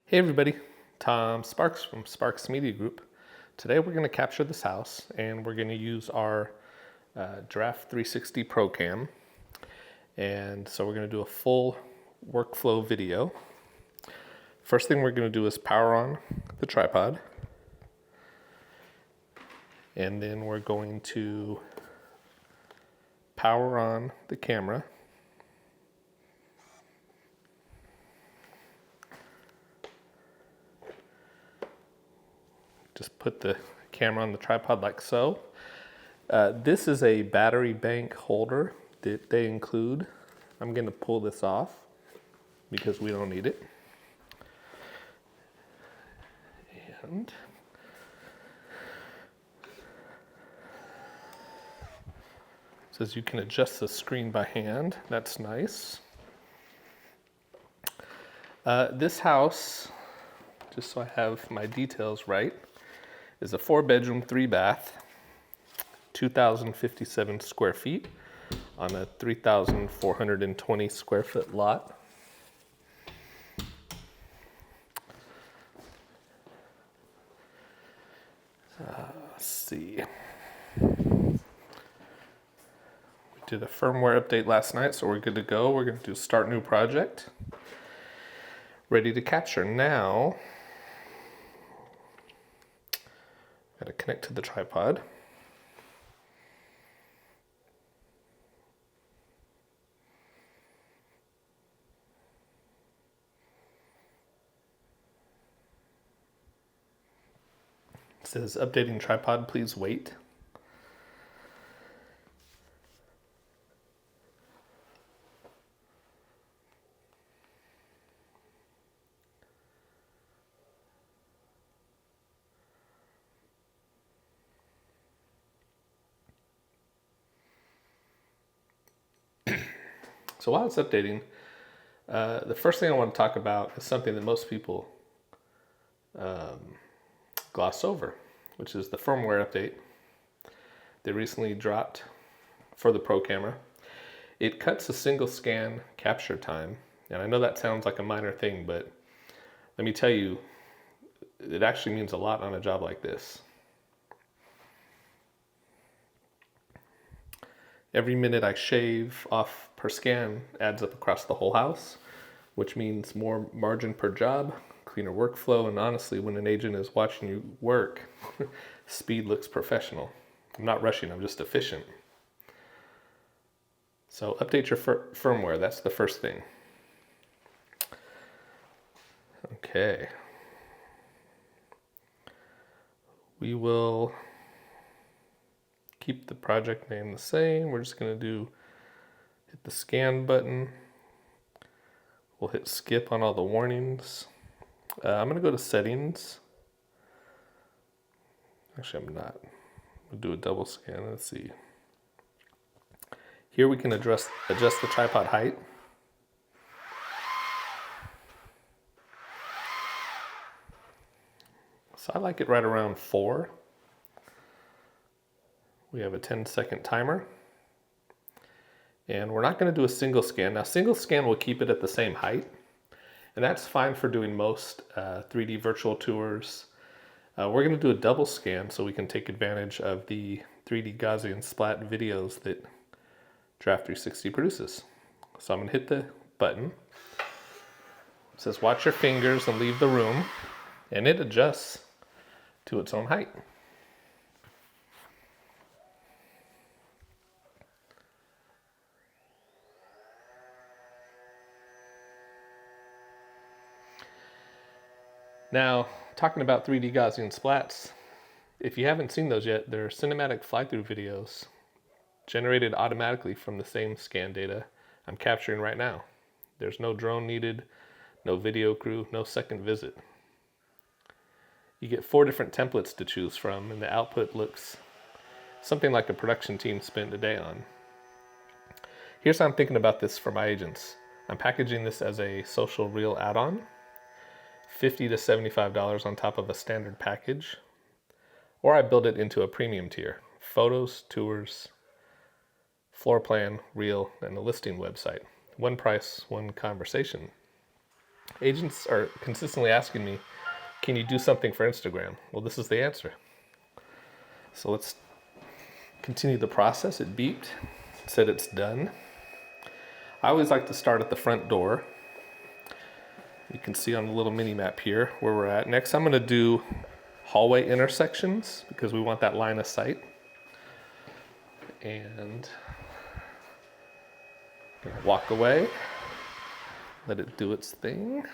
Hey everybody, Tom Sparks from Sparks Media Group. Today we're going to capture this house and we're going to use our Giraffe360 Pro Cam. And so we're going to do a full workflow video. First thing we're going to do is power on the tripod. And then we're going to power on the camera. Just put the camera on the tripod like so. This is a battery bank holder that they include. I'm going to pull this off because we don't need it. And it says you can adjust the screen by hand. That's nice. This house, just so I have my details right, is a 4-bedroom, 3-bath, 2,057 square feet on a 3,420 square foot lot. Let's see. We did a firmware update last night, so we're good to go. We're going to do start new project. Ready to capture now. Got to connect to the tripod. It says updating tripod, please wait. So while it's updating, the first thing I want to talk about is something that most people gloss over, which is the firmware update they recently dropped for the Pro Camera. It cuts a single scan capture time, and I know that sounds like a minor thing, but let me tell you, it actually means a lot on a job like this. Every minute I shave off per scan adds up across the whole house, which means more margin per job, cleaner workflow, and honestly, when an agent is watching you work, speed looks professional. I'm not rushing, I'm just efficient. So update your firmware, that's the first thing. Okay. We will keep the project name the same. We're just going to hit the scan button. We'll hit skip on all the warnings. I'm going to go to settings. Actually, I'm not. We'll do a double scan. Let's see. Here we can adjust the tripod height. So I like it right around 4. We have a 10-second timer. And we're not going to do a single scan. Now, single scan will keep it at the same height. And that's fine for doing most 3D virtual tours. We're going to do a double scan so we can take advantage of the 3D Gaussian Splat videos that Giraffe360 produces. So I'm going to hit the button. It says watch your fingers and leave the room. And it adjusts to its own height. Now, talking about 3D Gaussian Splats, if you haven't seen those yet, they're cinematic fly-through videos generated automatically from the same scan data I'm capturing right now. There's no drone needed, no video crew, no second visit. You get 4 different templates to choose from, and the output looks something like a production team spent a day on. Here's how I'm thinking about this for my agents. I'm packaging this as a social reel add-on, $50 to $75 on top of a standard package, or I build it into a premium tier, photos, tours, floor plan, reel, and a listing website. One price, one conversation. Agents are consistently asking me, can you do something for Instagram? Well, this is the answer. So let's continue the process. It beeped, it said it's done. I always like to start at the front door. You can see on the little mini map here where we're at. Next, I'm gonna do hallway intersections because we want that line of sight. And walk away, let it do its thing.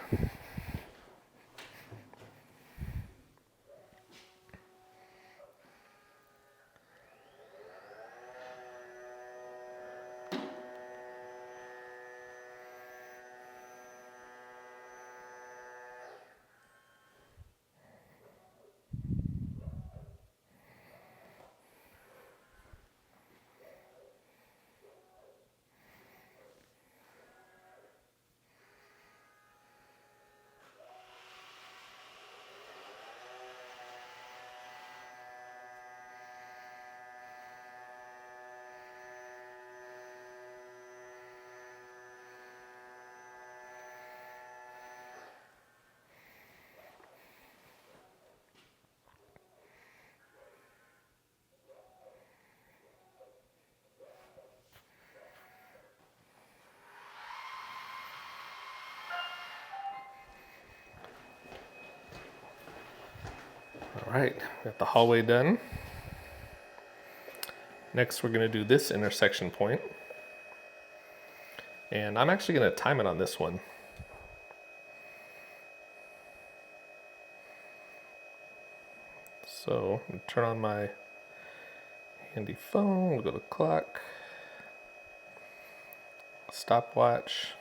All right, got the hallway done. Next, we're gonna do this intersection point. And I'm actually gonna time it on this one. So I'm gonna turn on my handy phone, we'll go to clock, stopwatch,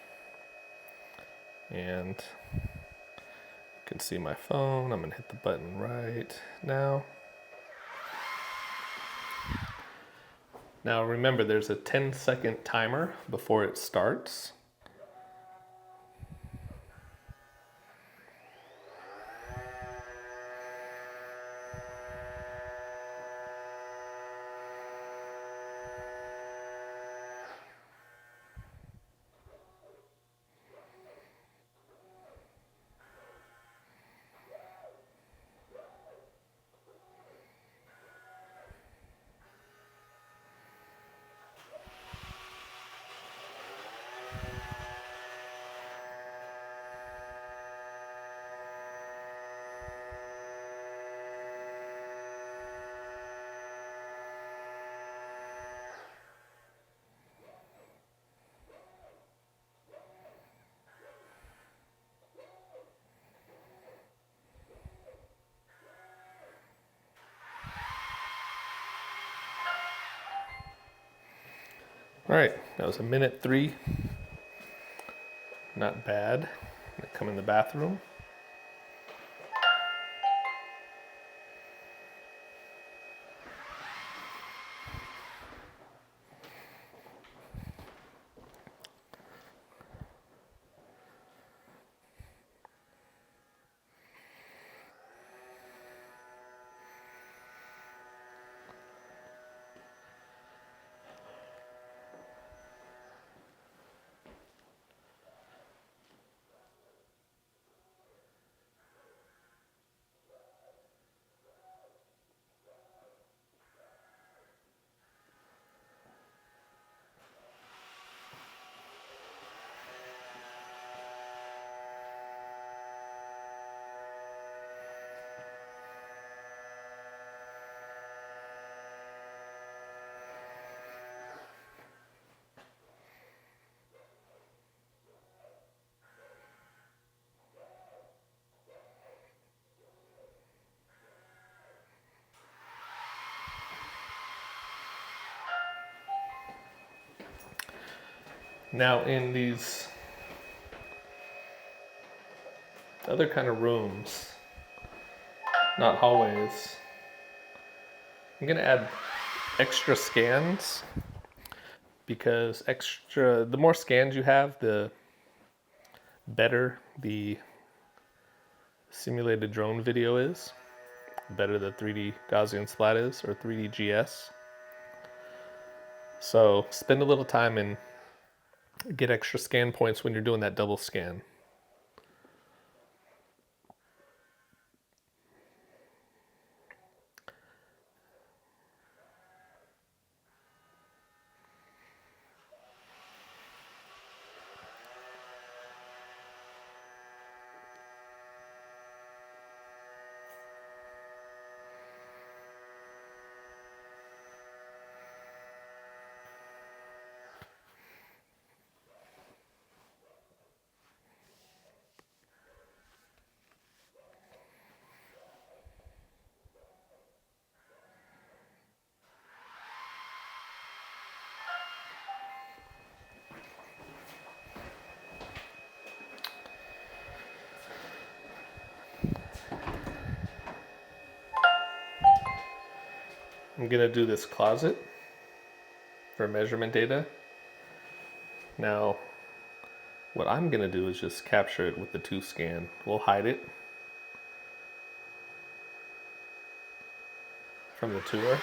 and you can see my phone. I'm gonna hit the button right now. Now remember, there's a 10-second timer before it starts. All right, that was 1:03. Not bad. I'm gonna come in the bathroom. Now in these other kind of rooms, not hallways, I'm gonna add extra scans because the more scans you have, the better the simulated drone video is, the better the 3D Gaussian Splat is, or 3D GS. So spend a little time and get extra scan points when you're doing that double scan. I'm gonna do this closet for measurement data. Now, what I'm gonna do is just capture it with the 2 scan. We'll hide it from the tour.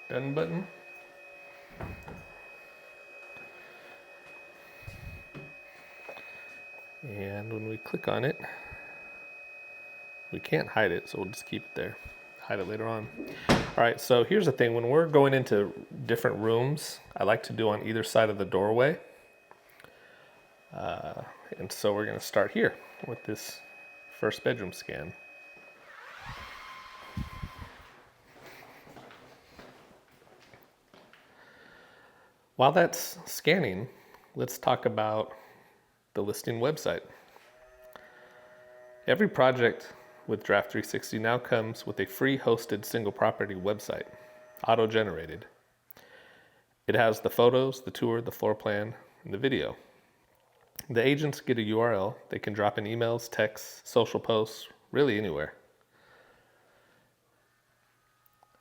Done button. And when we click on it, we can't hide it, so we'll just keep it there. Hide it later on. All right, so here's the thing. When we're going into different rooms, I like to do on either side of the doorway. And so we're gonna start here with this first bedroom scan. While that's scanning, let's talk about the listing website. Every project with Giraffe360 now comes with a free hosted single property website, auto-generated. It has the photos, the tour, the floor plan, and the video. The agents get a URL. They can drop in emails, texts, social posts, really anywhere.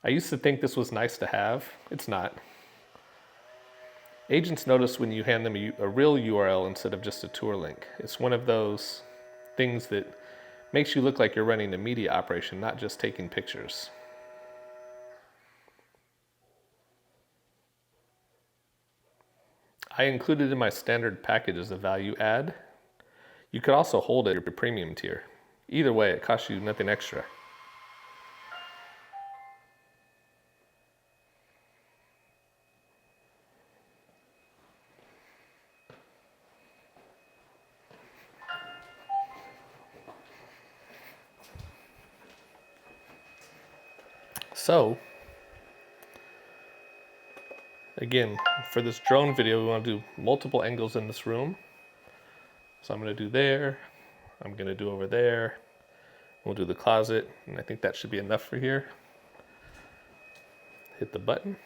I used to think this was nice to have. It's not. Agents notice when you hand them a real URL instead of just a tour link. It's one of those things that makes you look like you're running a media operation, not just taking pictures. I included in my standard package as a value add. You could also hold it at your premium tier. Either way, it costs you nothing extra. So, again, for this drone video, we want to do multiple angles in this room. So I'm going to do there, I'm going to do over there, we'll do the closet, and I think that should be enough for here. Hit the button.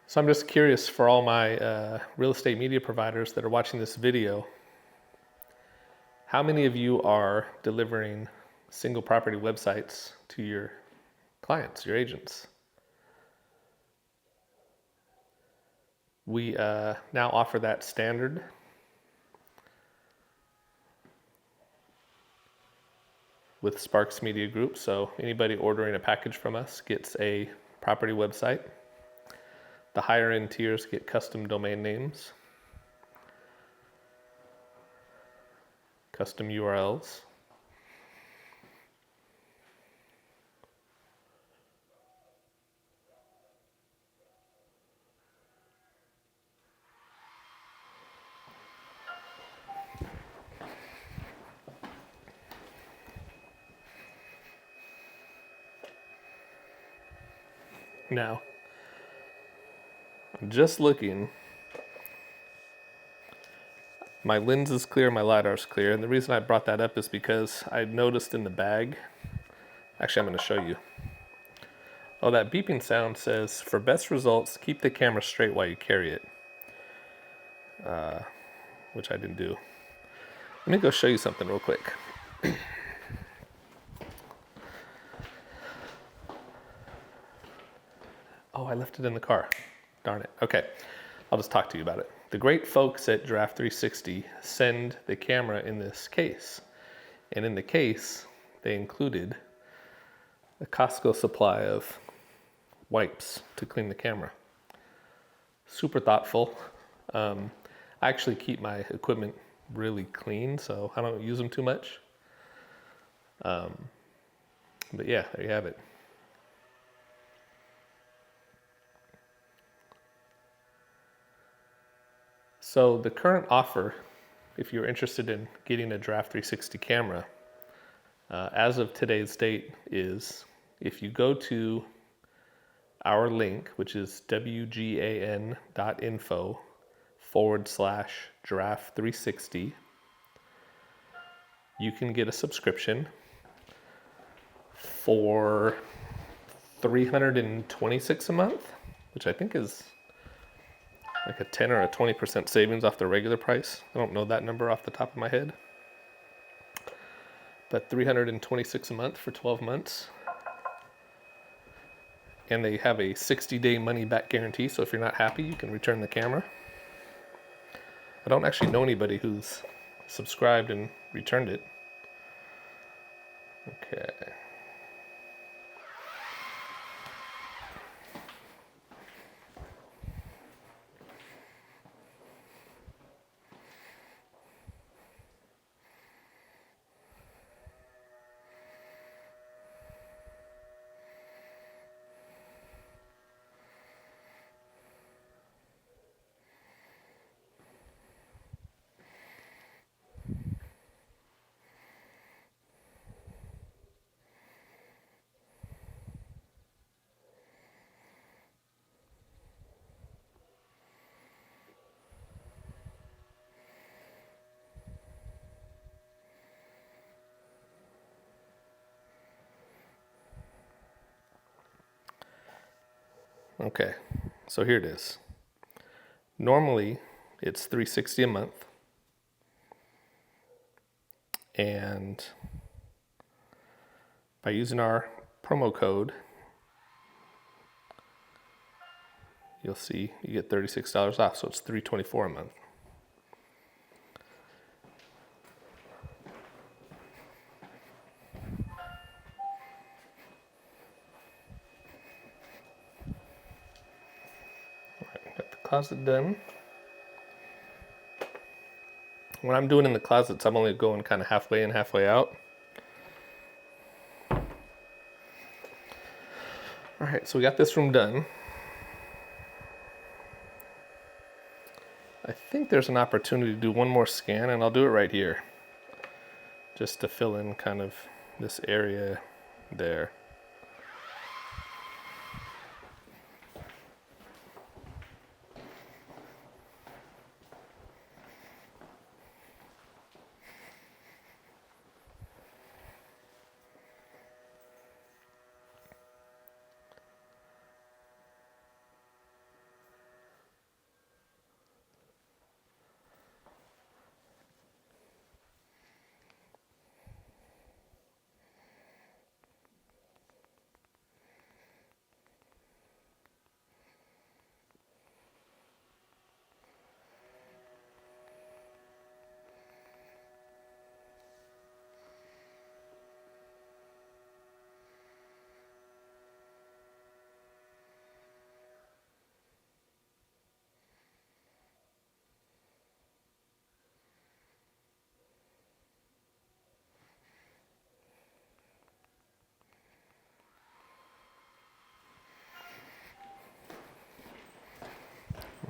So I'm just curious for all my real estate media providers that are watching this video, how many of you are delivering single property websites to your clients, your agents? We now offer that standard. With Sparks Media Group, so anybody ordering a package from us gets a property website. The higher end tiers get custom domain names, custom URLs. Now, I'm just looking. My lens is clear, my LiDAR is clear, and the reason I brought that up is because I noticed in the bag, actually I'm going to show you. Oh, that beeping sound says, for best results, keep the camera straight while you carry it, which I didn't do. Let me go show you something real quick. Oh, I left it in the car. Darn it. Okay, I'll just talk to you about it. The great folks at Giraffe360 send the camera in this case. And in the case, they included a Costco supply of wipes to clean the camera. Super thoughtful. I actually keep my equipment really clean, so I don't use them too much. But yeah, there you have it. So the current offer, if you're interested in getting a Giraffe360 camera, as of today's date is, if you go to our link, which is wgan.info/Giraffe360, you can get a subscription for $326 a month, which I think is like a 10 or a 20% savings off the regular price. I don't know that number off the top of my head, but $326 a month for 12 months. And they have a 60-day money-back guarantee, so if you're not happy, you can return the camera. I don't actually know anybody who's subscribed and returned it. Okay. Okay, so here it is. Normally, it's $360 a month, and by using our promo code, you'll see you get $36 off, so it's $324 a month. All right, got the closet done. What I'm doing in the closets, I'm only going kind of halfway in, halfway out. All right, so we got this room done. I think there's an opportunity to do one more scan, and I'll do it right here, just to fill in kind of this area there.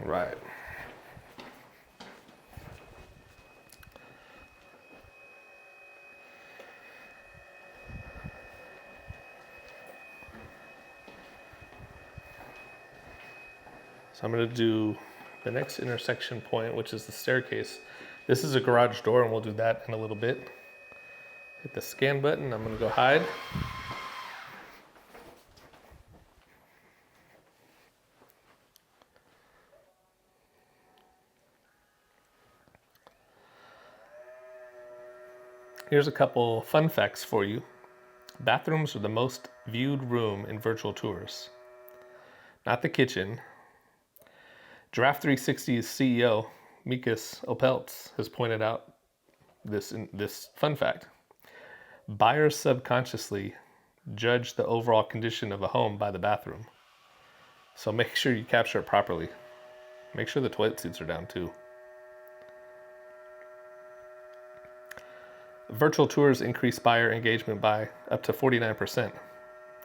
Right. So I'm going to do the next intersection point, which is the staircase. This is a garage door, and we'll do that in a little bit. Hit the scan button. I'm going to go hide. Here's a couple fun facts for you. Bathrooms are the most viewed room in virtual tours. not the kitchen. Giraffe360's CEO, Mikis Opelts, has pointed out this fun fact. Buyers subconsciously judge the overall condition of a home by the bathroom. So make sure you capture it properly. Make sure the toilet seats are down too. Virtual tours increase buyer engagement by up to 49%.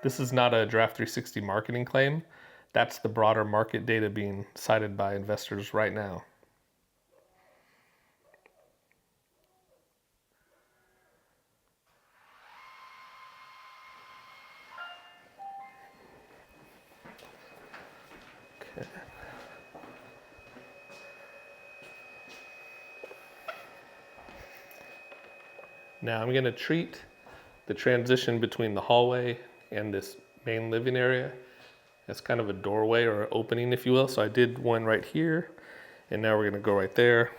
This is not a Giraffe360 marketing claim. That's the broader market data being cited by investors right now. Okay. Now I'm going to treat the transition between the hallway and this main living area as kind of a doorway or opening, if you will. So I did one right here, and now we're going to go right there.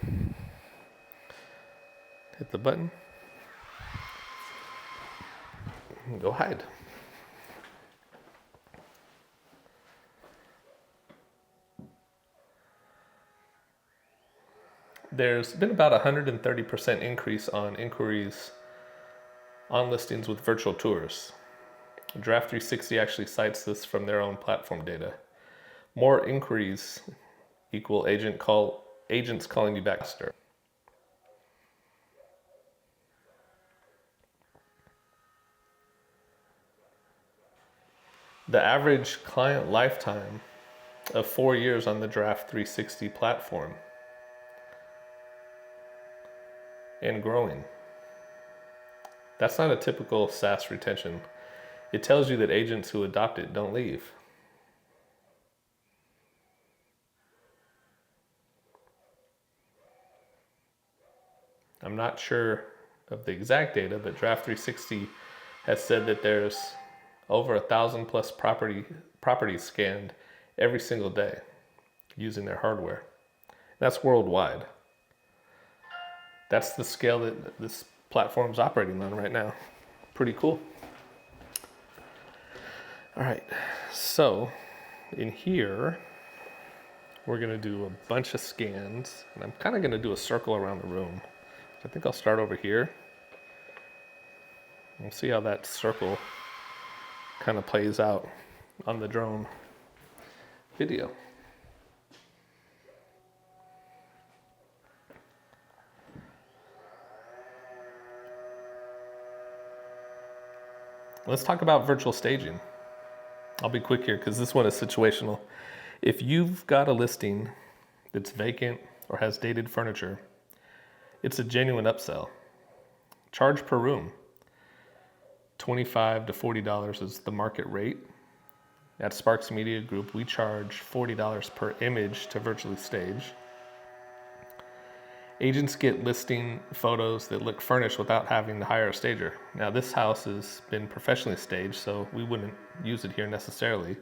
Hit the button. And go hide. There's been about 130% increase on inquiries on listings with virtual tours. Giraffe360 actually cites this from their own platform data. More inquiries equal agents calling you back faster. The average client lifetime of 4 years on the Giraffe360 platform and growing. That's not a typical SaaS retention. It tells you that agents who adopt it don't leave. I'm not sure of the exact data, but Giraffe360 has said that there's over 1,000 plus properties scanned every single day using their hardware. That's worldwide. That's the scale that this platform's operating on right now. Pretty cool. All right, so in here, we're gonna do a bunch of scans, and I'm kind of gonna do a circle around the room. I think I'll start over here. We'll see how that circle kind of plays out on the drone video. Let's talk about virtual staging. I'll be quick here because this one is situational. If you've got a listing that's vacant or has dated furniture, it's a genuine upsell. Charge per room. $25 to $40 is the market rate. At Sparks Media Group, we charge $40 per image to virtually stage. Agents get listing photos that look furnished without having to hire a stager. Now this house has been professionally staged, so we wouldn't use it here necessarily.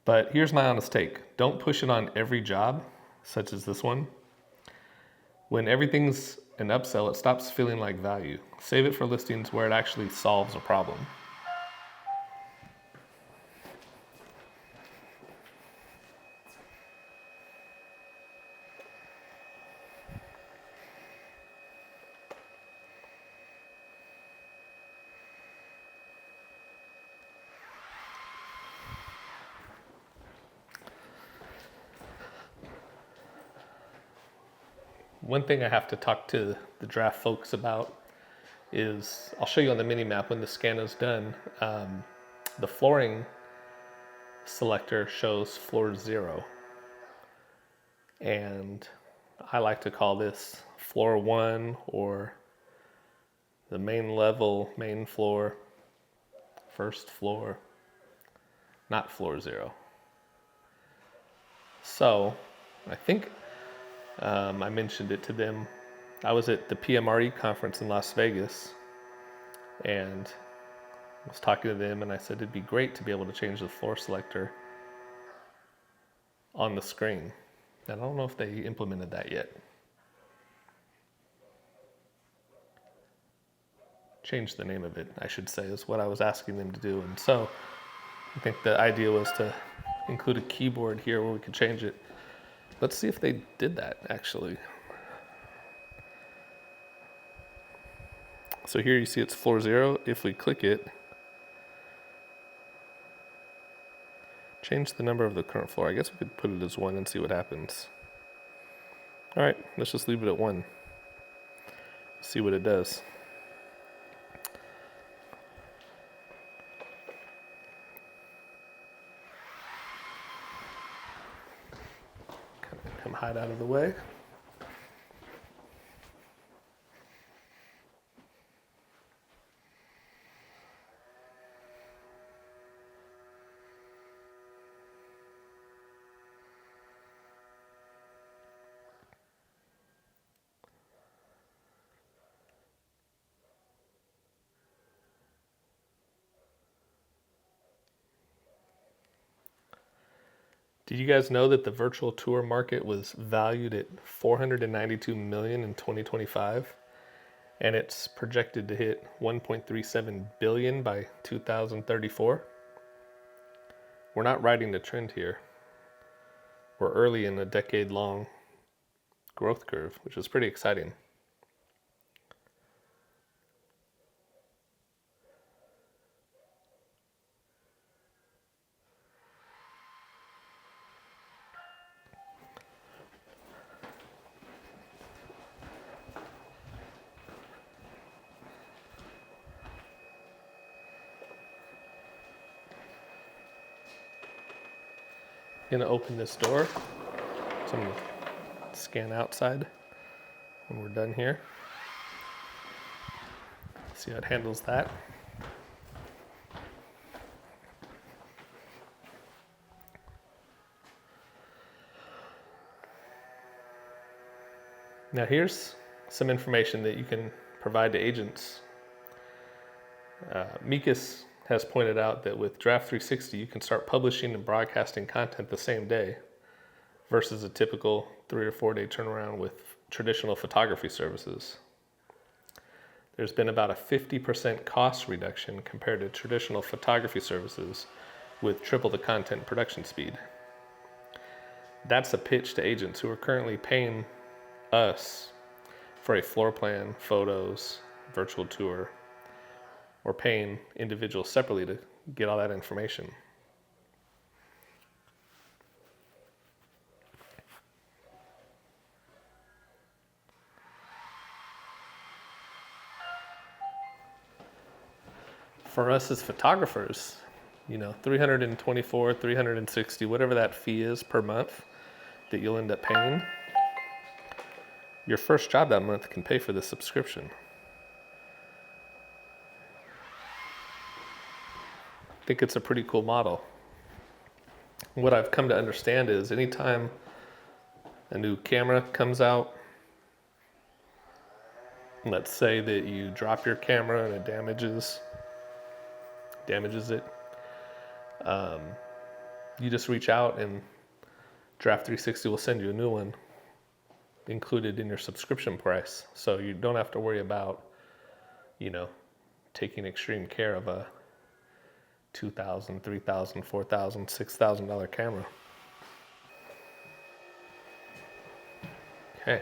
But here's my honest take. Don't push it on every job, such as this one. When everything's an upsell, it stops feeling like value. Save it for listings where it actually solves a problem. One thing I have to talk to the Giraffe folks about is, I'll show you on the mini map when the scan is done, the flooring selector shows floor 0. And I like to call this floor 1 or the main level, main floor, first floor, not floor 0. So I think I mentioned it to them. I was at the PMRE conference in Las Vegas and was talking to them, and I said it'd be great to be able to change the floor selector on the screen. And I don't know if they implemented that yet. Change the name of it, I should say, is what I was asking them to do. And so I think the idea was to include a keyboard here where we could change it. Let's see if they did that actually. So here you see it's floor 0. If we click it, change the number of the current floor. I guess we could put it as 1 and see what happens. All right, let's just leave it at 1. See what it does. Come hide out of the way. Did you guys know that the virtual tour market was valued at $492 million in 2025, and it's projected to hit $1.37 billion by 2034? We're not riding the trend here. We're early in a decade-long growth curve, which is pretty exciting. Gonna open this door, so I'm gonna scan outside when we're done here. See how it handles that. Now here's some information that you can provide to agents. Mikas has pointed out that with Giraffe360, you can start publishing and broadcasting content the same day versus a typical 3 or 4 day turnaround with traditional photography services. There's been about a 50% cost reduction compared to traditional photography services with triple the content production speed. That's a pitch to agents who are currently paying us for a floor plan, photos, virtual tour, or paying individuals separately to get all that information. For us as photographers, you know, $324, $360, whatever that fee is per month that you'll end up paying, your first job that month can pay for the subscription. I think it's a pretty cool model. What I've come to understand is anytime a new camera comes out, let's say that you drop your camera and it damages it, you just reach out and Giraffe360 will send you a new one included in your subscription price. So you don't have to worry about, you know, taking extreme care of a $2,000, $3,000, $4,000, $6,000 camera. Okay.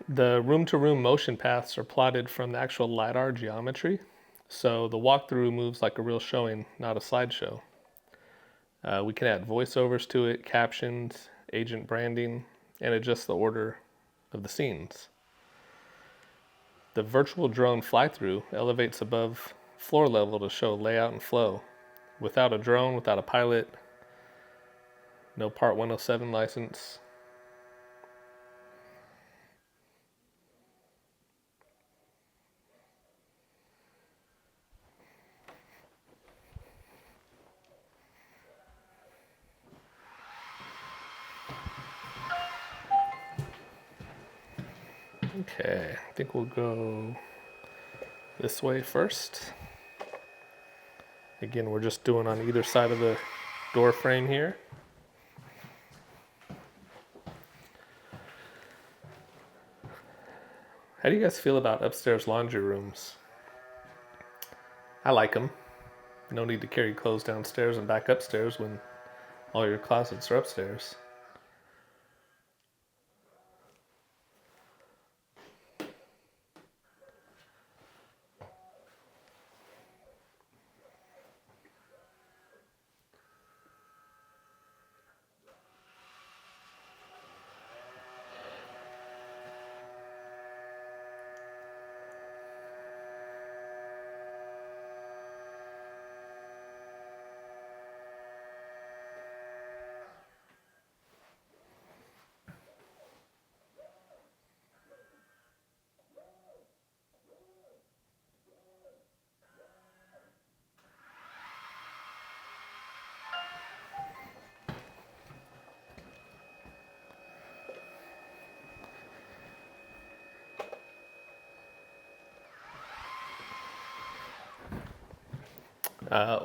The room-to-room motion paths are plotted from the actual LiDAR geometry. So the walkthrough moves like a real showing, not a slideshow. We can add voiceovers to it, captions, agent branding, and adjust the order of the scenes. The virtual drone fly-through elevates above floor level to show layout and flow. Without a drone, without a pilot, no Part 107 license. Okay, I think we'll go this way first. Again, we're just doing on either side of the door frame here. How do you guys feel about upstairs laundry rooms? I like them. No need to carry clothes downstairs and back upstairs when all your closets are upstairs.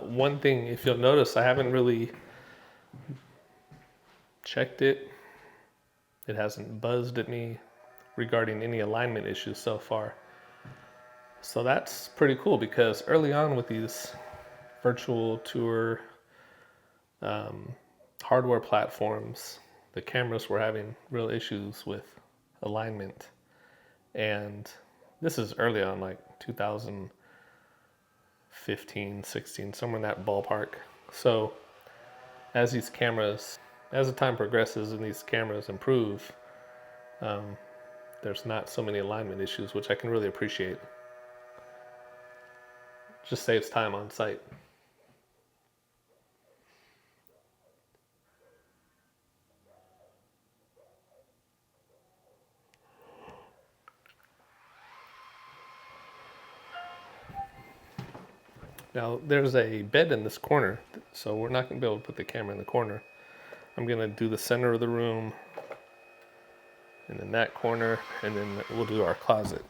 One thing, if you'll notice, I haven't really checked it. It hasn't buzzed at me regarding any alignment issues so far. So that's pretty cool, because early on with these virtual tour hardware platforms, the cameras were having real issues with alignment. And this is early on, like 2015, 16, somewhere in that ballpark. So as these cameras, as the time progresses and these cameras improve, there's not so many alignment issues, which I can really appreciate. Just saves time on site. Now there's a bed in this corner, so we're not going to be able to put the camera in the corner. I'm going to do the center of the room, and then that corner, and then we'll do our closet.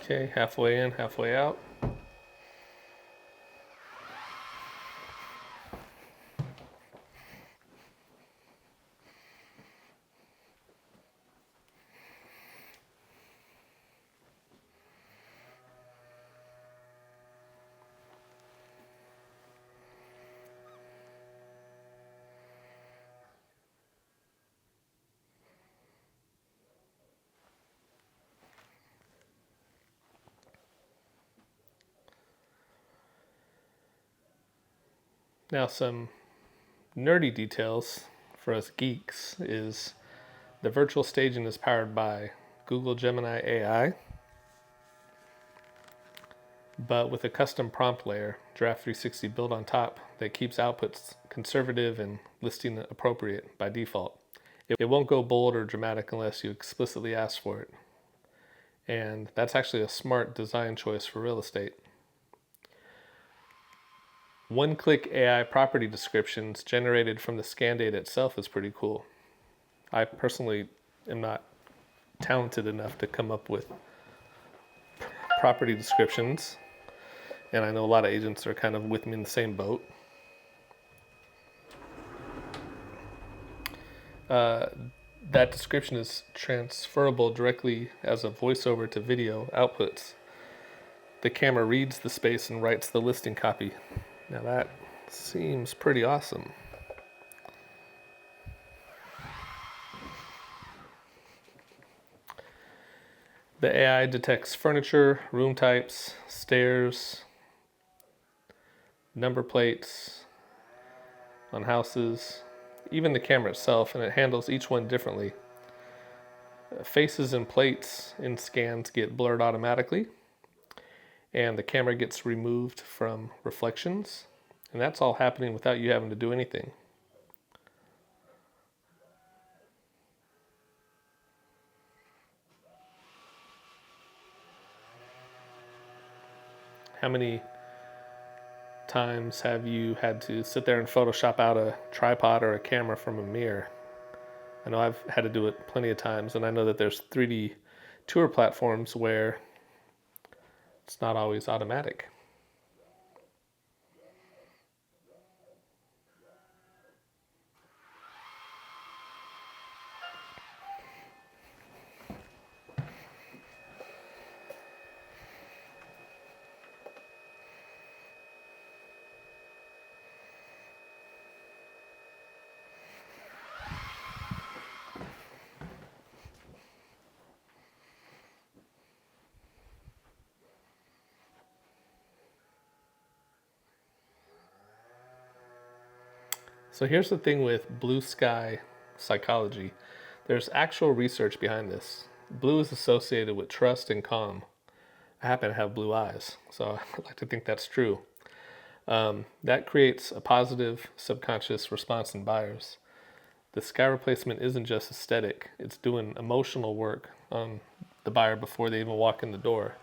Okay, halfway in, halfway out. Now, some nerdy details for us geeks is the virtual staging is powered by Google Gemini AI, but with a custom prompt layer, Giraffe360 built on top that keeps outputs conservative and listing appropriate by default. It won't go bold or dramatic unless you explicitly ask for it. And that's actually a smart design choice for real estate. One-click AI property descriptions generated from the scan data itself is pretty cool. I personally am not talented enough to come up with property descriptions, and I know a lot of agents are kind of with me in the same boat. That description is transferable directly as a voiceover to video outputs. The camera reads the space and writes the listing copy. Now that seems pretty awesome. The AI detects furniture, room types, stairs, number plates on houses, even the camera itself, and it handles each one differently. Faces and plates in scans get blurred automatically, and the camera gets removed from reflections, and that's all happening without you having to do anything. How many times have you had to sit there and Photoshop out a tripod or a camera from a mirror? I know I've had to do it plenty of times, and I know that there's 3D tour platforms where it's not always automatic. So here's the thing with blue sky psychology. There's actual research behind this. Blue is associated with trust and calm. I happen to have blue eyes, so I like to think that's true. That creates a positive subconscious response in buyers. The sky replacement isn't just aesthetic, it's doing emotional work on the buyer before they even walk in the door.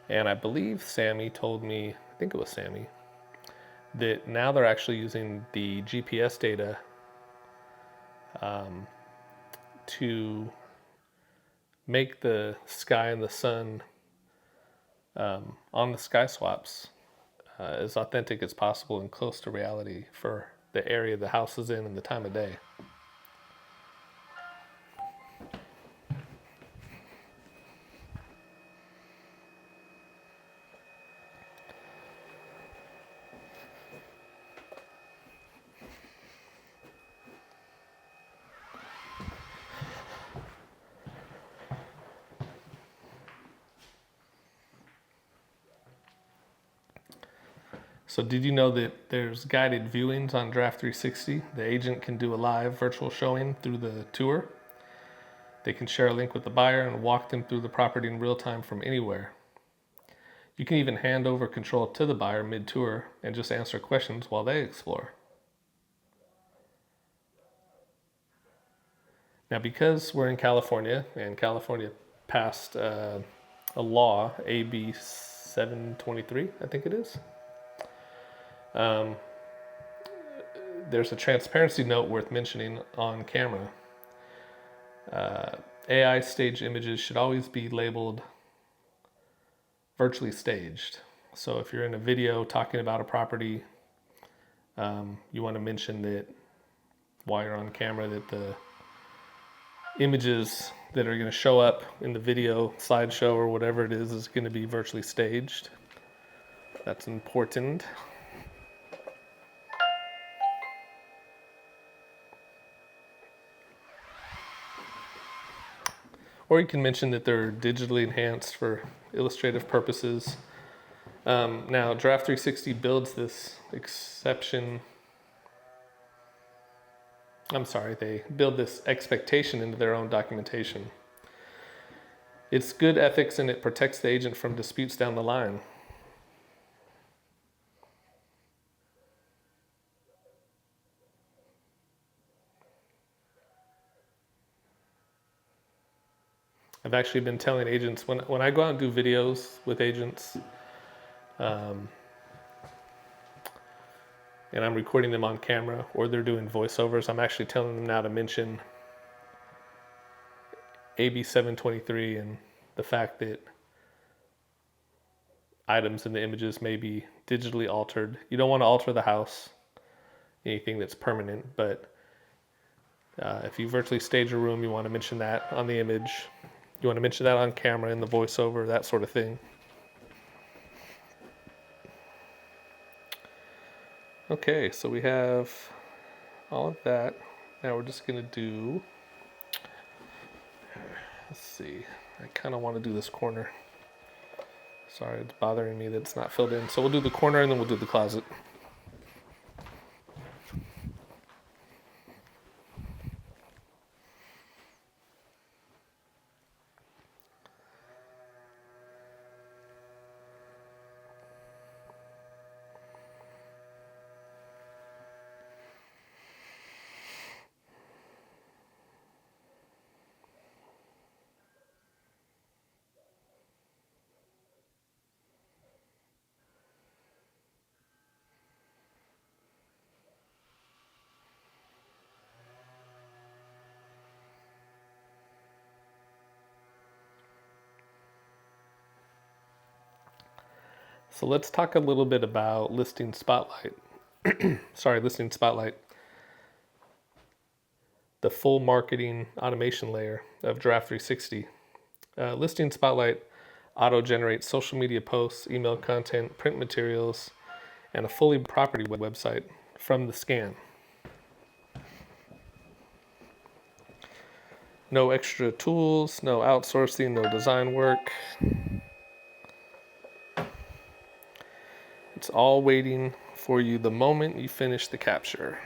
And I believe Sammy told me, I think it was Sammy, that now they're actually using the GPS data to make the sky and the sun on the sky swaps as authentic as possible and close to reality for the area the house is in and the time of day. So did you know that there's guided viewings on Giraffe360? The agent can do a live virtual showing through the tour. They can share a link with the buyer and walk them through the property in real time from anywhere. You can even hand over control to the buyer mid-tour and just answer questions while they explore. Now, because we're in California, and California passed a law, AB 723, I think it is, there's a transparency note worth mentioning on camera. AI staged images should always be labeled virtually staged. So if you're in a video talking about a property, you want to mention that while you're on camera that the images that are going to show up in the video slideshow or whatever it is going to be virtually staged. That's important. Or you can mention that they're digitally enhanced for illustrative purposes. Now, Giraffe360 builds this exception. They build this expectation into their own documentation. It's good ethics and it protects the agent from disputes down the line. I've actually been telling agents, when I go out and do videos with agents, and I'm recording them on camera or they're doing voiceovers, I'm actually telling them now to mention AB 723 and the fact that items in the images may be digitally altered. You don't want to alter the house, anything that's permanent, but if you virtually stage a room, you want to mention that on the image. You want to mention that on camera in the voiceover, that sort of thing. Okay, so we have all of that. Now we're just going to do, let's see, I kind of want to do this corner. Sorry, it's bothering me that it's not filled in. So we'll do the corner and then we'll do the closet. So let's talk a little bit about Listing Spotlight. Listing Spotlight. The full marketing automation layer of Giraffe360. Listing Spotlight auto-generates social media posts, email content, print materials, and a fully property website from the scan. No extra tools, no outsourcing, no design work. It's all waiting for you the moment you finish the capture.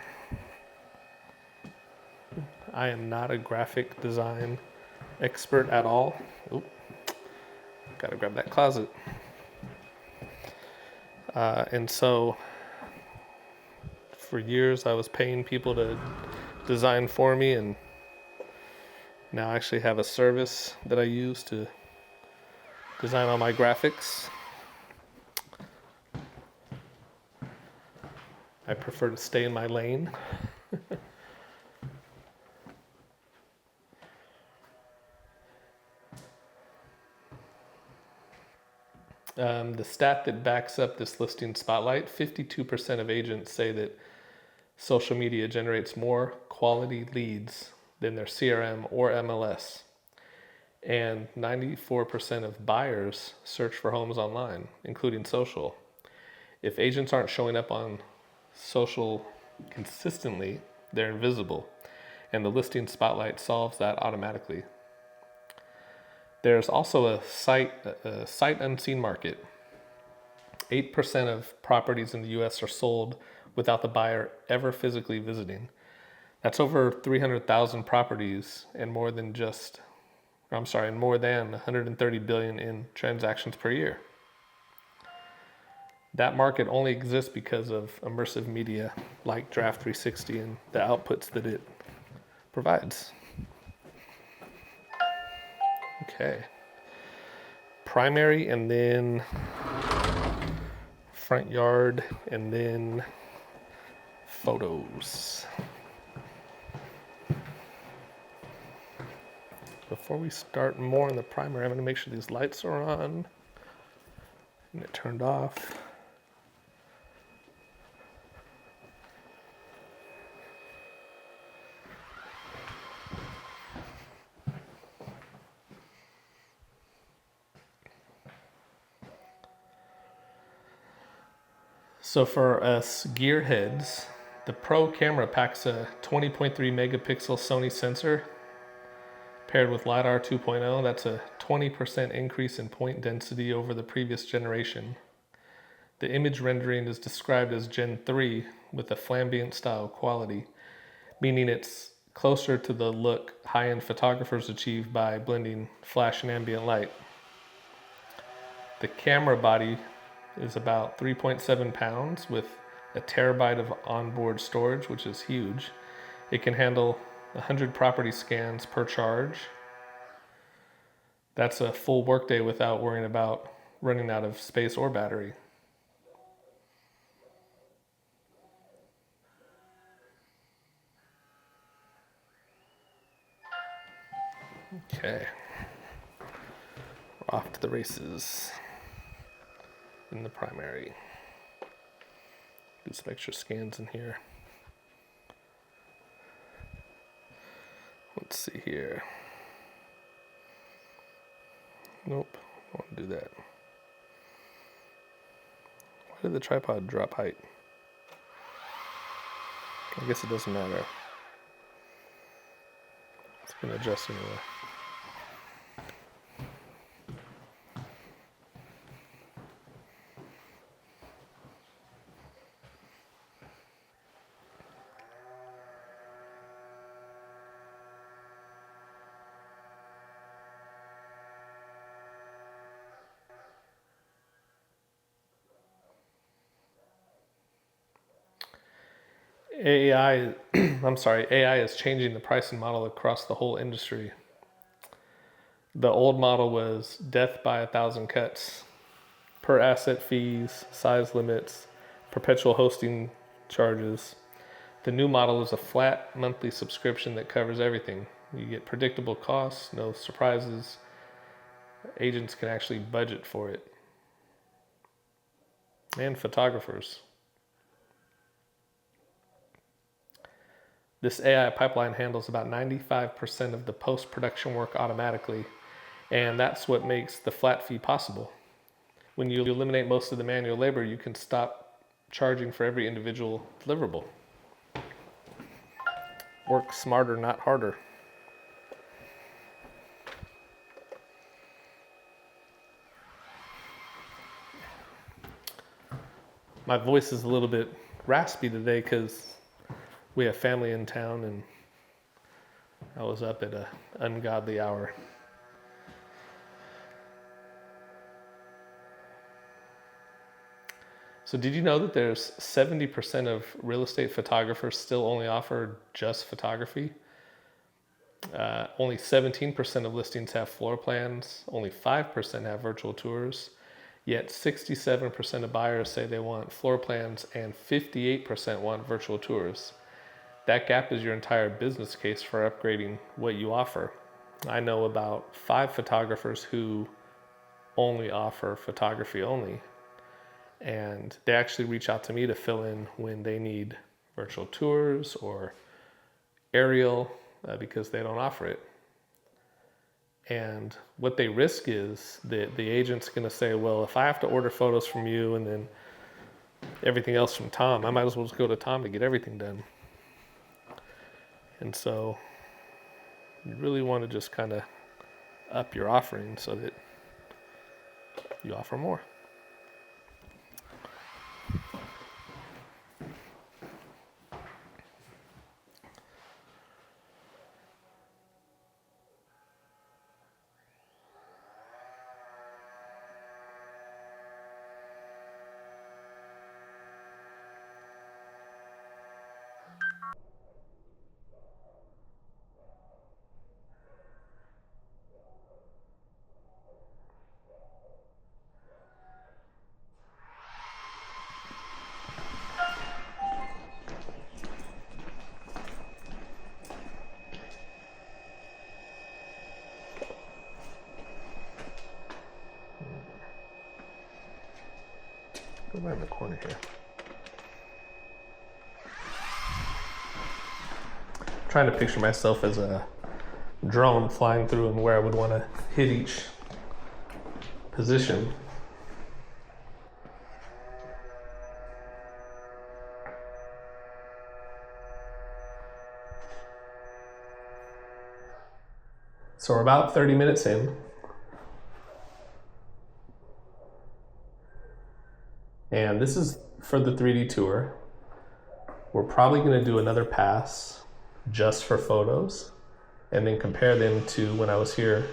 I am not a graphic design expert at all. Oop, gotta grab that closet. And so for years I was paying people to design for me, and now I actually have a service that I use to design all my graphics. I prefer to stay in my lane. The stat that backs up this Listing Spotlight, 52% of agents say that social media generates more quality leads than their CRM or MLS. And 94% of buyers search for homes online, including social. If agents aren't showing up on social consistently, they're invisible. And the Listing Spotlight solves that automatically. There's also a sight unseen market. 8% of properties in the US are sold without the buyer ever physically visiting. That's over 300,000 properties and more than 130 billion in transactions per year. That market only exists because of immersive media like Giraffe360 and the outputs that it provides. Okay. Primary and then front yard and then photos. Before we start more on the primary, I'm going to make sure these lights are on and it turned off. So for us gearheads, the Pro camera packs a 20.3 megapixel Sony sensor paired with LiDAR 2.0. That's a 20% increase in point density over the previous generation. The image rendering is described as Gen 3 with a flambient style quality, meaning it's closer to the look high-end photographers achieve by blending flash and ambient light. The camera body is about 3.7 pounds with a terabyte of onboard storage, which is huge. It can handle 100 property scans per charge. That's a full workday without worrying about running out of space or battery. Okay, we're off to the races in the primary. Do some extra scans in here. Let's see here. Nope, I want to do that. Why did the tripod drop height? I guess it doesn't matter. It's been adjusted anyway. AI is changing the pricing model across the whole industry. The old model was death by 1,000 cuts, per asset fees, size limits, perpetual hosting charges. The new model is a flat monthly subscription that covers everything. You get predictable costs, no surprises. Agents can actually budget for it. And photographers. This AI pipeline handles about 95% of the post-production work automatically, and that's what makes the flat fee possible. When you eliminate most of the manual labor, you can stop charging for every individual deliverable. Work smarter, not harder. My voice is a little bit raspy today because we have family in town and I was up at an ungodly hour. So did you know that there's 70% of real estate photographers still only offer just photography? Only 17% of listings have floor plans. Only 5% have virtual tours. Yet 67% of buyers say they want floor plans and 58% want virtual tours. That gap is your entire business case for upgrading what you offer. I know about 5 photographers who only offer photography only. And they actually reach out to me to fill in when they need virtual tours or aerial because they don't offer it. And what they risk is that the agent's going to say, well, if I have to order photos from you and then everything else from Tom, I might as well just go to Tom to get everything done. And so you really want to just kind of up your offering so that you offer more. Go right in the corner here. Trying to picture myself as a drone flying through and where I would want to hit each position. So we're about 30 minutes in. And this is for the 3D tour. We're probably going to do another pass just for photos and then compare them to when I was here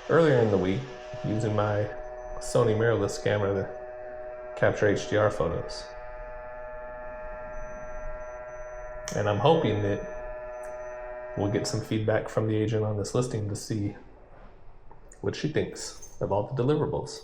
earlier in the week using my Sony mirrorless camera to capture HDR photos. And I'm hoping that we'll get some feedback from the agent on this listing to see what she thinks of all the deliverables.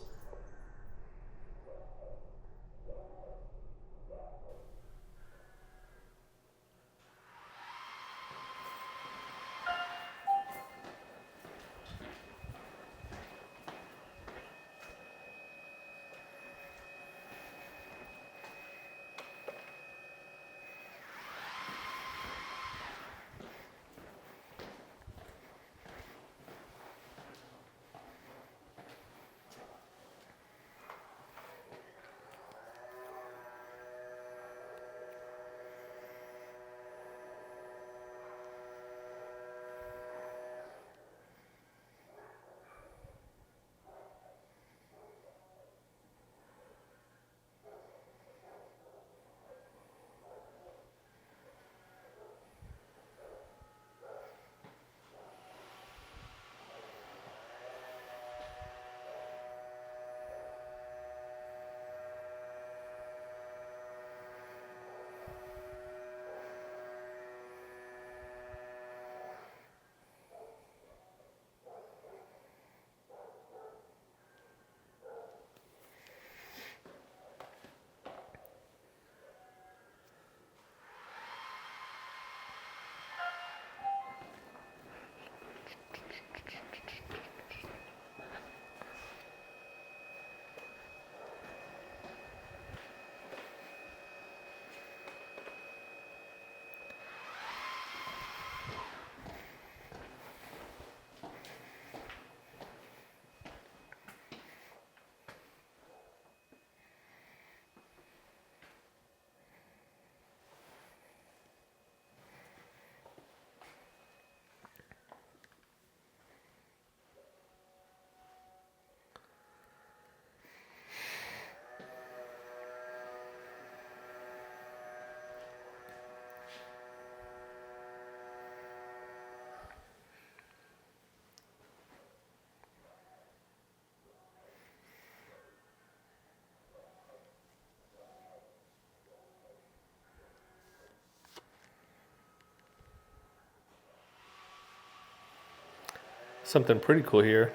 Something pretty cool here.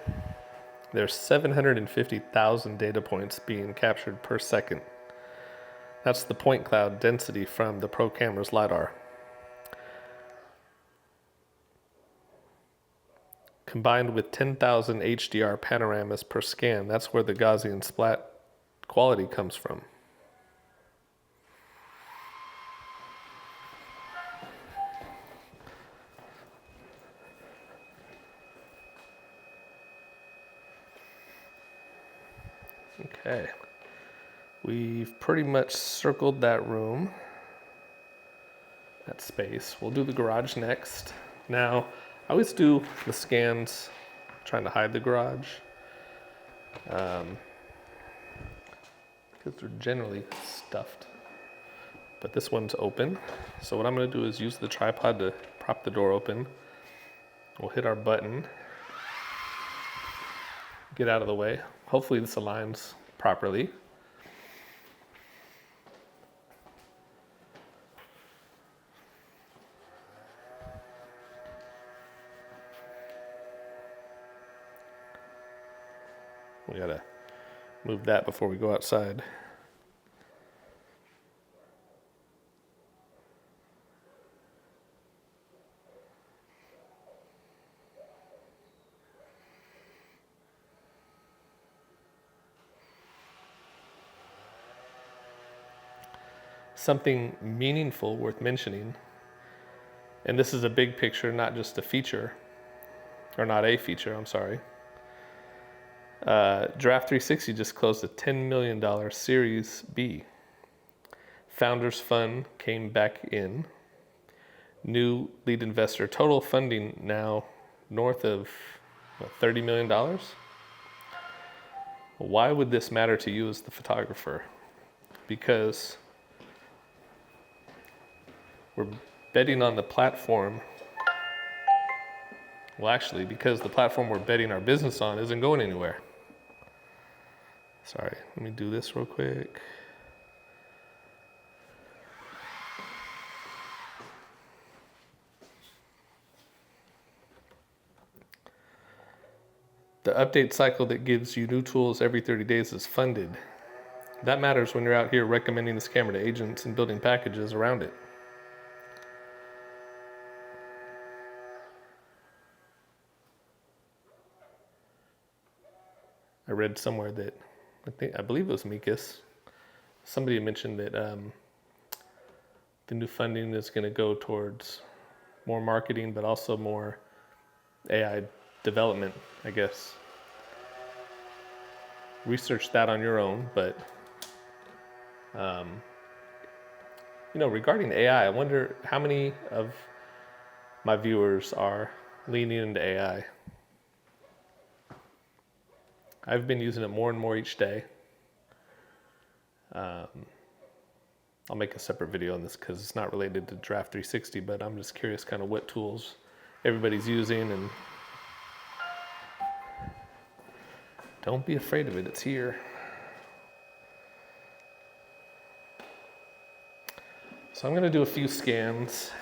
There's 750,000 data points being captured per second. That's the point cloud density from the Pro Camera's LiDAR. Combined with 10,000 HDR panoramas per scan, that's where the Gaussian Splat quality comes from. Okay, we've pretty much circled that room, that space. We'll do the garage next. Now, I always do the scans trying to hide the garage because they're generally stuffed. But this one's open. So what I'm gonna do is use the tripod to prop the door open. We'll hit our button, get out of the way. Hopefully this aligns properly. We gotta move that before we go outside. Something meaningful worth mentioning, and this is a big picture, not just a feature, or not a feature, I'm sorry. Giraffe360 just closed a $10 million Series B. Founders Fund came back in. New lead investor, total funding now north of $30 million. Why would this matter to you as the photographer? because we're betting on the platform. Well, actually, because the platform we're betting our business on isn't going anywhere. Sorry, let me do this real quick. The update cycle that gives you new tools every 30 days is funded. That matters when you're out here recommending this camera to agents and building packages around it. I read somewhere that, I believe it was Mikas, somebody mentioned that the new funding is going to go towards more marketing, but also more AI development, I guess. Research that on your own, but regarding AI, I wonder how many of my viewers are leaning into AI. I've been using it more and more each day. I'll make a separate video on this because it's not related to Giraffe360, but I'm just curious kind of what tools everybody's using, and don't be afraid of it, it's here. So I'm gonna do a few scans.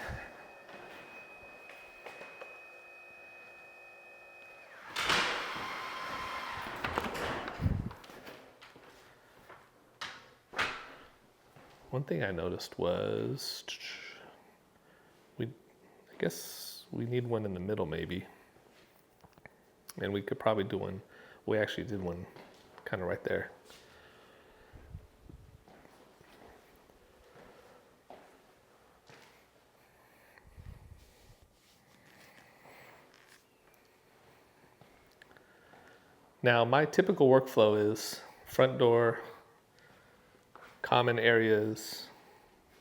One thing I noticed was, I guess we need one in the middle maybe. And we could probably do one, we actually did one kind of right there. Now my typical workflow is front door, common areas.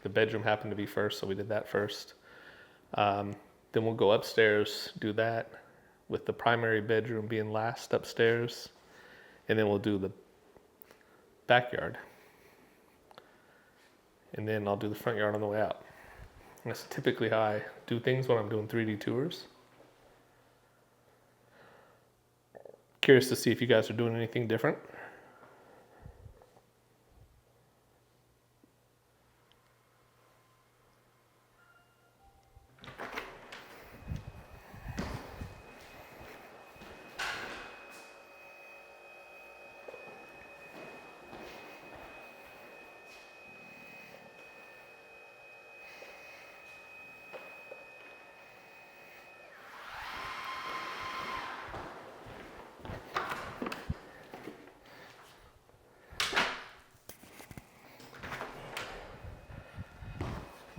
The bedroom happened to be first, so we did that first. Then we'll go upstairs, do that, with the primary bedroom being last upstairs. And then we'll do the backyard. And then I'll do the front yard on the way out. That's typically how I do things when I'm doing 3D tours. Curious to see if you guys are doing anything different.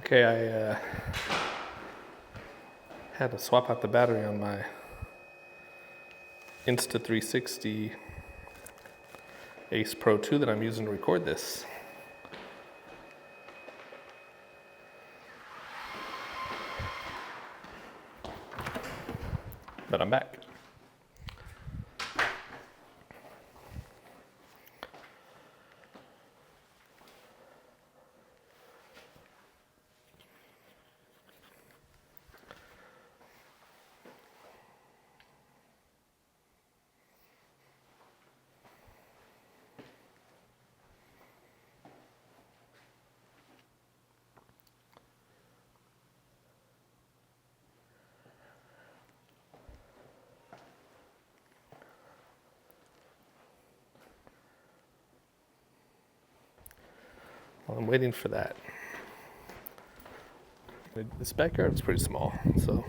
Okay, I had to swap out the battery on my Insta360 Ace Pro 2 that I'm using to record this. But I'm back. Well, I'm waiting for that. This backyard is pretty small, so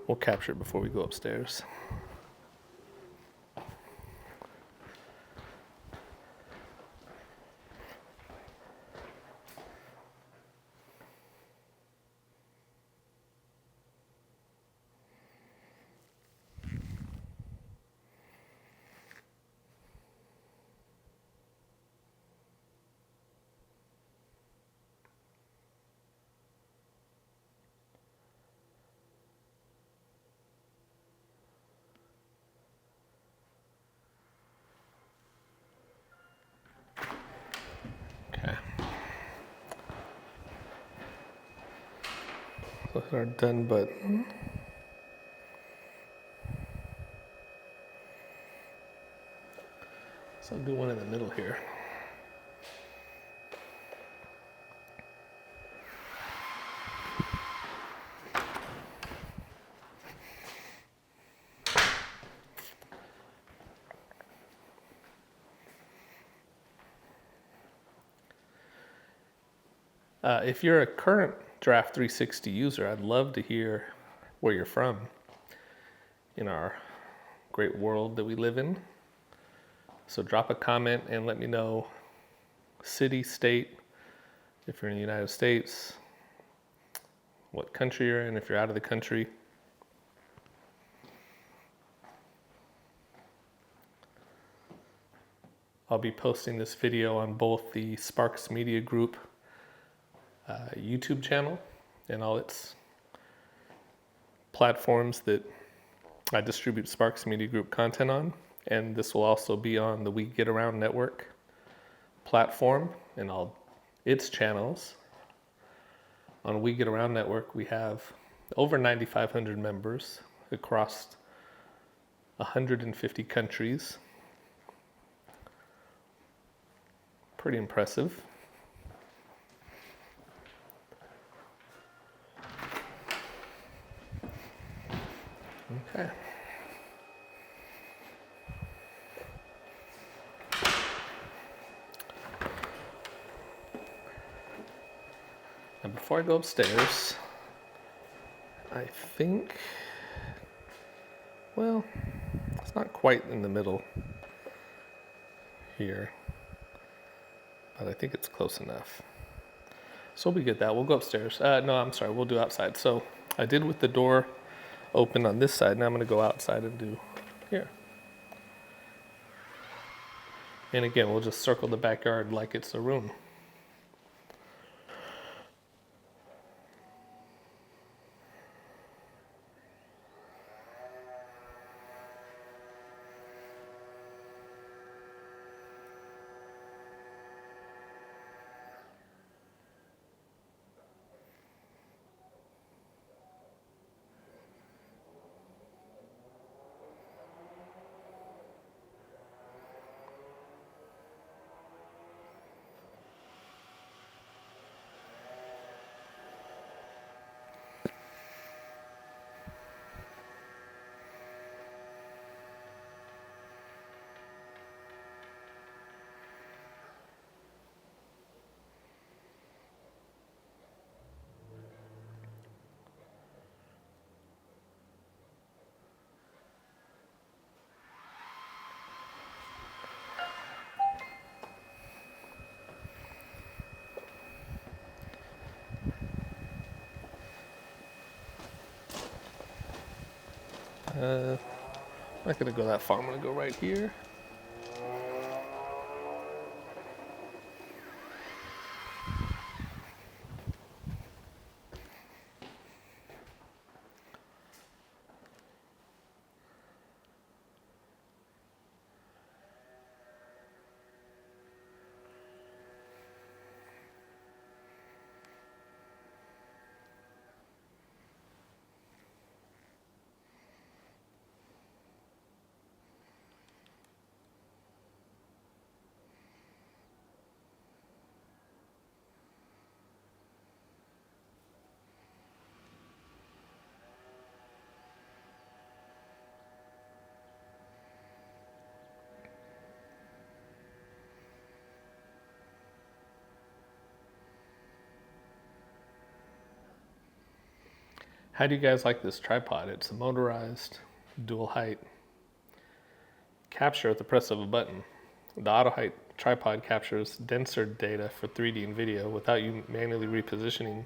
we'll capture it before we go upstairs. Hit our done button. So I'll do one in the middle here. If you're a current Giraffe360 user, I'd love to hear where you're from in our great world that we live in. So drop a comment and let me know city, state, if you're in the United States, what country you're in, if you're out of the country. I'll be posting this video on both the Sparks Media Group YouTube channel and all its platforms that I distribute Sparks Media Group content on. And this will also be on the We Get Around Network platform and all its channels. On We Get Around Network, we have over 9,500 members across 150 countries. Pretty impressive. Okay. And before I go upstairs, I think, well, it's not quite in the middle here, but I think it's close enough. So we get that. We'll go upstairs. No, I'm sorry. We'll do outside. So I did with the door open on this side. Now I'm going to go outside and do here. And again, we'll just circle the backyard like it's a room. I'm not going to go that far. I'm going to go right here. How do you guys like this tripod? It's a motorized dual height capture at the press of a button. The auto height tripod captures denser data for 3D and video without you manually repositioning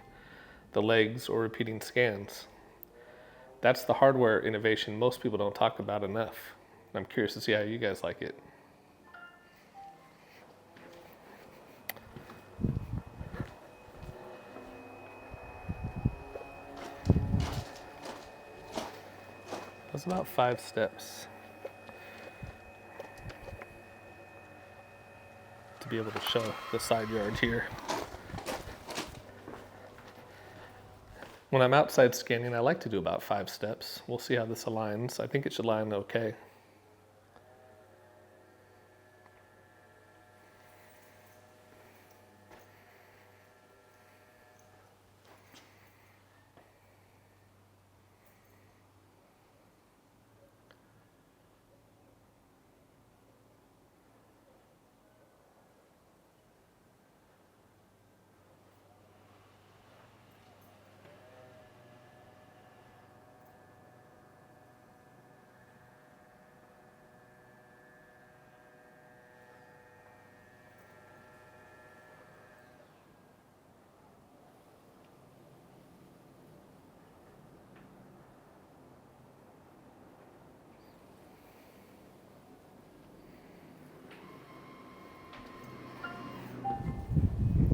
the legs or repeating scans. That's the hardware innovation most people don't talk about enough. I'm curious to see how you guys like it. That's about 5 steps to be able to show the side yard here. When I'm outside scanning, I like to do about 5 steps. We'll see how this aligns. I think it should line okay.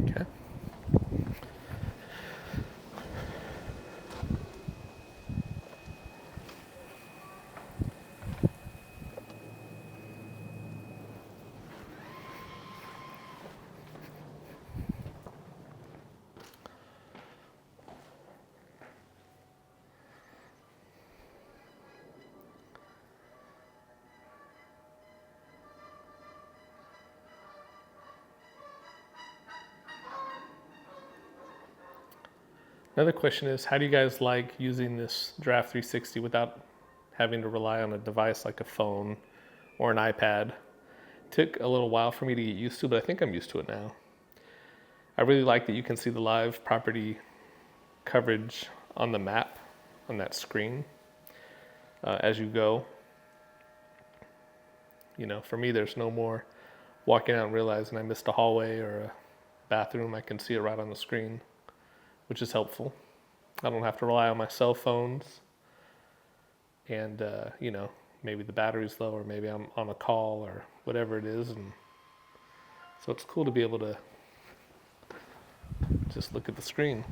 Okay. Another question is, how do you guys like using this Giraffe360 without having to rely on a device like a phone or an iPad? It took a little while for me to get used to, but I think I'm used to it now. I really like that you can see the live property coverage on the map, on that screen, as you go. You know, for me, there's no more walking out and realizing I missed a hallway or a bathroom. I can see it right on the screen, which is helpful. I don't have to rely on my cell phones and, you know, maybe the battery's low or maybe I'm on a call or whatever it is. And so it's cool to be able to just look at the screen.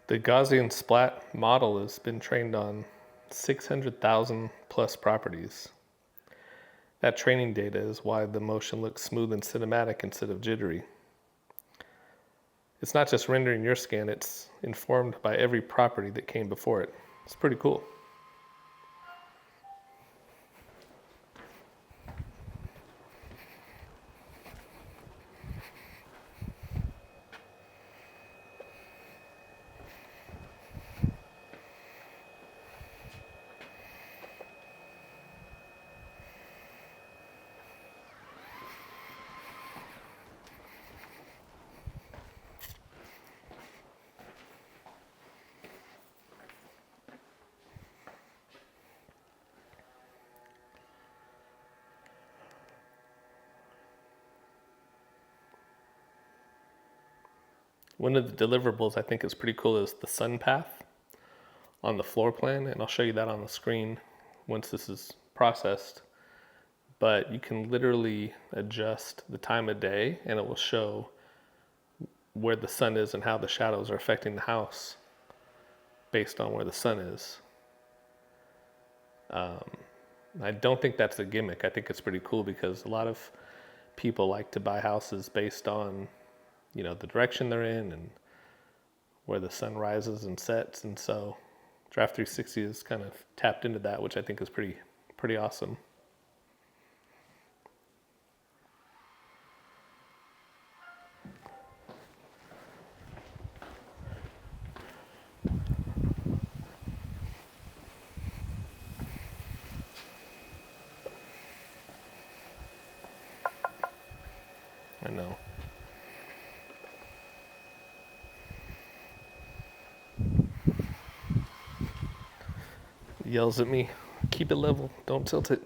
The Gaussian Splat model has been trained on 600,000 plus properties. That training data is why the motion looks smooth and cinematic instead of jittery. It's not just rendering your scan, it's informed by every property that came before it. It's pretty cool. One of the deliverables I think is pretty cool is the sun path on the floor plan, and I'll show you that on the screen once this is processed. But you can literally adjust the time of day and it will show where the sun is and how the shadows are affecting the house based on where the sun is. I don't think that's a gimmick. I think it's pretty cool because a lot of people like to buy houses based on, you know, the direction they're in and where the sun rises and sets. And so Giraffe360 is kind of tapped into that, which I think is pretty awesome. I know. Yells at me, keep it level, don't tilt it.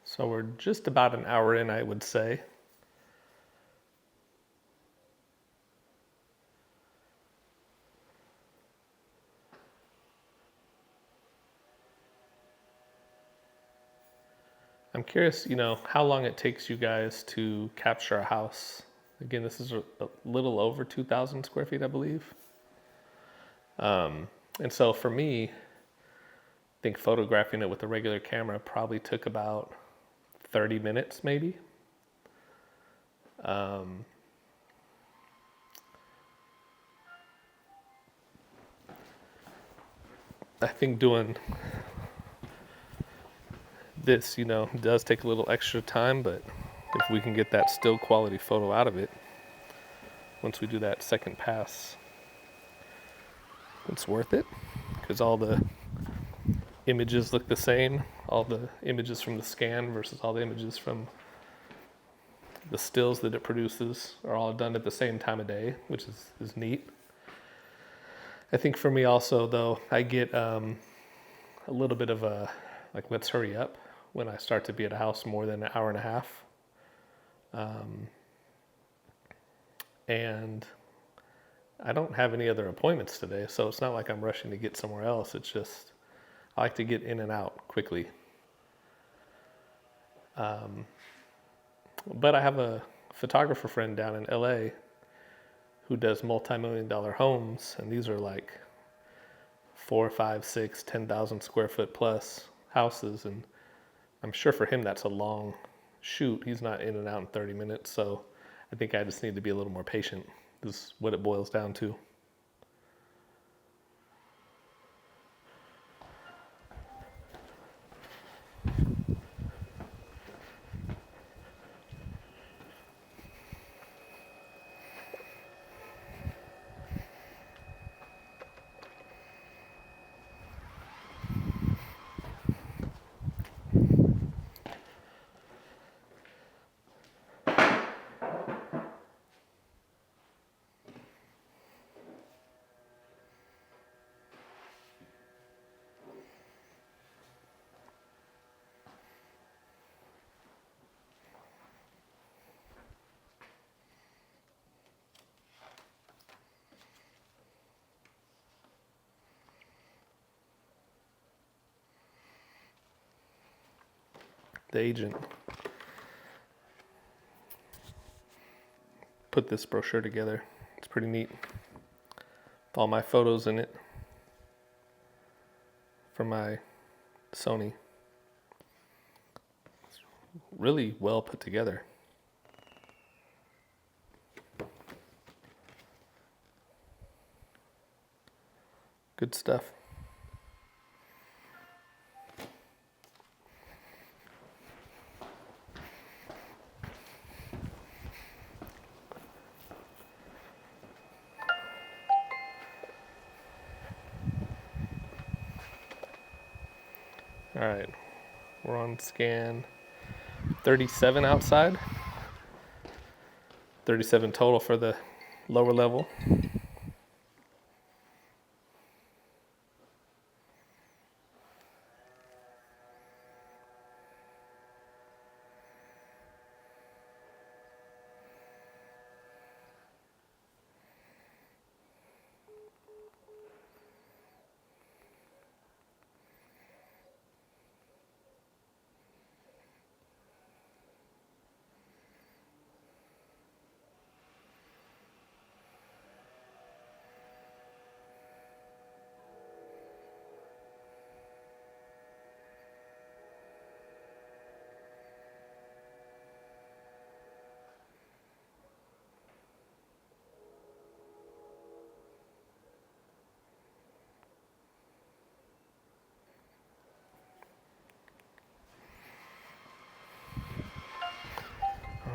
So we're just about an hour in, I would say. I'm curious, how long it takes you guys to capture a house. Again, this is a little over 2,000 square feet, I believe. And so for me, I think photographing it with a regular camera probably took about 30 minutes, maybe. I think doing this, does take a little extra time, but if we can get that still quality photo out of it, once we do that second pass, it's worth it, because all the images look the same. All the images from the scan versus all the images from the stills that it produces are all done at the same time of day, which is neat. I think for me also, though, I get a little bit of a, like, let's hurry up when I start to be at a house more than an hour and a half. And I don't have any other appointments today, so it's not like I'm rushing to get somewhere else. It's just, I like to get in and out quickly. But I have a photographer friend down in LA who does multi-million-dollar homes, and these are like 4, 5, 6, 10,000 square foot plus houses, and I'm sure for him that's a long shoot. He's not in and out in 30 minutes, so I think I just need to be a little more patient. This is what it boils down to. The agent put this brochure together. It's pretty neat. With all my photos in it from my Sony. It's really well put together. Good stuff. All right, we're on scan 37 outside, 37 total for the lower level.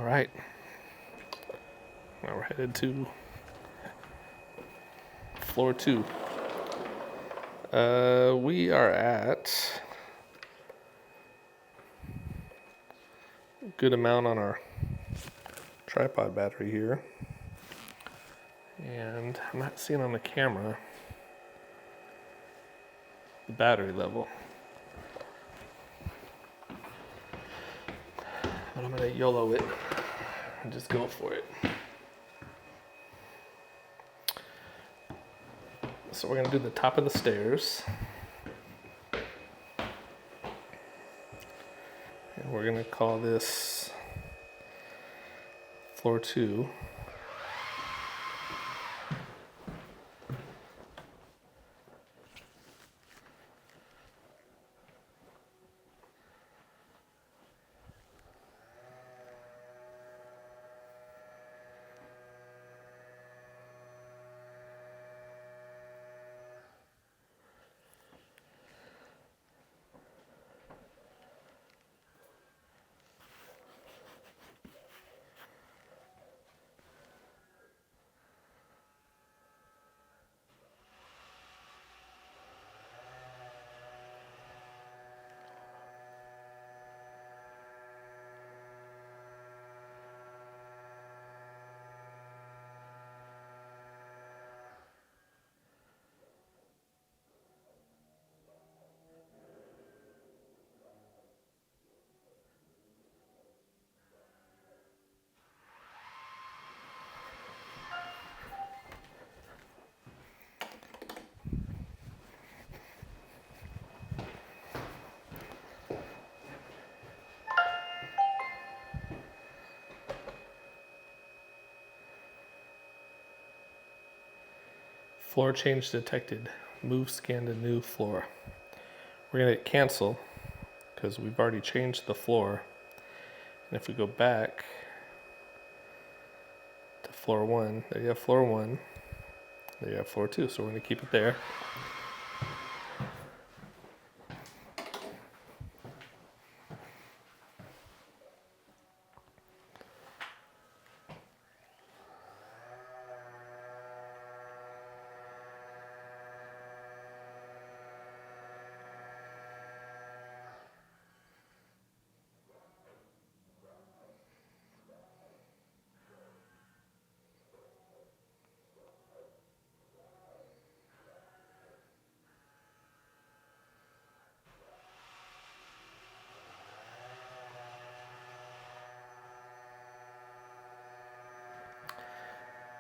All right. Now we're headed to floor 2. We are at a good amount on our tripod battery here. And I'm not seeing on the camera the battery level. But I'm gonna YOLO it and just go for it. So we're gonna do the top of the stairs. And we're gonna call this floor 2. Floor change detected. Move scan to new floor. We're gonna hit cancel because we've already changed the floor. And if we go back to floor 1, there you have floor 1. There you have floor 2. So we're gonna keep it there.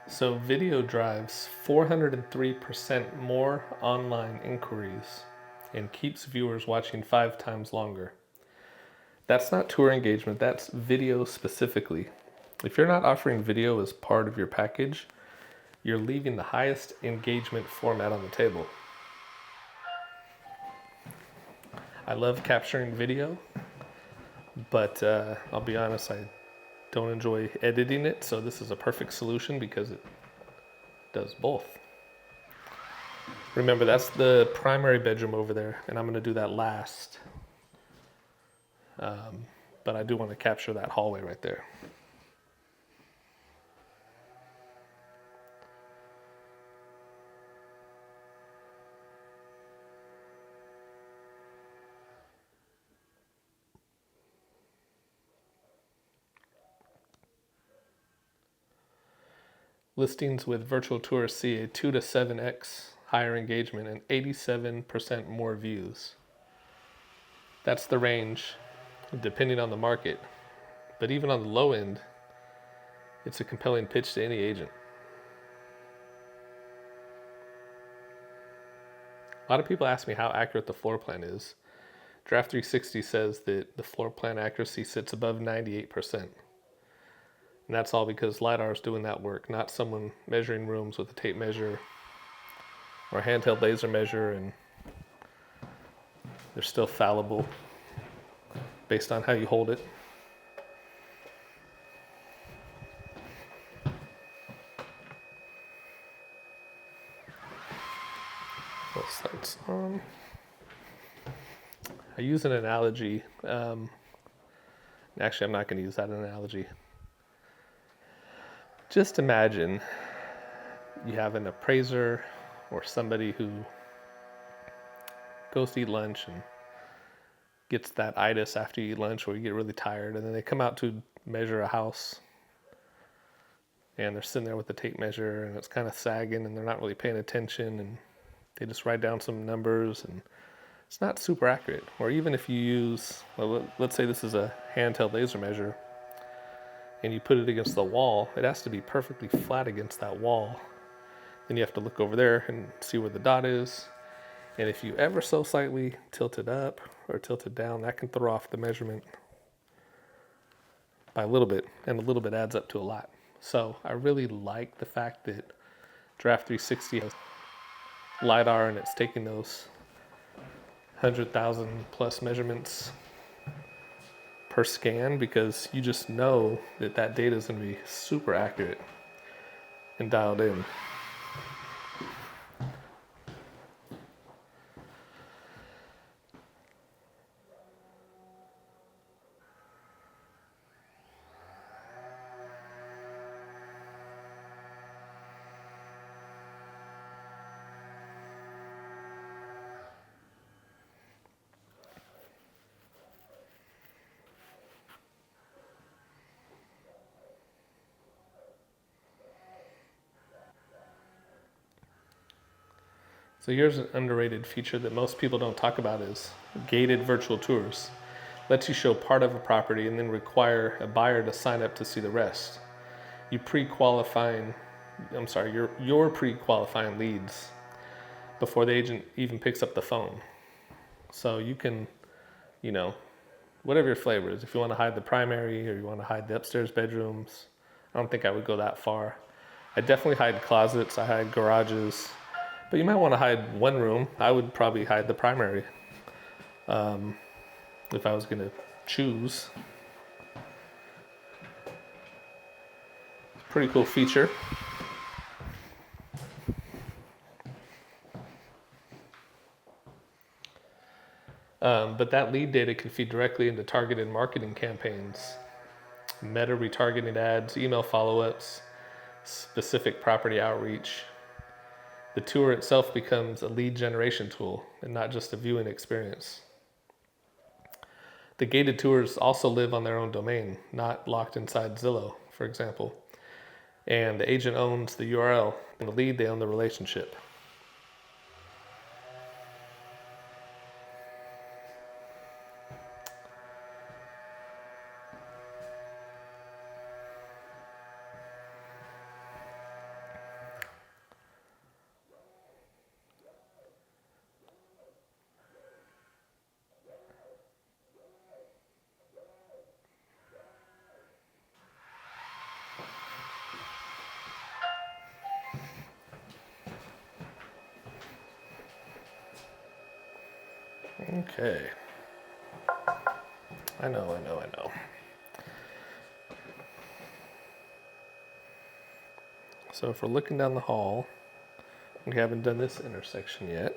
So video drives 403% more online inquiries and keeps viewers watching 5 times longer. That's not tour engagement, that's video specifically. If you're not offering video as part of your package, you're leaving the highest engagement format on the table. I love capturing video, but I'll be honest, I don't enjoy editing it, so this is a perfect solution because it does both. Remember, that's the primary bedroom over there, and I'm going to do that last. But I do want to capture that hallway right there. Listings with virtual tours see a 2 to 7x higher engagement and 87% more views. That's the range, depending on the market. But even on the low end, it's a compelling pitch to any agent. A lot of people ask me how accurate the floor plan is. Giraffe360 says that the floor plan accuracy sits above 98%. And that's all because LiDAR is doing that work, not someone measuring rooms with a tape measure or a handheld laser measure, and they're still fallible based on how you hold it. Those lights on. I use an analogy. Actually, I'm not going to use that analogy. Just imagine you have an appraiser or somebody who goes to eat lunch and gets that itis after you eat lunch where you get really tired, and then they come out to measure a house and they're sitting there with the tape measure and it's kind of sagging and they're not really paying attention, and they just write down some numbers and it's not super accurate. Or even if you use, well, let's say this is a handheld laser measure and you put it against the wall, it has to be perfectly flat against that wall. Then you have to look over there and see where the dot is. And if you ever so slightly tilt it up or tilt it down, that can throw off the measurement by a little bit, and a little bit adds up to a lot. So I really like the fact that Giraffe360 has LiDAR and it's taking those 100,000 plus measurements per scan, because you just know that that data is going to be super accurate and dialed in. So here's an underrated feature that most people don't talk about, is gated virtual tours. Lets you show part of a property and then require a buyer to sign up to see the rest. You're pre-qualifying leads before the agent even picks up the phone. So you can, whatever your flavor is, if you want to hide the primary or you want to hide the upstairs bedrooms, I don't think I would go that far. I definitely hide closets, I hide garages, but you might want to hide one room. I would probably hide the primary if I was going to choose. Pretty cool feature. But that lead data can feed directly into targeted marketing campaigns, meta retargeting ads, email follow-ups, specific property outreach. The tour itself becomes a lead generation tool and not just a viewing experience. The gated tours also live on their own domain, not locked inside Zillow, for example. And the agent owns the URL, and the lead, they own the relationship. Okay. I know. So if we're looking down the hall, we haven't done this intersection yet.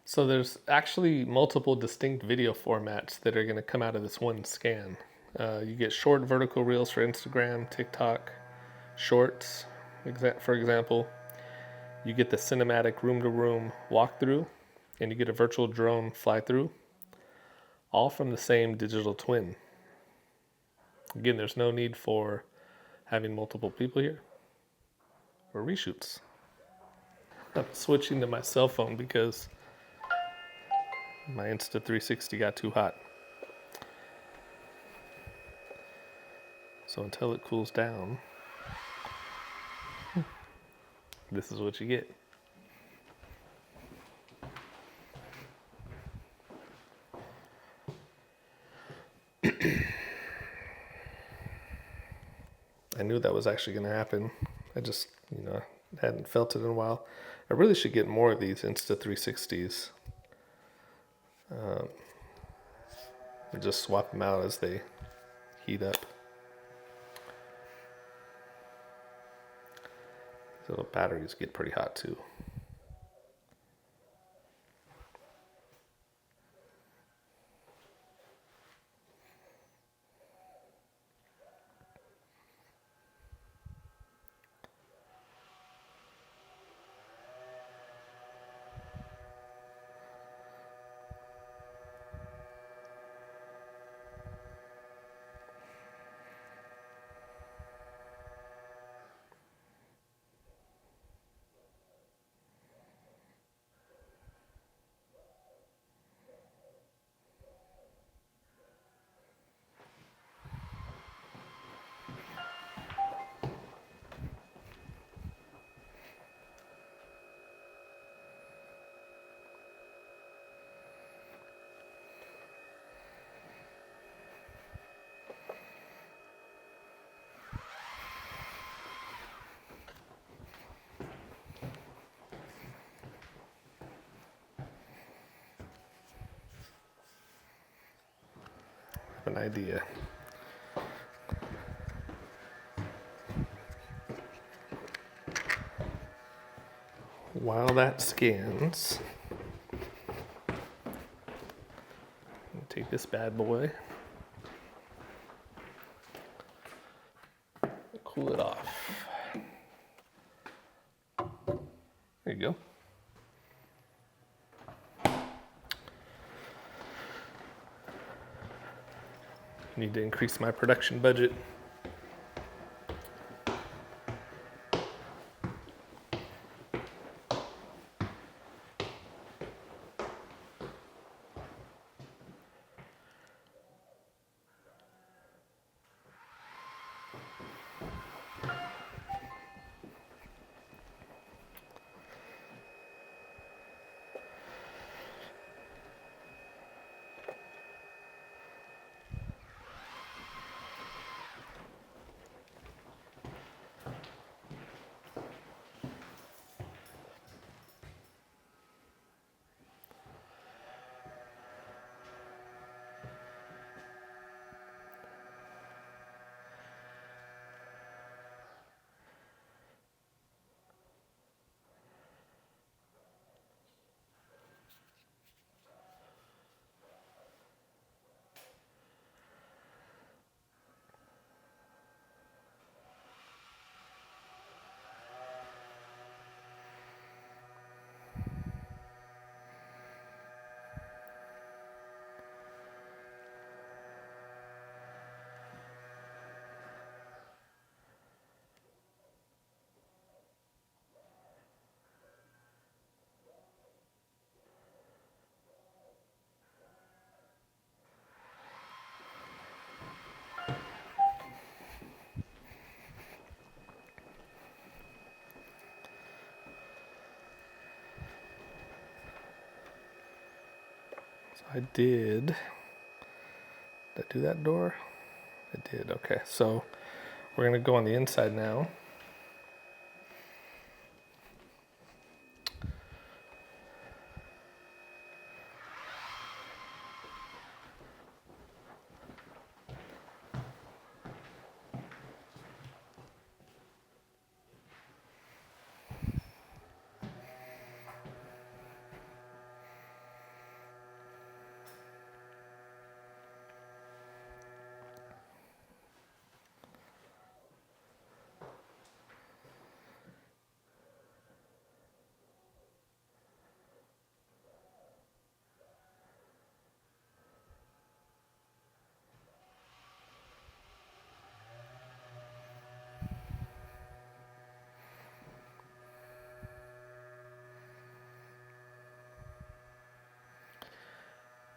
So there's actually multiple distinct video formats that are going to come out of this one scan. You get short vertical reels for Instagram, TikTok, shorts, for example. You get the cinematic room-to-room walkthrough, and you get a virtual drone fly-through, all from the same digital twin. Again, there's no need for having multiple people here or reshoots. I'm switching to my cell phone because my Insta360 got too hot. So until it cools down, this is what you get. I knew that was actually going to happen. I just, hadn't felt it in a while. I really should get more of these Insta360s. And just swap them out as they heat up. So the batteries get pretty hot too. An idea. While that scans, I'll take this bad boy, cool it off. There you go. Need to increase my production budget. Did I do that door? I did, okay. So we're gonna go on the inside now.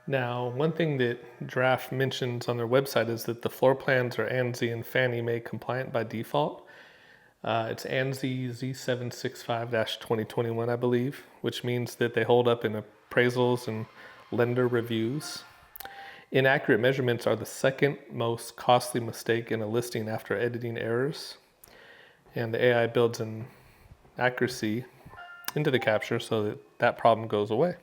Now, one thing that Giraffe mentions on their website is that the floor plans are ANSI and Fannie Mae compliant by default. It's ANSI Z765-2021, I believe, which means that they hold up in appraisals and lender reviews. Inaccurate measurements are the second most costly mistake in a listing after editing errors. And the AI builds an accuracy into the capture so that that problem goes away.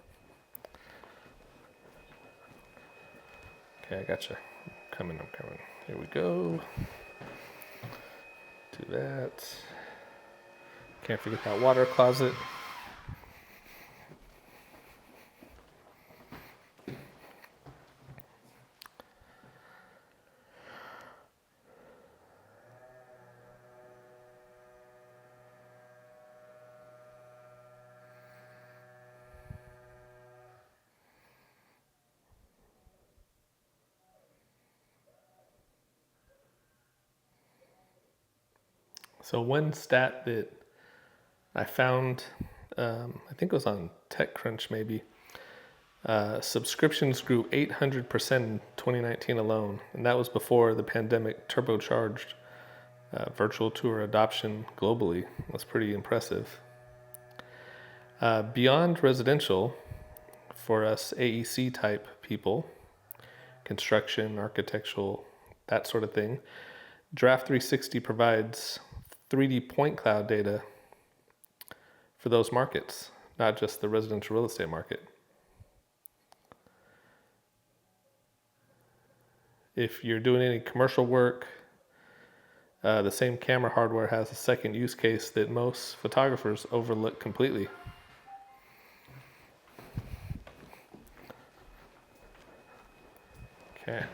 Okay, I gotcha. I'm coming. Here we go. Do that. Can't forget that water closet. So one stat that I found, I think it was on TechCrunch maybe, subscriptions grew 800% in 2019 alone, and that was before the pandemic turbocharged virtual tour adoption globally. That's pretty impressive. Beyond residential, for us AEC type people, construction, architectural, that sort of thing, Giraffe360 provides 3D point cloud data for those markets, not just the residential real estate market. If you're doing any commercial work, the same camera hardware has a second use case that most photographers overlook completely. Okay.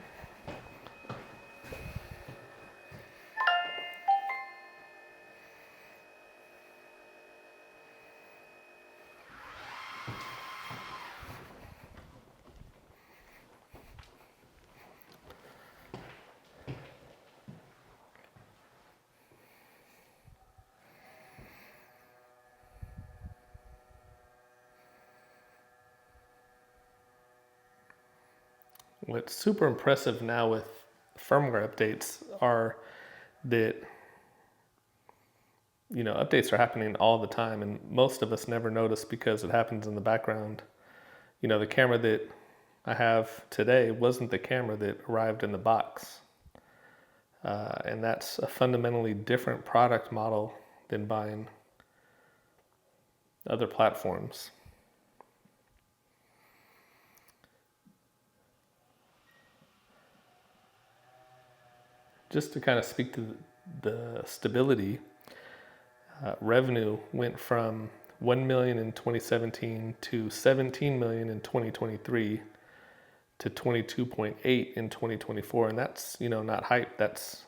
What's super impressive now with firmware updates are that, updates are happening all the time, and most of us never notice because it happens in the background. The camera that I have today wasn't the camera that arrived in the box. And that's a fundamentally different product model than buying other platforms. Just to kind of speak to the stability, revenue went from 1 million in 2017 to 17 million in 2023 to 22.8 in 2024. And that's, not hype. That's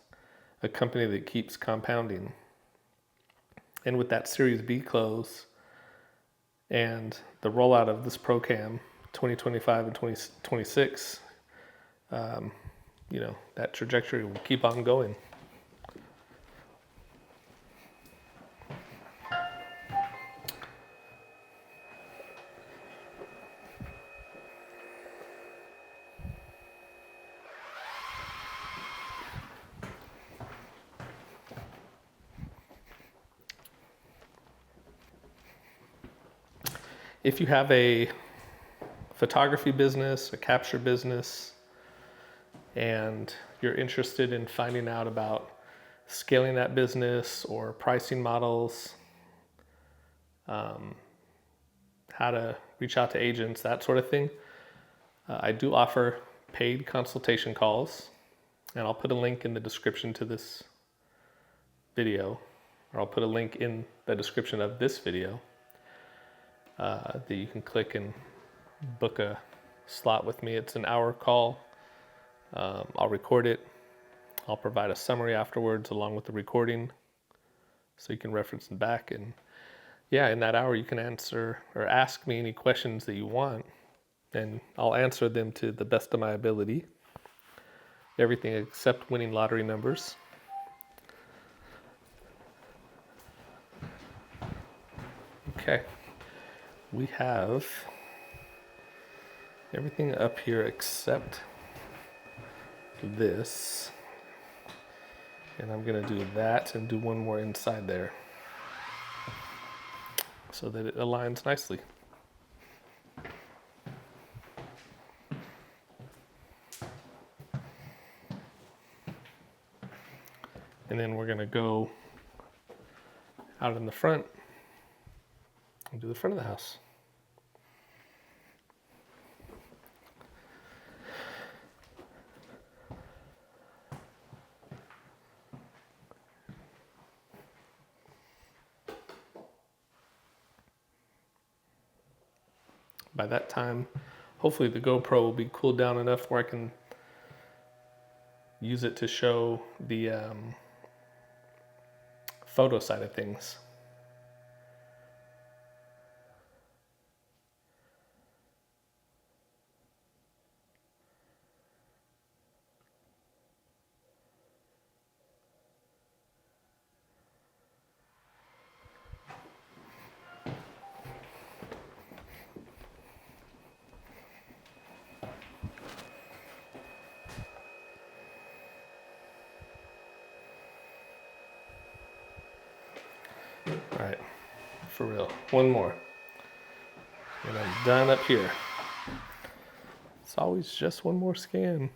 a company that keeps compounding. And with that Series B close and the rollout of this Pro Cam 2025 and 2026, that trajectory will keep on going. If you have a photography business, a capture business, and you're interested in finding out about scaling that business or pricing models, how to reach out to agents, that sort of thing, I do offer paid consultation calls, and I'll put a link in the description to this video, or I'll put a link in the description of this video that you can click and book a slot with me. It's an hour call. I'll record it. I'll provide a summary afterwards along with the recording so you can reference it back. And in that hour you can answer or ask me any questions that you want, and I'll answer them to the best of my ability. Everything except winning lottery numbers. Okay. We have everything up here except this. And I'm gonna do that and do one more inside there so that it aligns nicely. And then we're gonna go out in the front and do the front of the house. By that time, hopefully the GoPro will be cooled down enough where I can use it to show the photo side of things. All right, for real, one more. And I'm done up here. It's always just one more scan.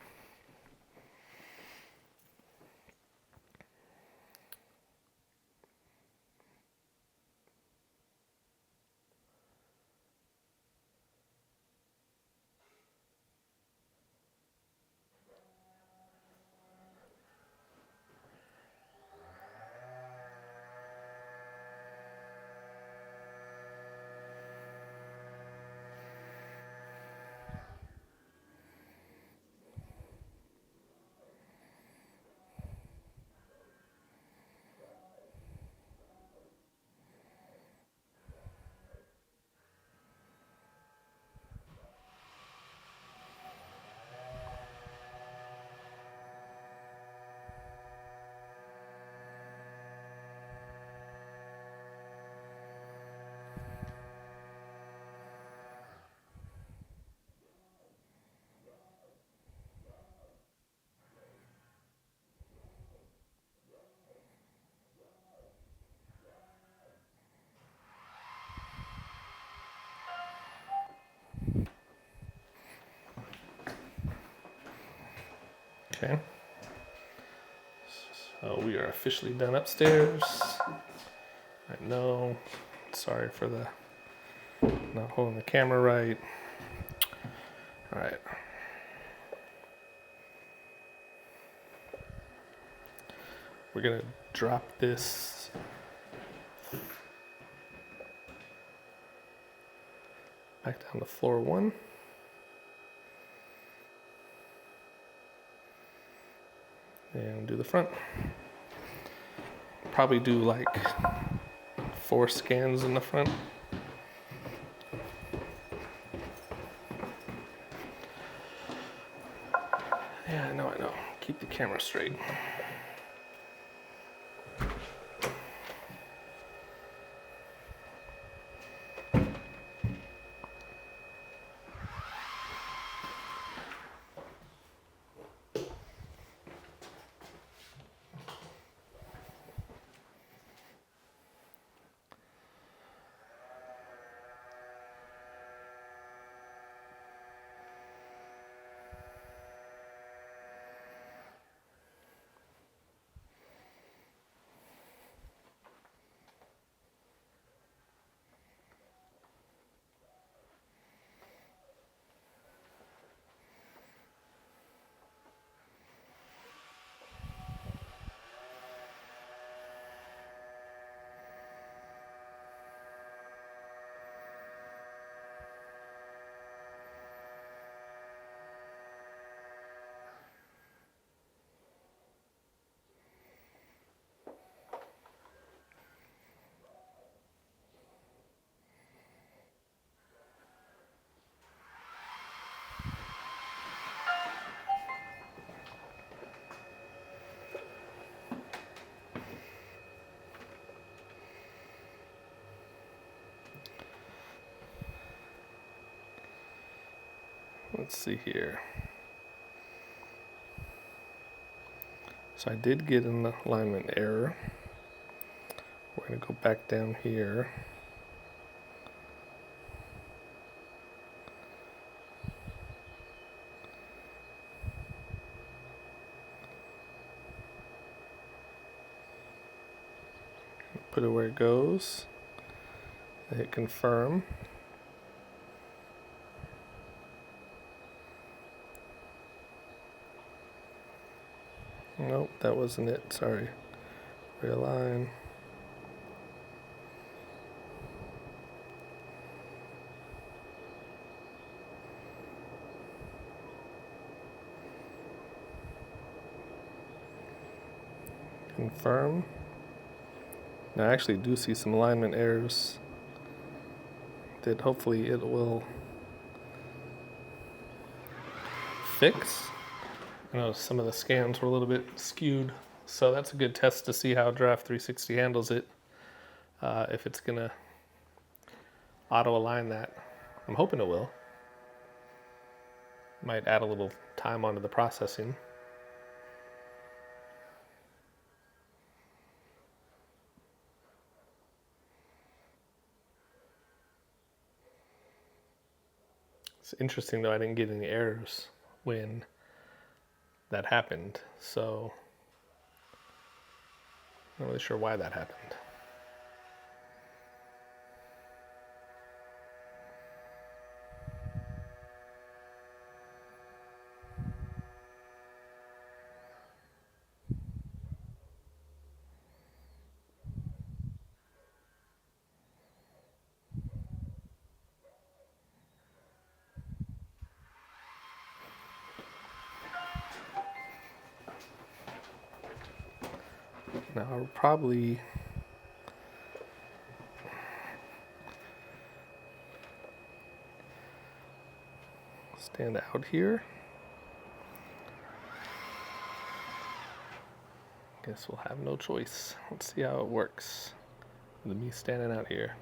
Okay, so we are officially done upstairs. I know, sorry for the not holding the camera right. All right. We're gonna drop this back down to floor 1. And do the front. Probably do like 4 scans in the front. Yeah, I know. Keep the camera straight. Let's see here. So I did get an alignment error. We're going to go back down here. Put it where it goes. Hit confirm. Nope, that wasn't it. Sorry. Realign. Confirm. Now I actually do see some alignment errors that hopefully it will fix. I know some of the scans were a little bit skewed, so that's a good test to see how Giraffe360 handles it. If it's gonna auto align that. I'm hoping it will. Might add a little time onto the processing. It's interesting though, I didn't get any errors when that happened, so I'm not really sure why that happened. Now I'll probably stand out here. Guess we'll have no choice. Let's see how it works with me standing out here.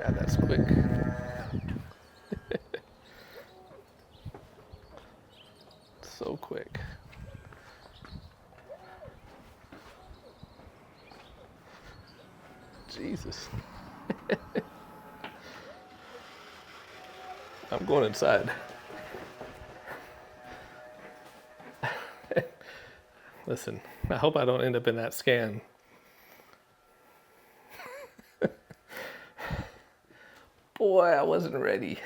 God, that's quick. So quick. Jesus. I'm going inside. Listen, I hope I don't end up in that scan. Boy, I wasn't ready.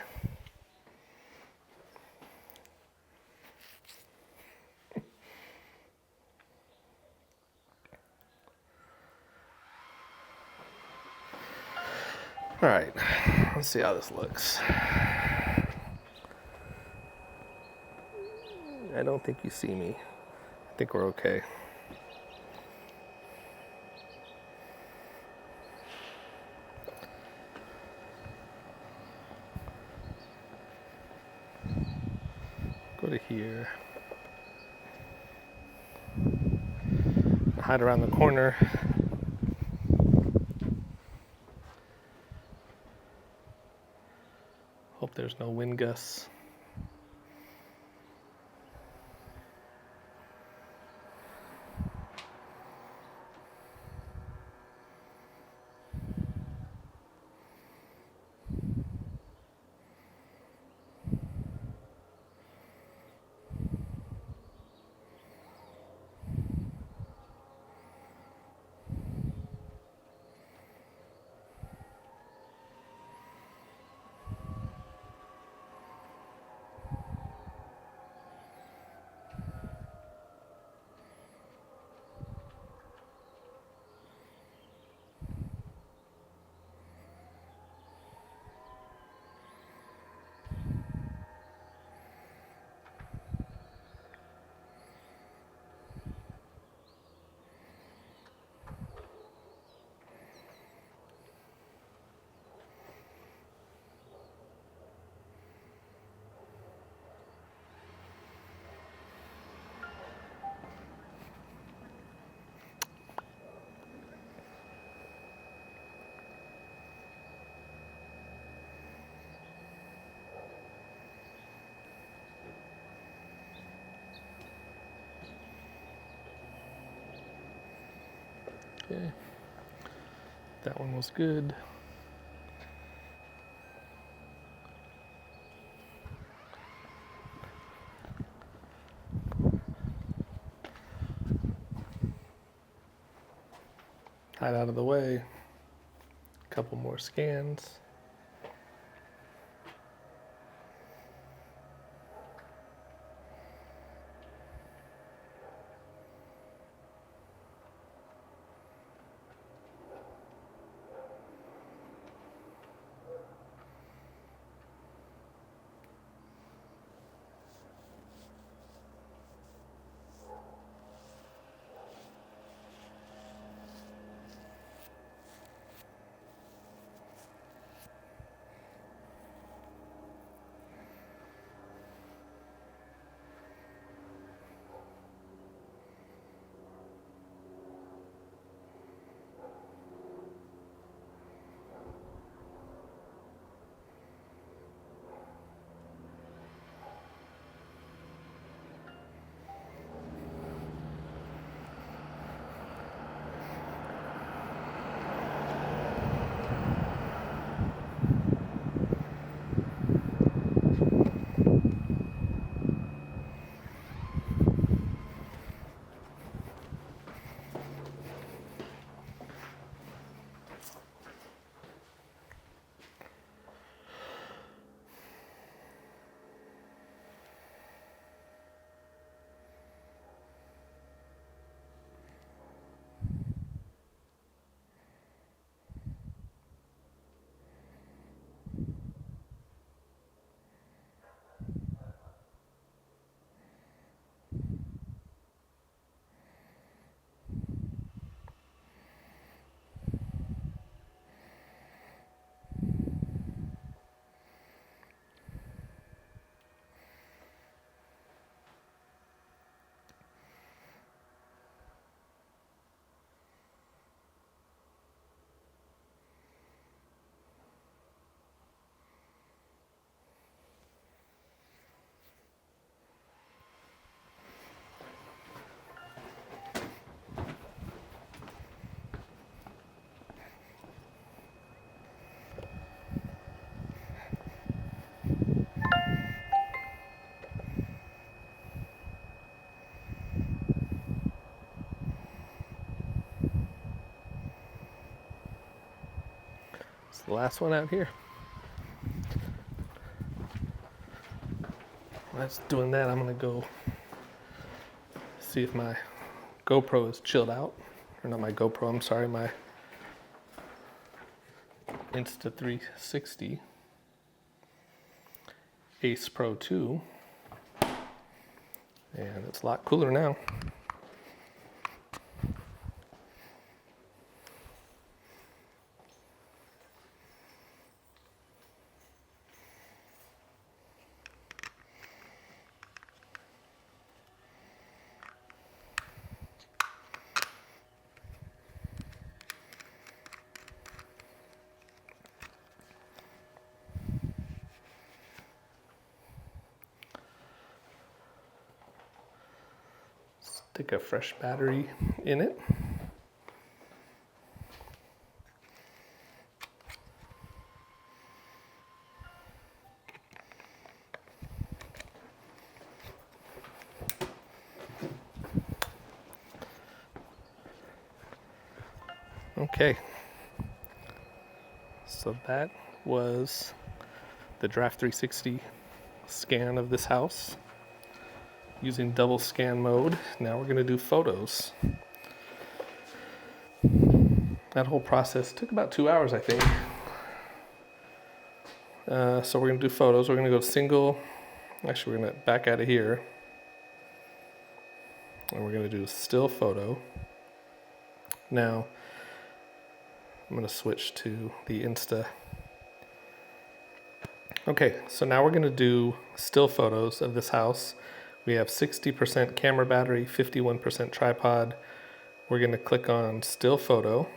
All right, let's see how this looks. I don't think you see me. I think we're okay. Go to here. Hide around the corner. Hope there's no wind gusts. Okay, that one was good. Hide out of the way. A couple more scans. It's the last one out here. While it's doing that, I'm gonna go see if my GoPro is chilled out. Or not my GoPro, I'm sorry, my Insta360 Ace Pro 2. And it's a lot cooler now. Stick a fresh battery in it. Okay, so that was the Giraffe360 scan of this house using double scan mode. Now we're going to do photos. That whole process took about 2 hours, I think. So we're going to do photos. We're going to go single. Actually, we're going to back out of here. And we're going to do a still photo. Now, I'm going to switch to the Insta. Okay, so now we're going to do still photos of this house. We have 60% camera battery, 51% tripod. We're going to click on still photo.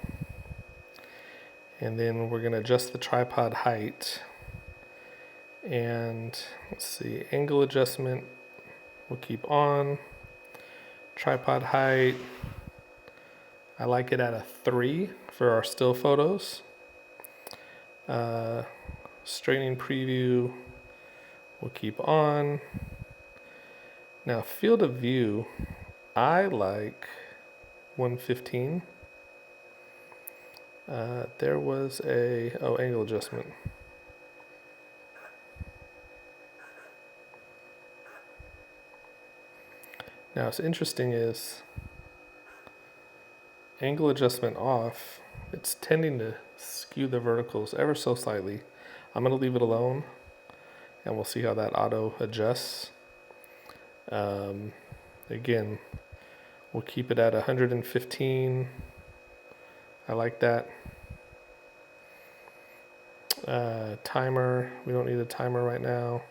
And then we're going to adjust the tripod height. And let's see, angle adjustment we'll keep on. Tripod height, I like it at a 3 for our still photos. Straightening preview, we'll keep on. Now field of view, I like 115. There was a, angle adjustment. Now what's interesting is angle adjustment off, it's tending to skew the verticals ever so slightly. I'm going to leave it alone and we'll see how that auto adjusts. Again, we'll keep it at 115. I like that. Timer, we don't need a timer right now.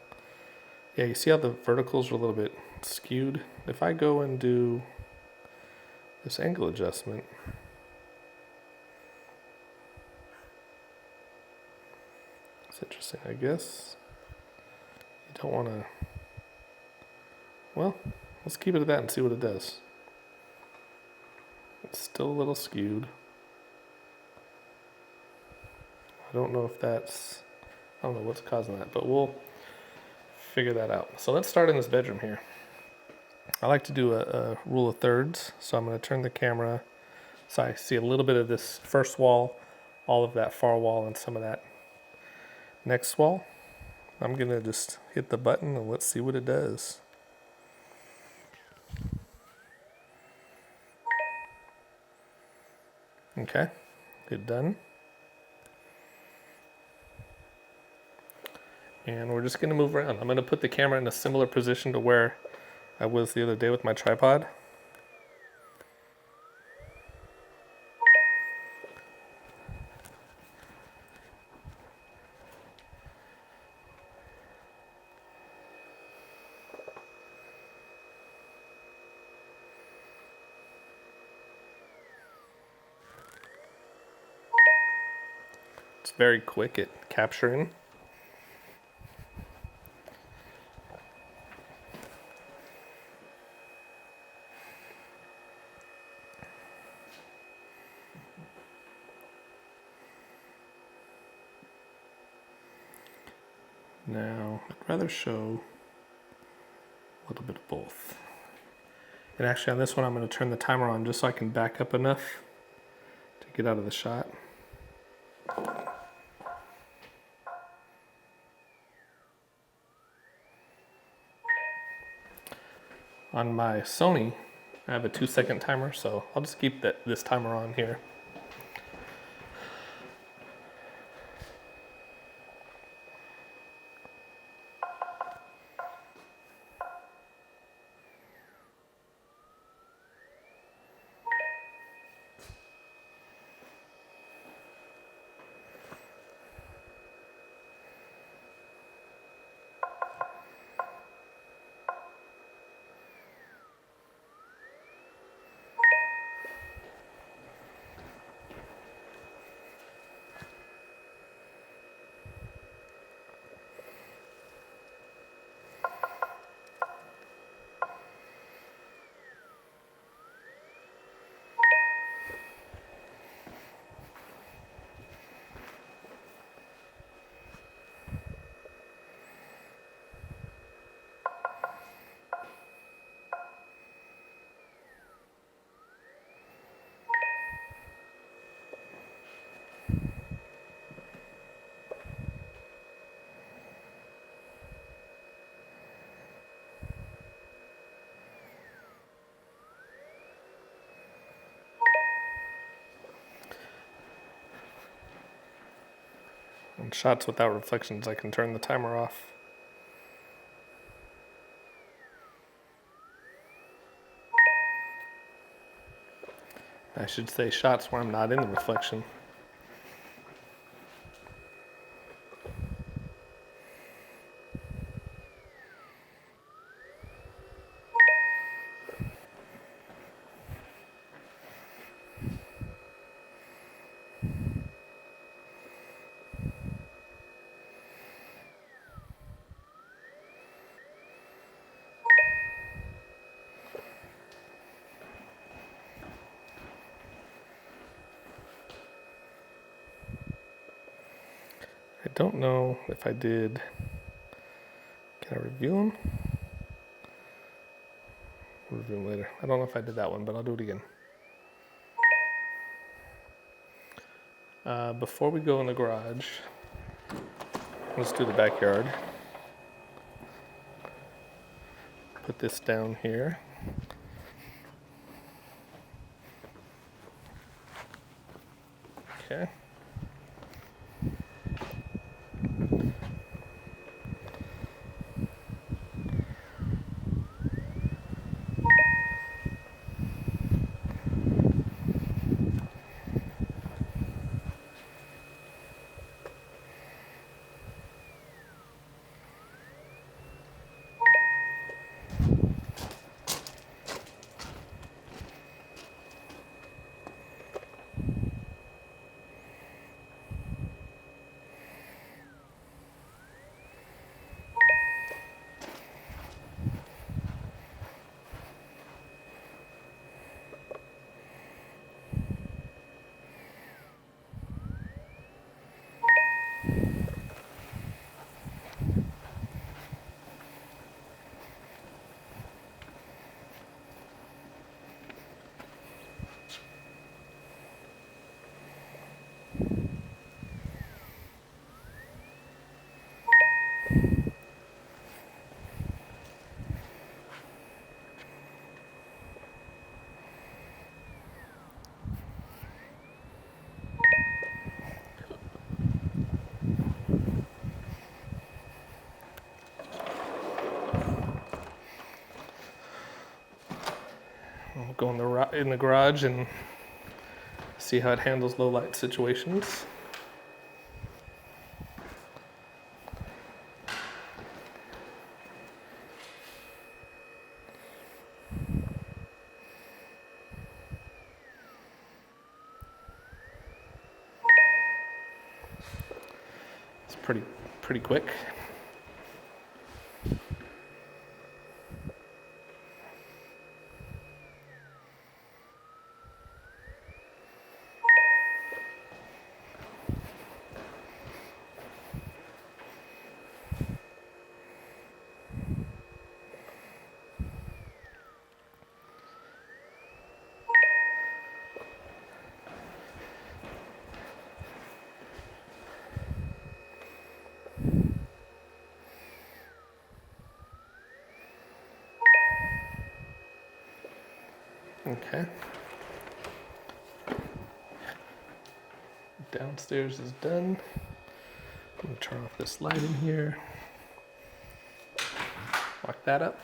Yeah, you see how the verticals are a little bit skewed? If I go and do this angle adjustment, it's interesting, I guess. You don't want to, well, let's keep it at that and see what it does. It's still a little skewed. I don't know if that's, I don't know what's causing that, but we'll figure that out. So let's start in this bedroom here. I like to do a rule of thirds. So I'm going to turn the camera so I see a little bit of this first wall, all of that far wall, and some of that next wall. I'm going to just hit the button and let's see what it does. Okay, hit done. And we're just going to move around. I'm going to put the camera in a similar position to where I was the other day with my tripod. It's very quick at capturing. Now, I'd rather show a little bit of both. And actually on this one, I'm going to turn the timer on just so I can back up enough to get out of the shot. On my Sony, I have a 2-second timer, so I'll just keep this timer on here. On shots without reflections, I can turn the timer off. I should say shots where I'm not in the reflection. don't know if I did. Can I review them? We'll review them later. I don't know if I did that one, but I'll do it again. Before we go in the garage, let's do the backyard. Put this down here. Okay. We'll go in the garage and see how it handles low light situations. It's pretty quick. Okay. Downstairs is done. I'm gonna turn off this light in here. Lock that up.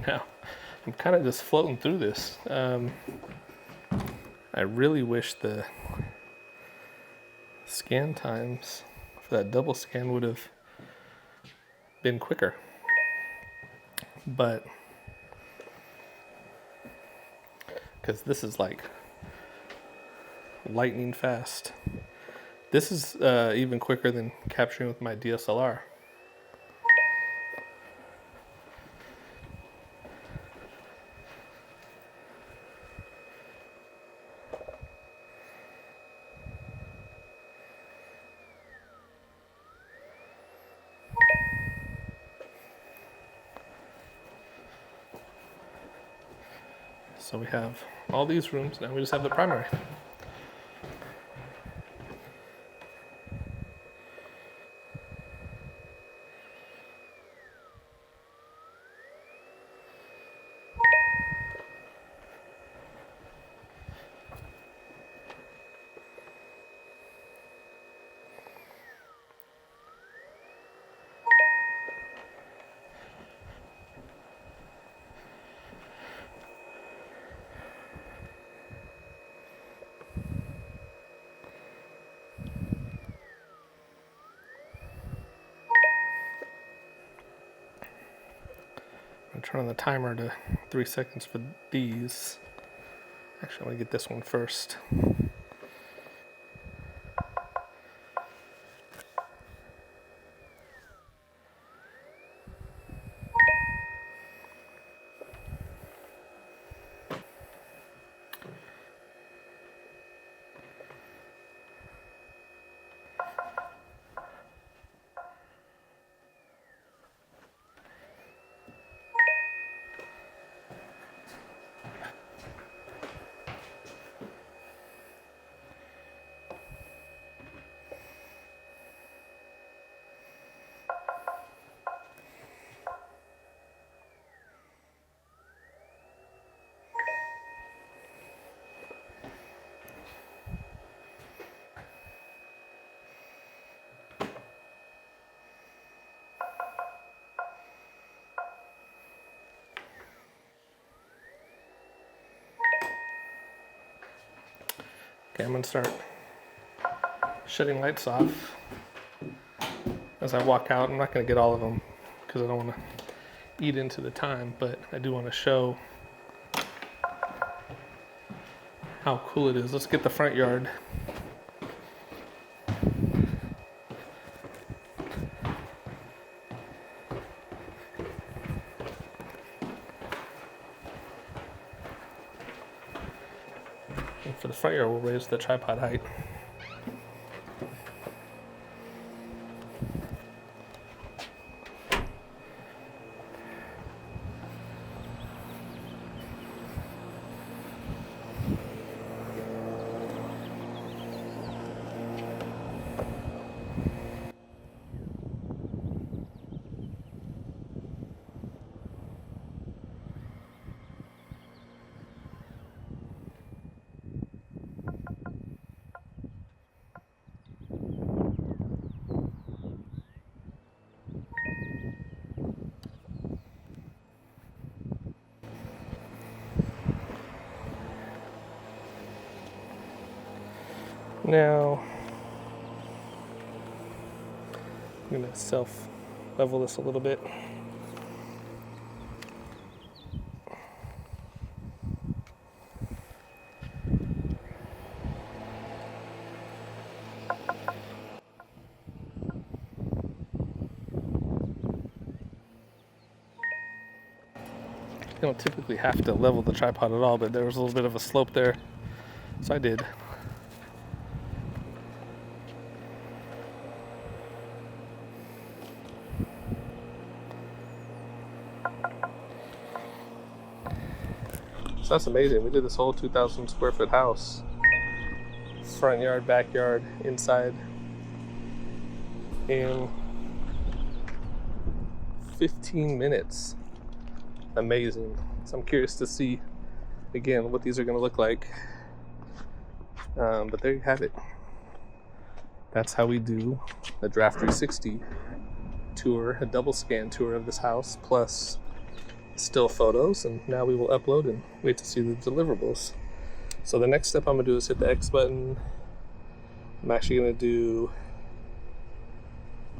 Now, I'm kind of just floating through this. I really wish the scan times for that double scan would have been quicker. but because this is like lightning fast. This is even quicker than capturing with my DSLR. So we have all these rooms, now we just have the primary. I'm turn on the timer to 3 seconds for these. Actually, I'm gonna get this one first. Okay, I'm gonna start shutting lights off as I walk out. I'm not gonna get all of them because I don't wanna eat into the time, but I do wanna show how cool it is. Let's get the front yard. For the front yard, we'll raise the tripod height. Now, I'm going to self-level this a little bit. You don't typically have to level the tripod at all, but there was a little bit of a slope there, so I did. So that's amazing. We did this whole 2,000 square foot house. Front yard, backyard, inside in 15 minutes. Amazing. So I'm curious to see, again, what these are going to look like. But there you have it. That's how we do a Giraffe360 tour, a double scan tour of this house, plus still photos, and now we will upload and wait to see the deliverables. So the next step I'm gonna do is hit the X button. I'm actually gonna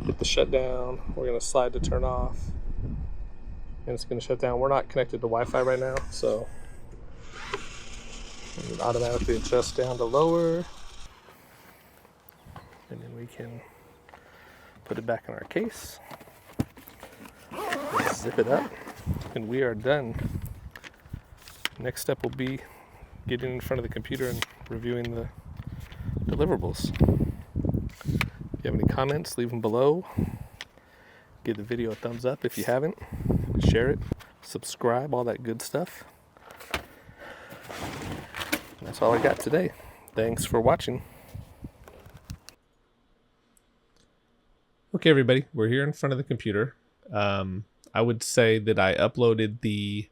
hit the shutdown. We're gonna slide to turn off, and it's going to shut down. We're not connected to Wi-Fi right now, so it automatically adjusts down to lower, and then we can put it back in our case, zip it up, and we are done. Next step will be getting in front of the computer and reviewing the deliverables. If you have any comments, leave them below. Give the video a thumbs up if you haven't. Share it, subscribe, all that good stuff. And that's all I got today. Thanks for watching. Okay, everybody, we're here in front of the computer. I would say that I uploaded the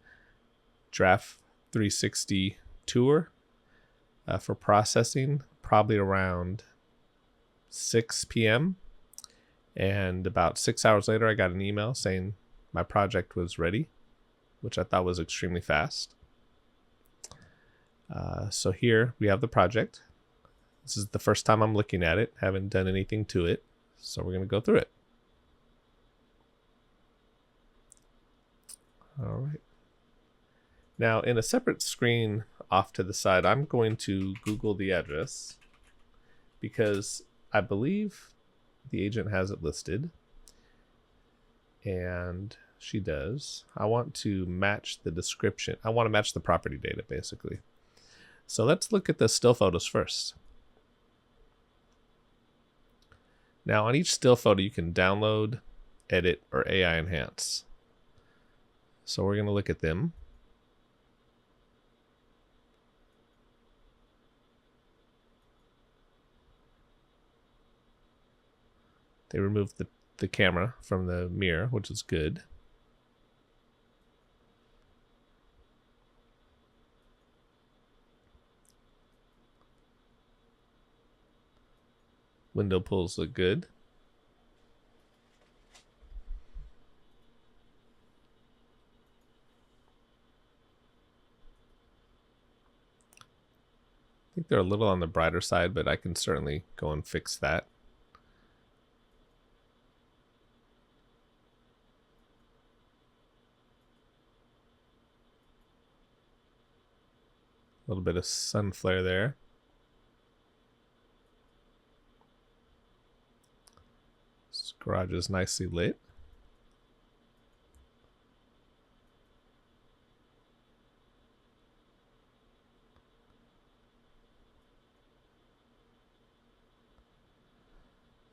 Giraffe360 tour for processing probably around 6 p.m. And about 6 hours later, I got an email saying my project was ready, which I thought was extremely fast. So here we have the project. This is the first time I'm looking at it. Haven't done anything to it. So we're going to go through it. All right. Now, in a separate screen off to the side, I'm going to Google the address because I believe the agent has it listed. And she does. I want to match the description. I want to match the property data, basically. So let's look at the still photos first. Now, on each still photo, you can download, edit, or AI enhance. So we're going to look at them. They removed the camera from the mirror, which is good. Window pulls look good. I think they're a little on the brighter side, but I can certainly go and fix that. A little bit of sun flare there. This garage is nicely lit.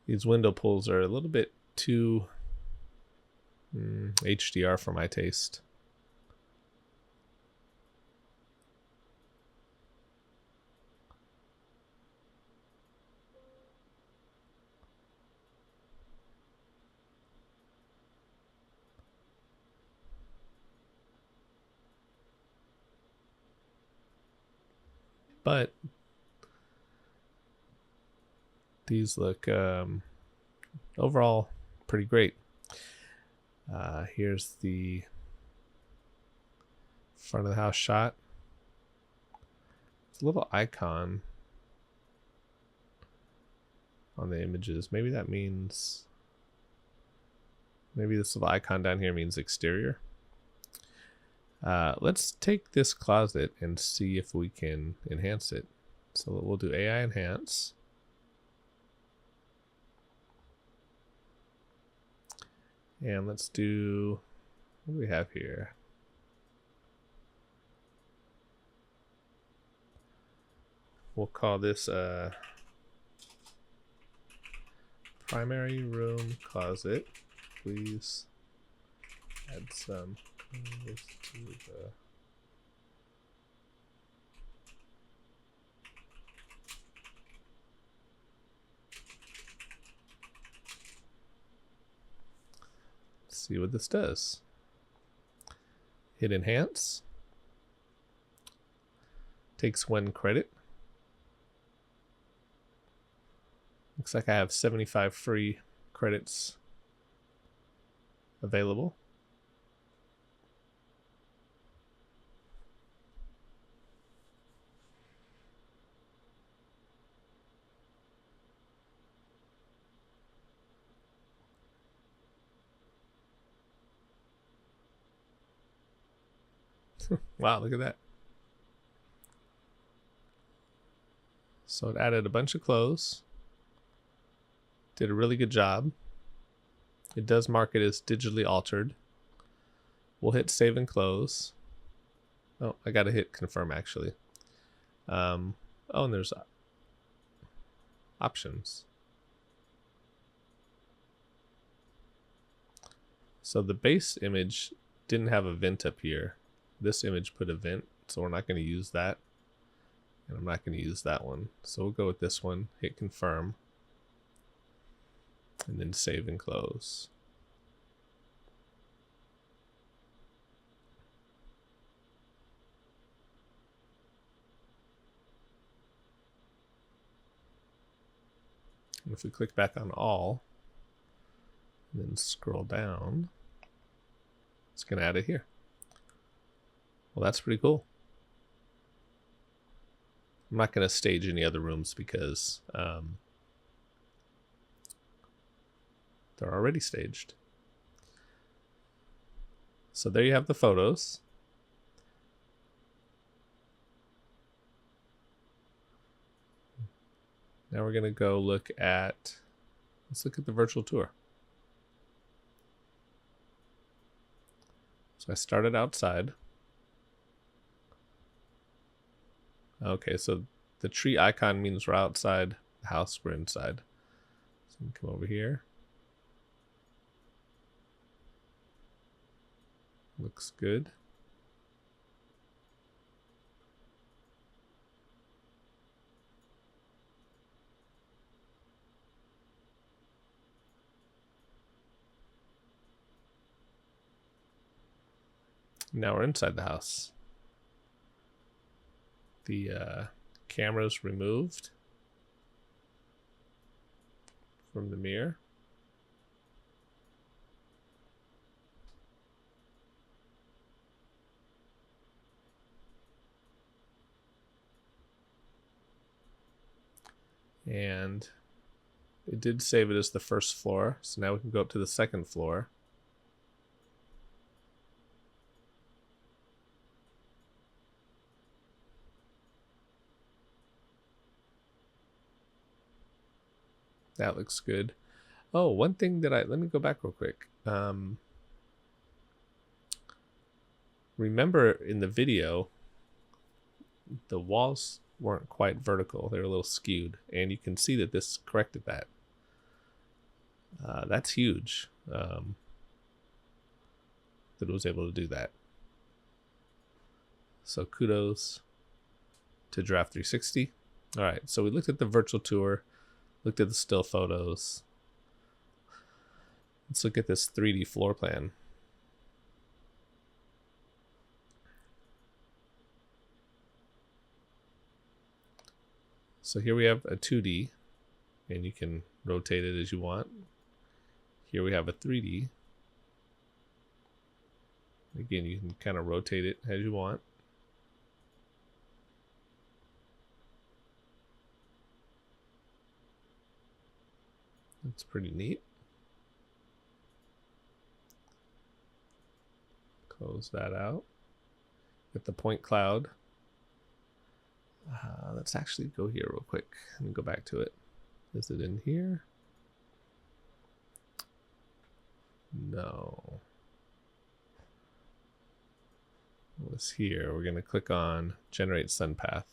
These window pulls are a little bit too HDR for my taste. But these look overall pretty great. Here's the front of the house shot. It's a little icon on the images. Maybe that means, maybe this little icon down here means exterior. Let's take this closet and see if we can enhance it. So we'll do AI enhance. And let's do, what do we have here? We'll call this a primary room closet. Please add some colors to the see what this does. Hit enhance. Takes 1 credit. Looks like I have 75 free credits available. Wow, look at that. So it added a bunch of clothes. Did a really good job. It does mark it as digitally altered. We'll hit save and close. Oh, I gotta hit confirm actually. Oh, and there's options. So the base image didn't have a vent up here. This image put a vent, so we're not going to use that. And I'm not going to use that one. So we'll go with this one, hit confirm, and then save and close. And if we click back on all, and then scroll down, it's going to add it here. Well, that's pretty cool. I'm not going to stage any other rooms because they're already staged. So there you have the photos. Now we're going to go look at, let's look at the virtual tour. So I started outside. Okay, so the tree icon means we're outside the house, we're inside. So we can come over here. Looks good. Now we're inside the house. The camera's removed from the mirror. And it did save it as the first floor. So now we can go up to the second floor. That looks good. Oh, one thing that let me go back real quick. Remember in the video, the walls weren't quite vertical. They were a little skewed. And you can see that this corrected that. That's huge that it was able to do that. So kudos to Giraffe360. All right, so we looked at the virtual tour, looked at the still photos. Let's look at this 3D floor plan. So here we have a 2D, and you can rotate it as you want. Here we have a 3D. Again, you can kind of rotate it as you want. That's pretty neat. Close that out. Get the point cloud. Let's actually go here real quick and go back to it. Is it in here? No. It was here. We're going to click on Generate Sun Path.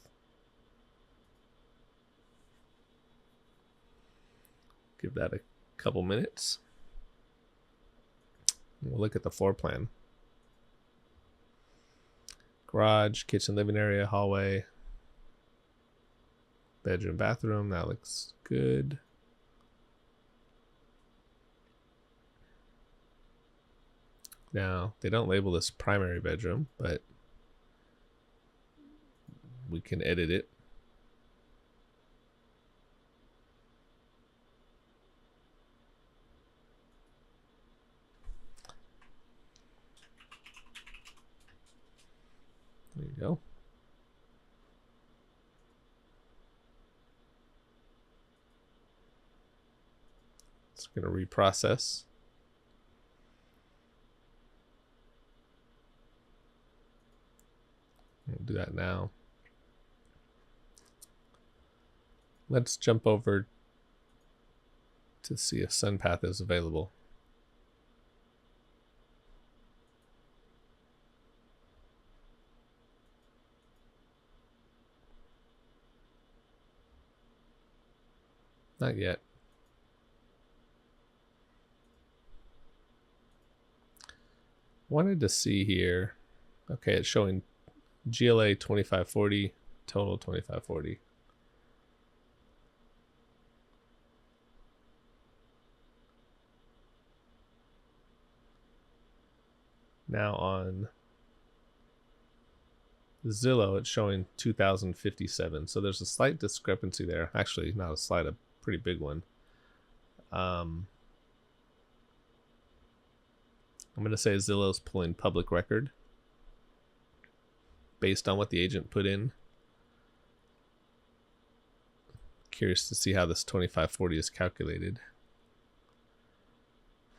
Give that a couple minutes. We'll look at the floor plan. Garage, kitchen, living area, hallway, bedroom, bathroom. That looks good. Now, they don't label this primary bedroom, but we can edit it. There you go. It's going to reprocess. Won't do that now. Let's jump over to see if SunPath is available. Not yet. Wanted to see here. Okay, it's showing GLA 2540, total 2540. Now on Zillow, it's showing 2057. So there's a slight discrepancy there. Actually, not a slight, a pretty big one. I'm going to say Zillow's pulling public record based on what the agent put in. Curious to see how this 2540 is calculated.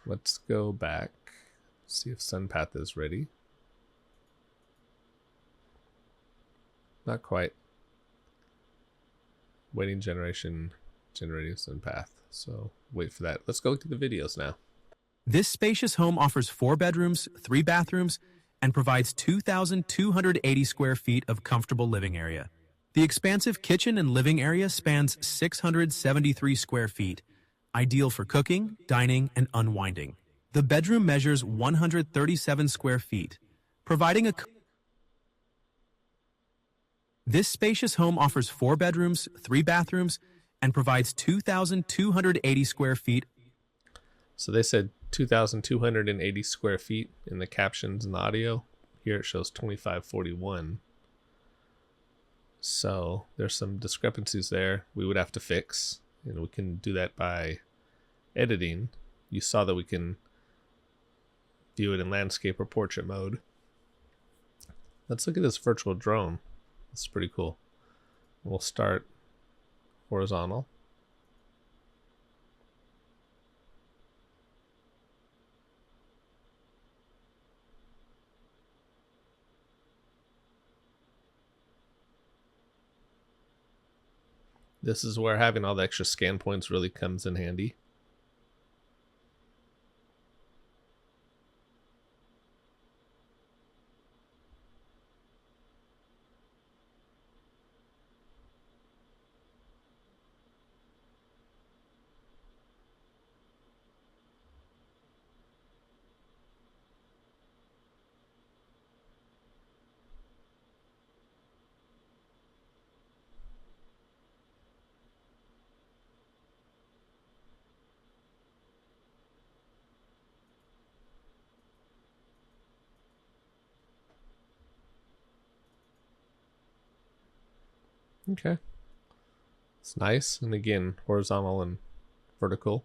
Let's go back, see if SunPath is ready. Not quite. Waiting generation, generating SunPath. So wait for that. Let's go to the videos now. This spacious home offers 4 bedrooms, 3 bathrooms, and provides 2,280 square feet of comfortable living area. The expansive kitchen and living area spans 673 square feet, ideal for cooking, dining, and unwinding. The bedroom measures 137 square feet, providing a... This spacious home offers 4 bedrooms, 3 bathrooms, and provides 2,280 square feet. So they said 2,280 square feet in the captions and the audio. Here it shows 2541. So there's some discrepancies there we would have to fix. And we can do that by editing. You saw that we can view it in landscape or portrait mode. Let's look at this virtual drone. It's pretty cool. We'll start horizontal. This is where having all the extra scan points really comes in handy. Okay. It's nice. And again, horizontal and vertical.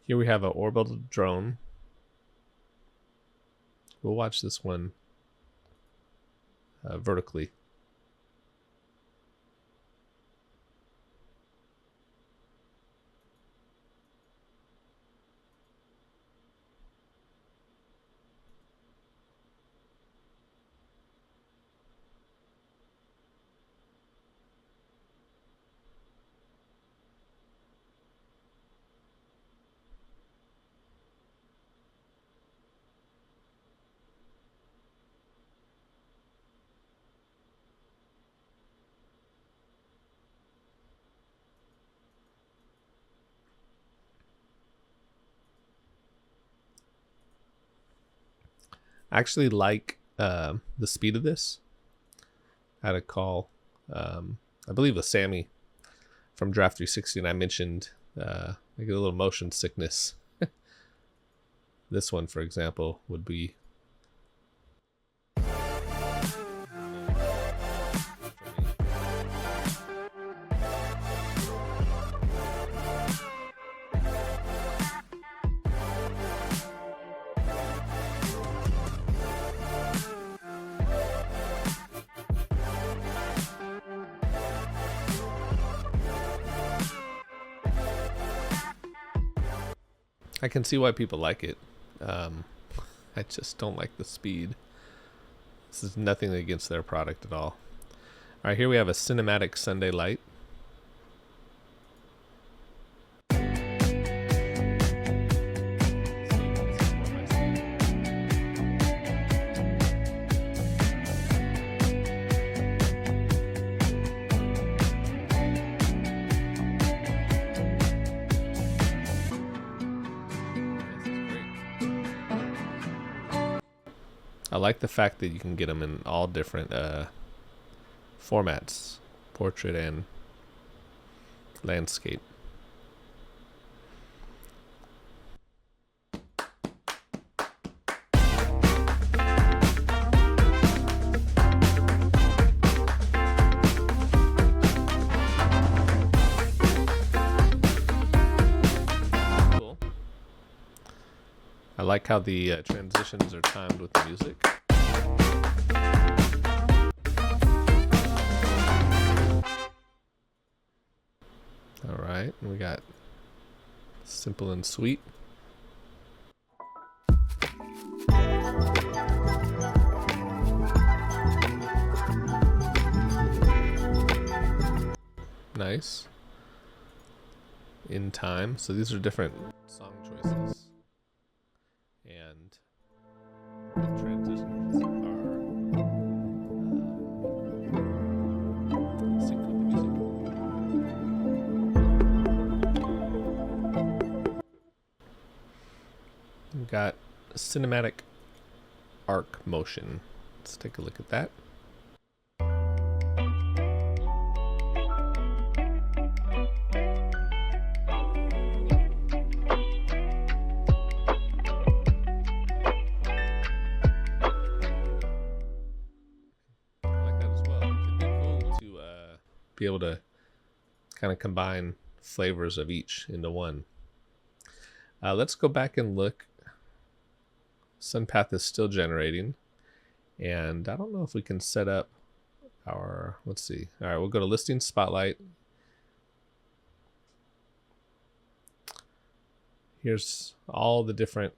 Here we have an orbital drone. We'll watch this one vertically. I actually like the speed of this. I had a call, I believe with Sammy from Giraffe360, and I mentioned I get a little motion sickness. This one, for example, would be I can see why people like it. I just don't like the speed. This is nothing against their product at all. All right, here we have a cinematic Sunday light. I like the fact that you can get them in all different formats, portrait and landscape. Cool. I like how the transitions are timed with the music. All right, we got simple and sweet. Nice. In time. So these are different song choices. And the transitions are synced with the music. We've got cinematic arc motion. Let's take a look at that. Be able to kind of combine flavors of each into one. Let's go back and look. SunPath is still generating, and I don't know if we can set up our, let's see. All right, we'll go to listing spotlight. Here's all the different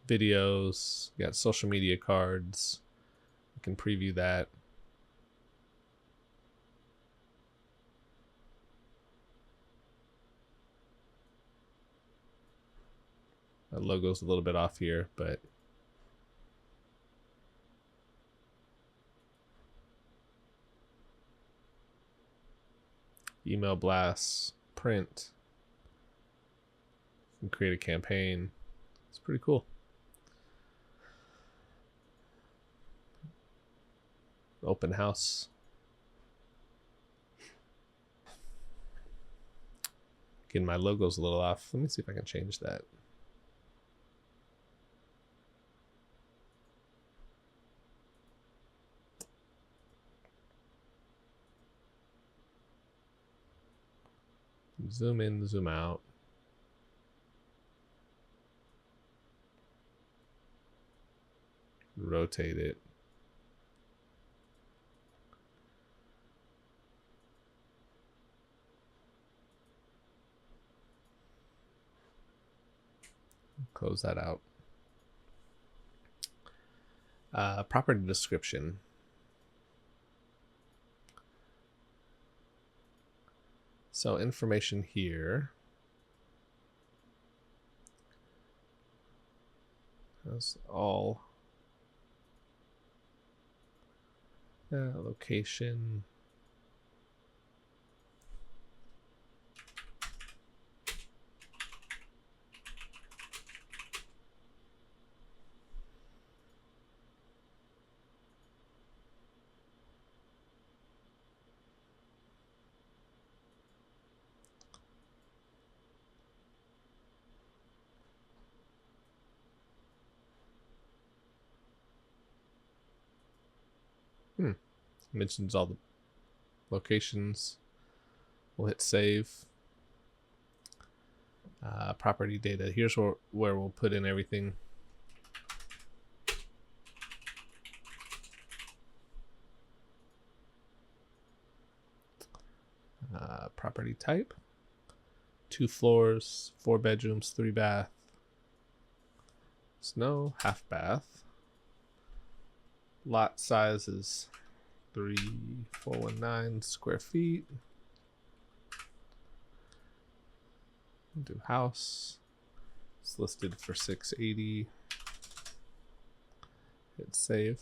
videos. We got social media cards. We can preview that. The logo's a little bit off here, but email blasts, print. You can create a campaign. It's pretty cool. Open house. Again, my logo's a little off. Let me see if I can change that. Zoom in, zoom out. Rotate it. Close that out. Property description. So information here. That's all. Location. Mentions all the locations. We'll hit save. Property data. Here's where we'll put in everything. Property type. 2 floors, 4 bedrooms, 3 bath. Snow, half bath. Lot size is 3,419 square feet. Do house. It's listed for 680. Hit save.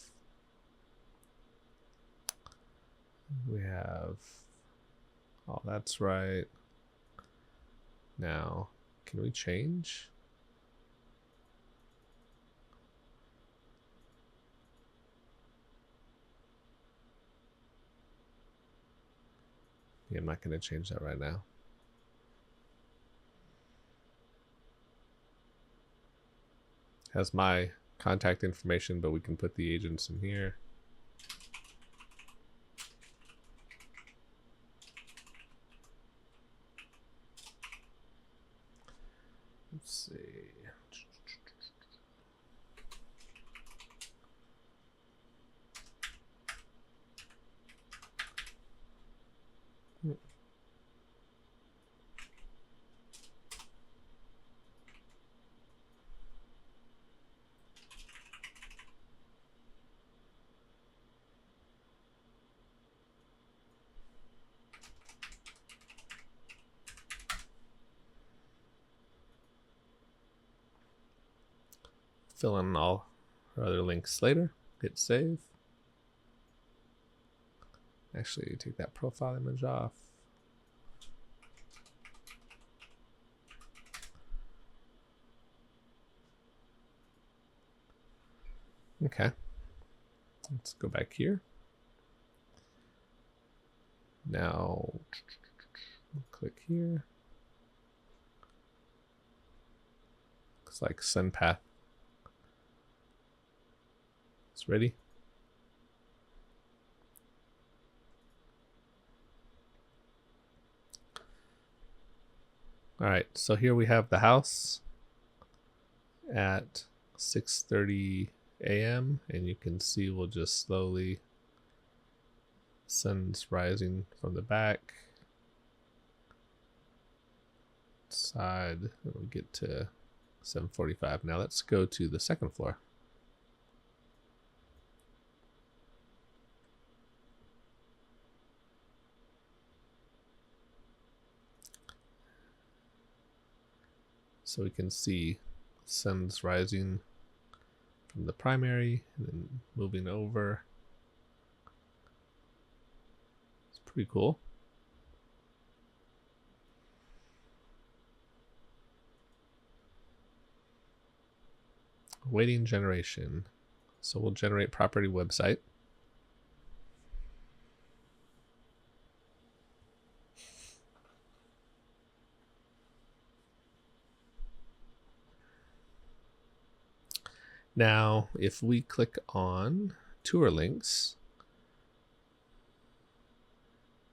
We have, oh, that's right. Now, can we change? Yeah, I'm not going to change that right now. Has my contact information, but we can put the agents in here. Let's see. Fill in all our other links later. Hit save. Actually, take that profile image off. Okay. Let's go back here. Now, click here. Looks like send path. It's ready. All right, so here we have the house at 6:30 a.m. and you can see we'll just slowly, sun's rising from the back side, and we get to 7:45. Now let's go to the second floor. So we can see sun's rising from the primary and then moving over. It's pretty cool. Waiting generation. So we'll generate property website. Now, if we click on tour links,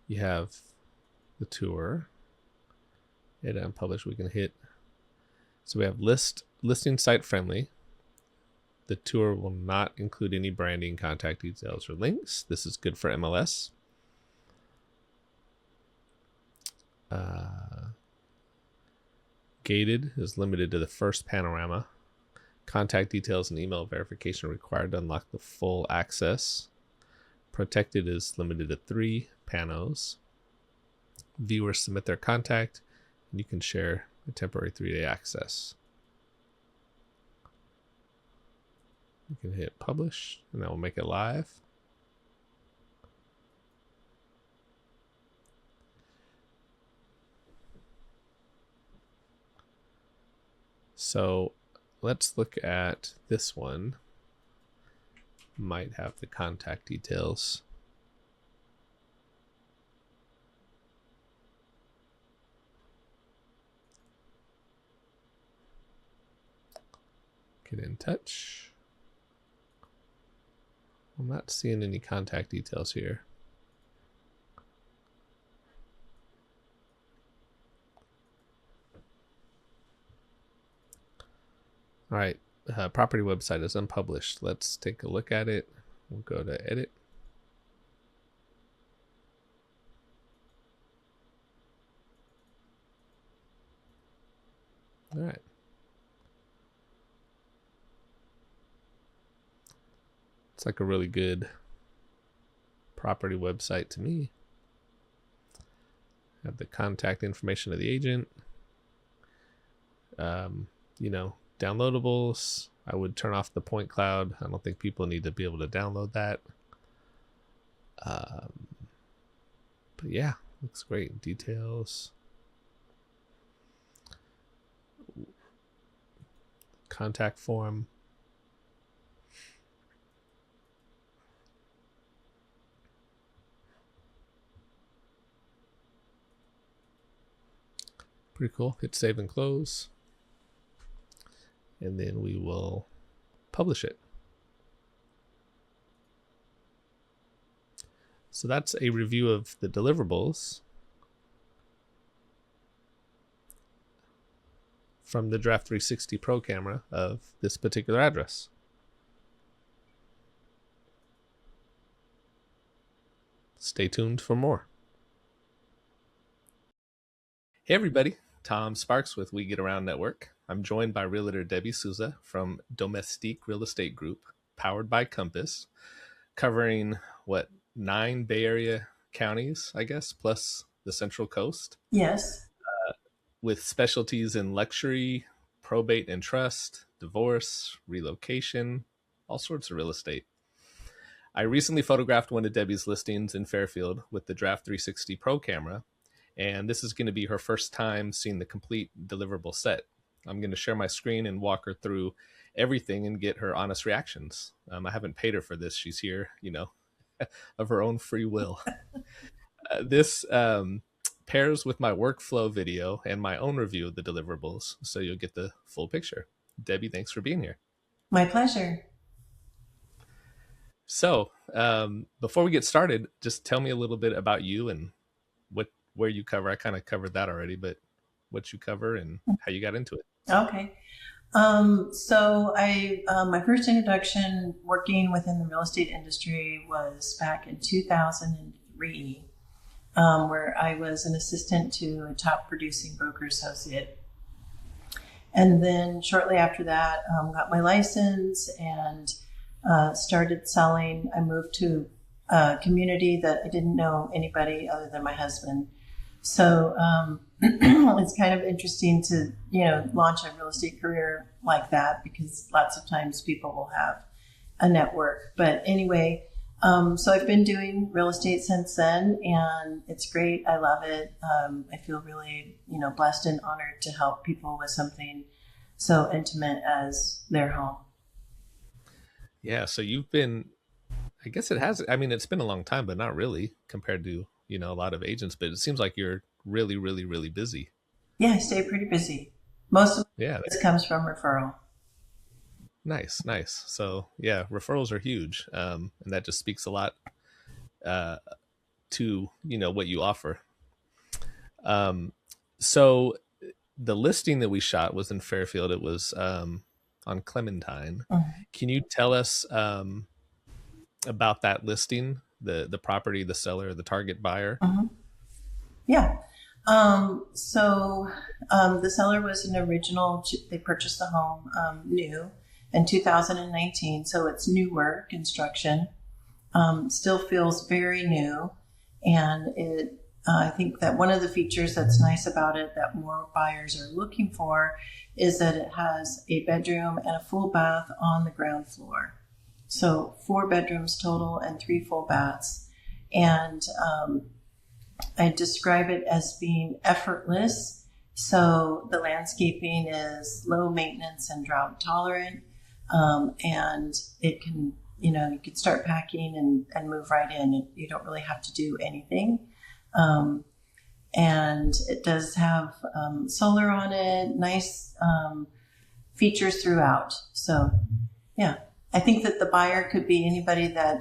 you have the tour. Hit unpublished, we can hit. So we have listing site friendly. The tour will not include any branding, contact details, or links. This is good for MLS. Gated is limited to the first panorama. Contact details and email verification required to unlock the full access. Protected is limited to 3 panos. Viewers submit their contact, and you can share a temporary 3-day access. You can hit publish, and that will make it live. So let's look at this one. Might have the contact details. Get in touch. I'm not seeing any contact details here. All right, property website is unpublished. Let's take a look at it. We'll go to edit. All right. It's like a really good property website to me. Have the contact information of the agent. You know, downloadables. I would turn off the point cloud. I don't think people need to be able to download that. But yeah, looks great. Details. Contact form. Pretty cool. Hit save and close. And then we will publish it. So that's a review of the deliverables from the Giraffe360 Pro Camera of this particular address. Stay tuned for more. Hey everybody, Tom Sparks with We Get Around Network. I'm joined by Realtor Debbie Souza from Domestique Real Estate Group, powered by Compass, covering 9 Bay Area counties, I guess, plus the Central Coast. Yes. With specialties in luxury, probate and trust, divorce, relocation, all sorts of real estate. I recently photographed one of Debbie's listings in Fairfield with the Giraffe360 Pro Camera, and this is going to be her first time seeing the complete deliverable set. I'm going to share my screen and walk her through everything and get her honest reactions. I haven't paid her for this. She's here, you know, of her own free will. This pairs with my workflow video and my own review of the deliverables, so you'll get the full picture. Debbie, thanks for being here. My pleasure. So before we get started, just tell me a little bit about you and where you cover. I kind of covered that already, but what you cover and how you got into it. Okay. So my first introduction working within the real estate industry was back in 2003, where I was an assistant to a top producing broker associate. And then shortly after that, got my license and started selling. I moved to a community that I didn't know anybody other than my husband. So it's kind of interesting to, launch a real estate career like that, because lots of times people will have a network. But anyway, so I've been doing real estate since then, and it's great. I love it. I feel really, blessed and honored to help people with something so intimate as their home. Yeah. So you've been, I guess it's been a long time, but not really compared to, a lot of agents, but it seems like you're really, really, really busy. Yeah, I stay pretty busy. Most of this comes from referral. Nice. So yeah, referrals are huge. And that just speaks a lot to, what you offer. So the listing that we shot was in Fairfield. It was on Clementine. Mm-hmm. Can you tell us about that listing, the property, the seller, the target buyer? Mm-hmm. Yeah. So the seller was an original. They purchased the home new in 2019. So it's newer construction. Still feels very new. And I think that one of the features that's nice about it that more buyers are looking for is that it has a bedroom and a full bath on the ground floor. So 4 bedrooms total and 3 full baths. And I describe it as being effortless. So the landscaping is low maintenance and drought tolerant. And it can, you can start packing and move right in. You don't really have to do anything. And it does have solar on it, nice features throughout. So, yeah, I think that the buyer could be anybody that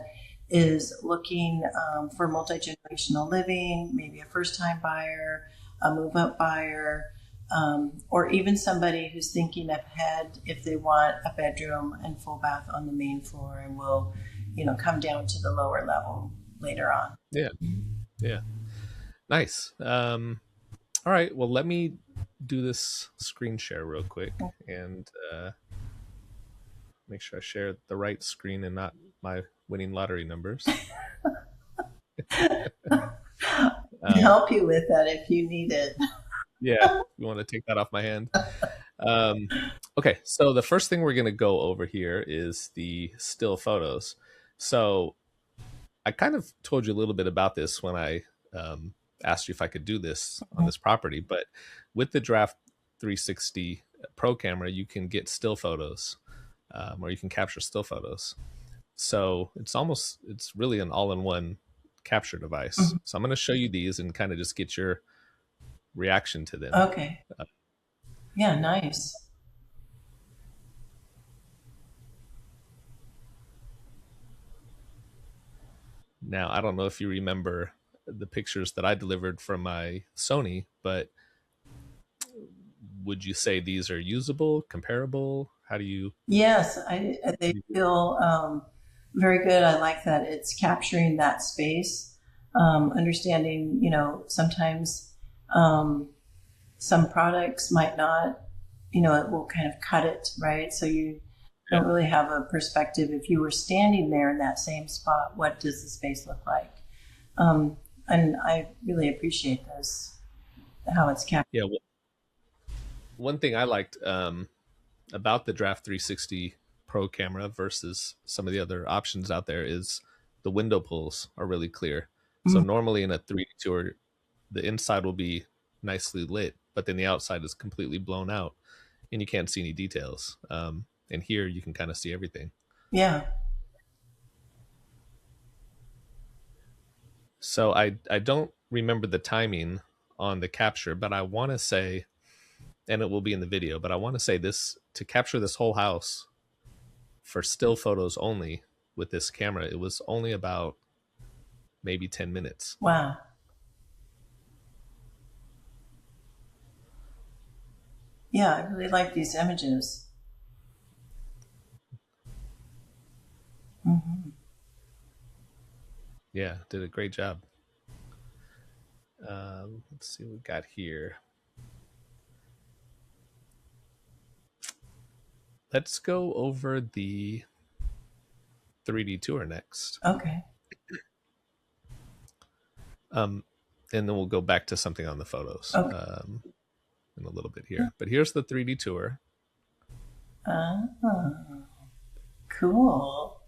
is looking for multi-generational living, maybe a first-time buyer, a move-up buyer, or even somebody who's thinking ahead if they want a bedroom and full bath on the main floor and will, come down to the lower level later on. Yeah. Nice. All right. Well, let me do this screen share real quick and make sure I share the right screen and not my winning lottery numbers. Help you with that if you need it. Yeah, you want to take that off my hand. Okay, so the first thing we're going to go over here is the still photos. So I kind of told you a little bit about this when I asked you if I could do this on this property, but with the Giraffe360 Pro Camera, you can get still photos, or you can capture still photos. So it's really an all-in-one capture device. Mm-hmm. So I'm going to show you these and kind of just get your reaction to them. Okay. Yeah, nice. Now, I don't know if you remember the pictures that I delivered from my Sony, but would you say these are usable, comparable? How do you? Yes, they feel very good. I like that it's capturing that space, understanding, sometimes some products might not, it will kind of cut it, right? So you don't really have a perspective. If you were standing there in that same spot, what does the space look like? And I really appreciate this, how it's captured. Yeah. Well, one thing I liked about the Giraffe360 Pro Camera versus some of the other options out there is the window pulls are really clear. So normally in a 3D tour, the inside will be nicely lit, but then the outside is completely blown out and you can't see any details. And here you can kind of see everything. Yeah. So I don't remember the timing on the capture, but I want to say, and it will be in the video, but I want to say this, to capture this whole house for still photos only with this camera, it was only about maybe 10 minutes. Wow. Yeah, I really like these images. Mm-hmm. Yeah, did a great job. Let's see what we got here. Let's go over the 3D tour next. Okay. And then we'll go back to something on the photos in a little bit here. But here's the 3D tour. Cool.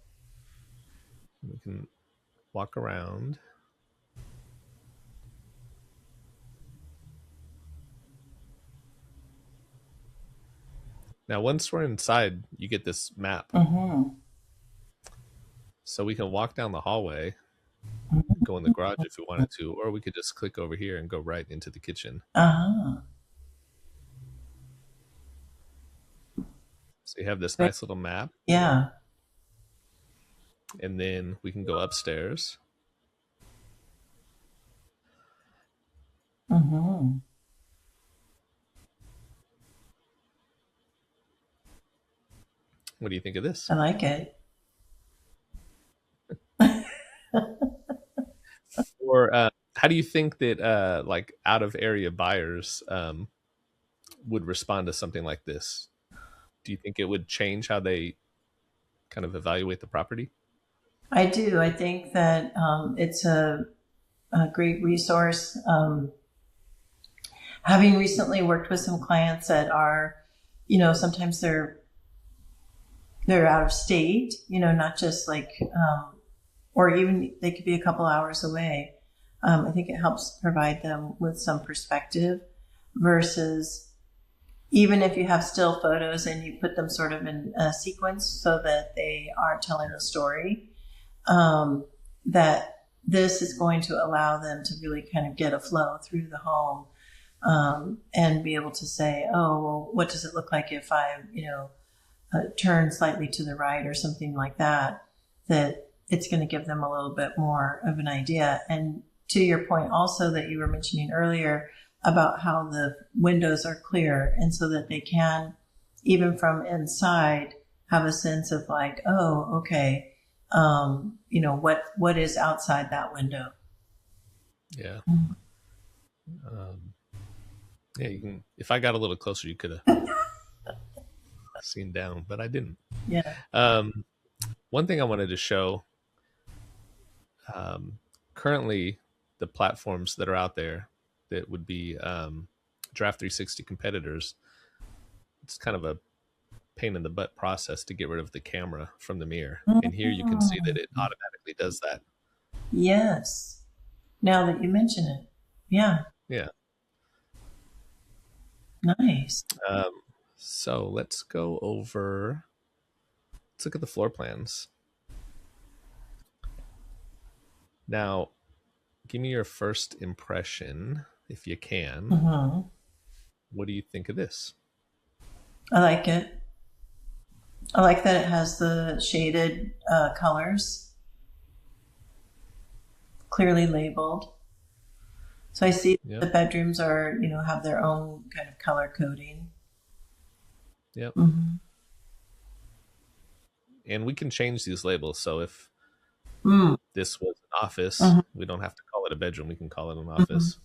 We can walk around. Now, once we're inside, you get this map. Mm-hmm. So we can walk down the hallway, go in the garage if we wanted to, or we could just click over here and go right into the kitchen. Uh-huh. So you have this nice little map. Yeah. And then we can go upstairs. Mm-hmm. What do you think of this? I like it. Or how do you think that like out of area buyers would respond to something like this? Do you think it would change how they kind of evaluate the property? I do. I think that it's a great resource. Having recently worked with some clients that are, sometimes they're out of state, not just like, or even they could be a couple hours away. I think it helps provide them with some perspective versus even if you have still photos and you put them sort of in a sequence so that they are telling a story, that this is going to allow them to really kind of get a flow through the home and be able to say, oh, well, what does it look like if I, turn slightly to the right or something like that, that it's going to give them a little bit more of an idea. And to your point also that you were mentioning earlier about how the windows are clear and so that they can, even from inside, have a sense of like, oh, okay, what is outside that window? Yeah. Yeah, you can. If I got a little closer, you could have seen down, but I didn't. Yeah. One thing I wanted to show Currently, the platforms that are out there that would be Giraffe360 competitors, it's kind of a pain in the butt process to get rid of the camera from the mirror. And here you can see that it automatically does that. Yes. Now that you mention it. Yeah. Yeah. Nice. So let's go over, let's look at the floor plans. Now, give me your first impression, if you can. Mm-hmm. What do you think of this? I like it. I like that it has the shaded colors, clearly labeled. So I see the bedrooms are, have their own kind of color coding. Yep. Mm-hmm. And we can change these labels. So if this was an office, we don't have to call it a bedroom. We can call it an office.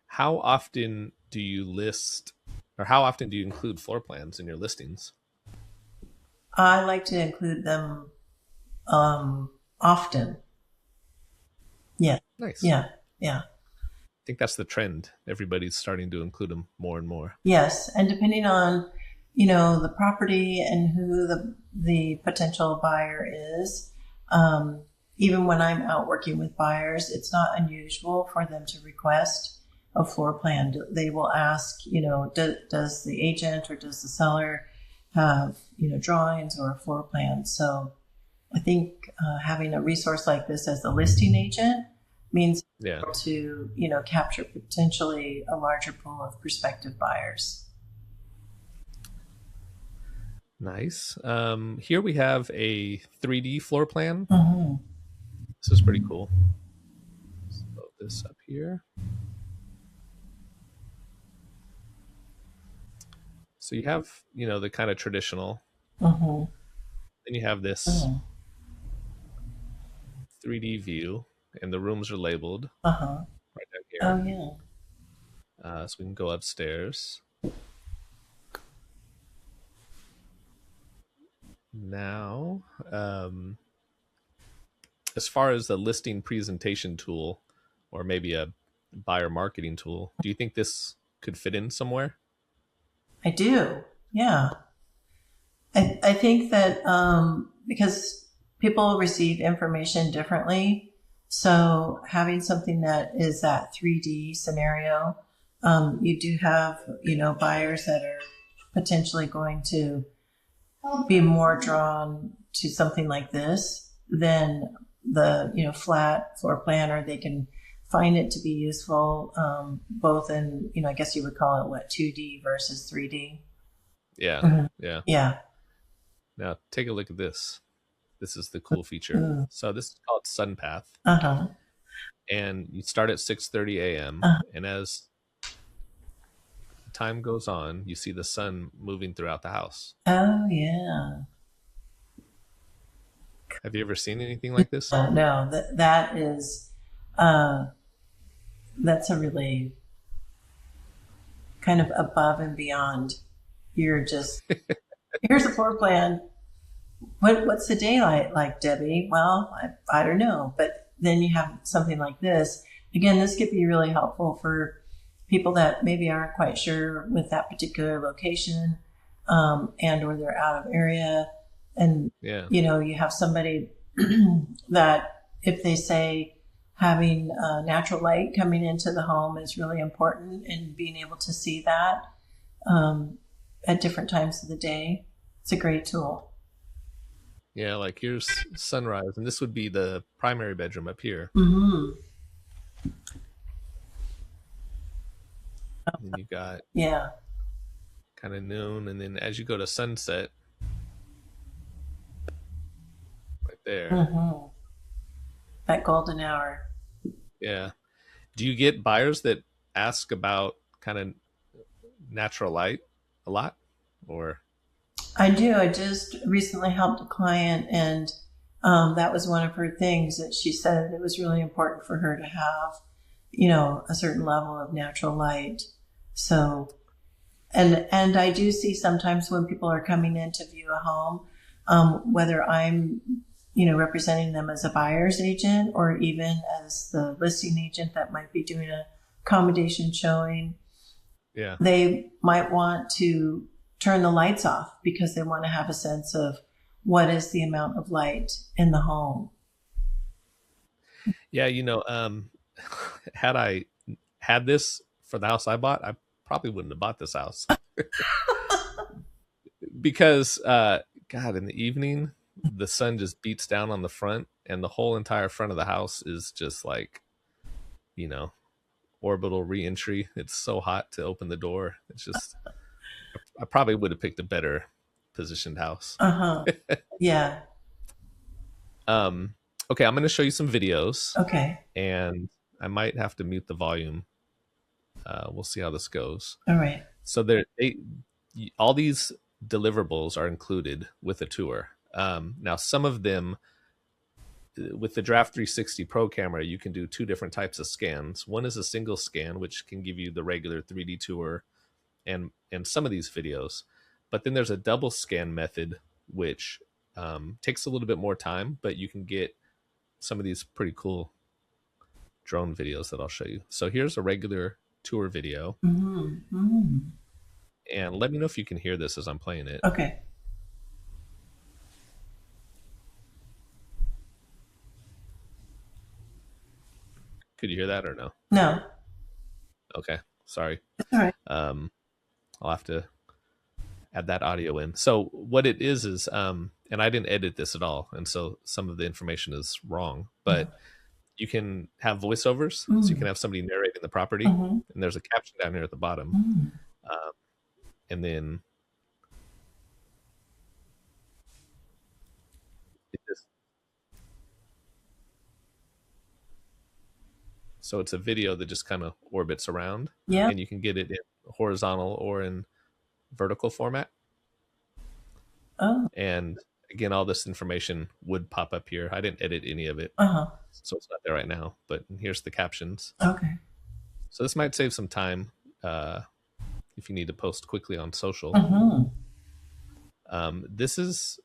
How often do you list, or how often do you include floor plans in your listings? I like to include them often. Yeah. Nice. Yeah. I think that's the trend. Everybody's starting to include them more and more. Yes. And depending on, the property and who the potential buyer is, even when I'm out working with buyers, it's not unusual for them to request a floor plan. They will ask, does the agent or does the seller have, drawings or a floor plan? So I think having a resource like this as the listing agent means to, capture potentially a larger pool of prospective buyers. Nice. Here we have a 3D floor plan. Mm-hmm. This is pretty cool. Let's load this up here. So you have, the kind of traditional. Mm-hmm. Then you have this 3D view, and the rooms are labeled right down here. Oh, yeah. So we can go upstairs. Now, as far as the listing presentation tool, or maybe a buyer marketing tool, do you think this could fit in somewhere? I do. Yeah. I think that because people receive information differently, so having something that is that 3D scenario, you do have, buyers that are potentially going to be more drawn to something like this than the, flat floor plan, or they can find it to be useful both in, I guess you would call it 2D versus 3D. Yeah. Mm-hmm. Yeah. Now take a look at this. This is the cool feature. So this is called Sun Path. And you start at 6:30 a.m. And as time goes on, you see the sun moving throughout the house. Oh, yeah. Have you ever seen anything like this? No, that is, that's a really kind of above and beyond. You're just, here's a floor plan. What's the daylight like, Debbie? Well, I don't know. But then you have something like this. Again, this could be really helpful for people that maybe aren't quite sure with that particular location, and or they're out of area. And, you have somebody that if they say having natural light coming into the home is really important, and being able to see that at different times of the day, it's a great tool. Yeah, like here's sunrise, and this would be the primary bedroom up here. Mm-hmm. And you got kind of noon, and then as you go to sunset, right there, that golden hour. Yeah. Do you get buyers that ask about kind of natural light a lot, or? I do. I just recently helped a client, and that was one of her things that she said it was really important for her to have, a certain level of natural light. So, and I do see sometimes when people are coming in to view a home, whether I'm, representing them as a buyer's agent or even as the listing agent that might be doing a accommodation showing. Yeah. They might want to turn the lights off because they want to have a sense of what is the amount of light in the home. Yeah, had I had this for the house I bought, I probably wouldn't have bought this house. Because, God, in the evening, the sun just beats down on the front, and the whole entire front of the house is just like, orbital reentry. It's so hot to open the door. It's just, I probably would have picked a better positioned house. Yeah. Okay, I'm going to show you some videos. Okay. And I might have to mute the volume. We'll see how this goes. All right. So all these deliverables are included with a tour. Now, some of them, with the Giraffe360 Pro Camera, you can do two different types of scans. One is a single scan, which can give you the regular 3D tour and some of these videos. But then there's a double scan method, which takes a little bit more time, but you can get some of these pretty cool drone videos that I'll show you. So here's a regular tour video. And let me know if you can hear this as I'm playing it. Okay. Could you hear that or no? No. Okay. Sorry. All right. I'll have to add that audio in. So what it is, and I didn't edit this at all, and so some of the information is wrong, but you can have voiceovers. So you can have somebody narrating the property, and there's a caption down here at the bottom. And then so it's a video that just kind of orbits around. Yeah. And you can get it in horizontal or in vertical format. Oh. And again, all this information would pop up here. I didn't edit any of it. So it's not there right now, but here's the captions. Okay. So this might save some time if you need to post quickly on social. This is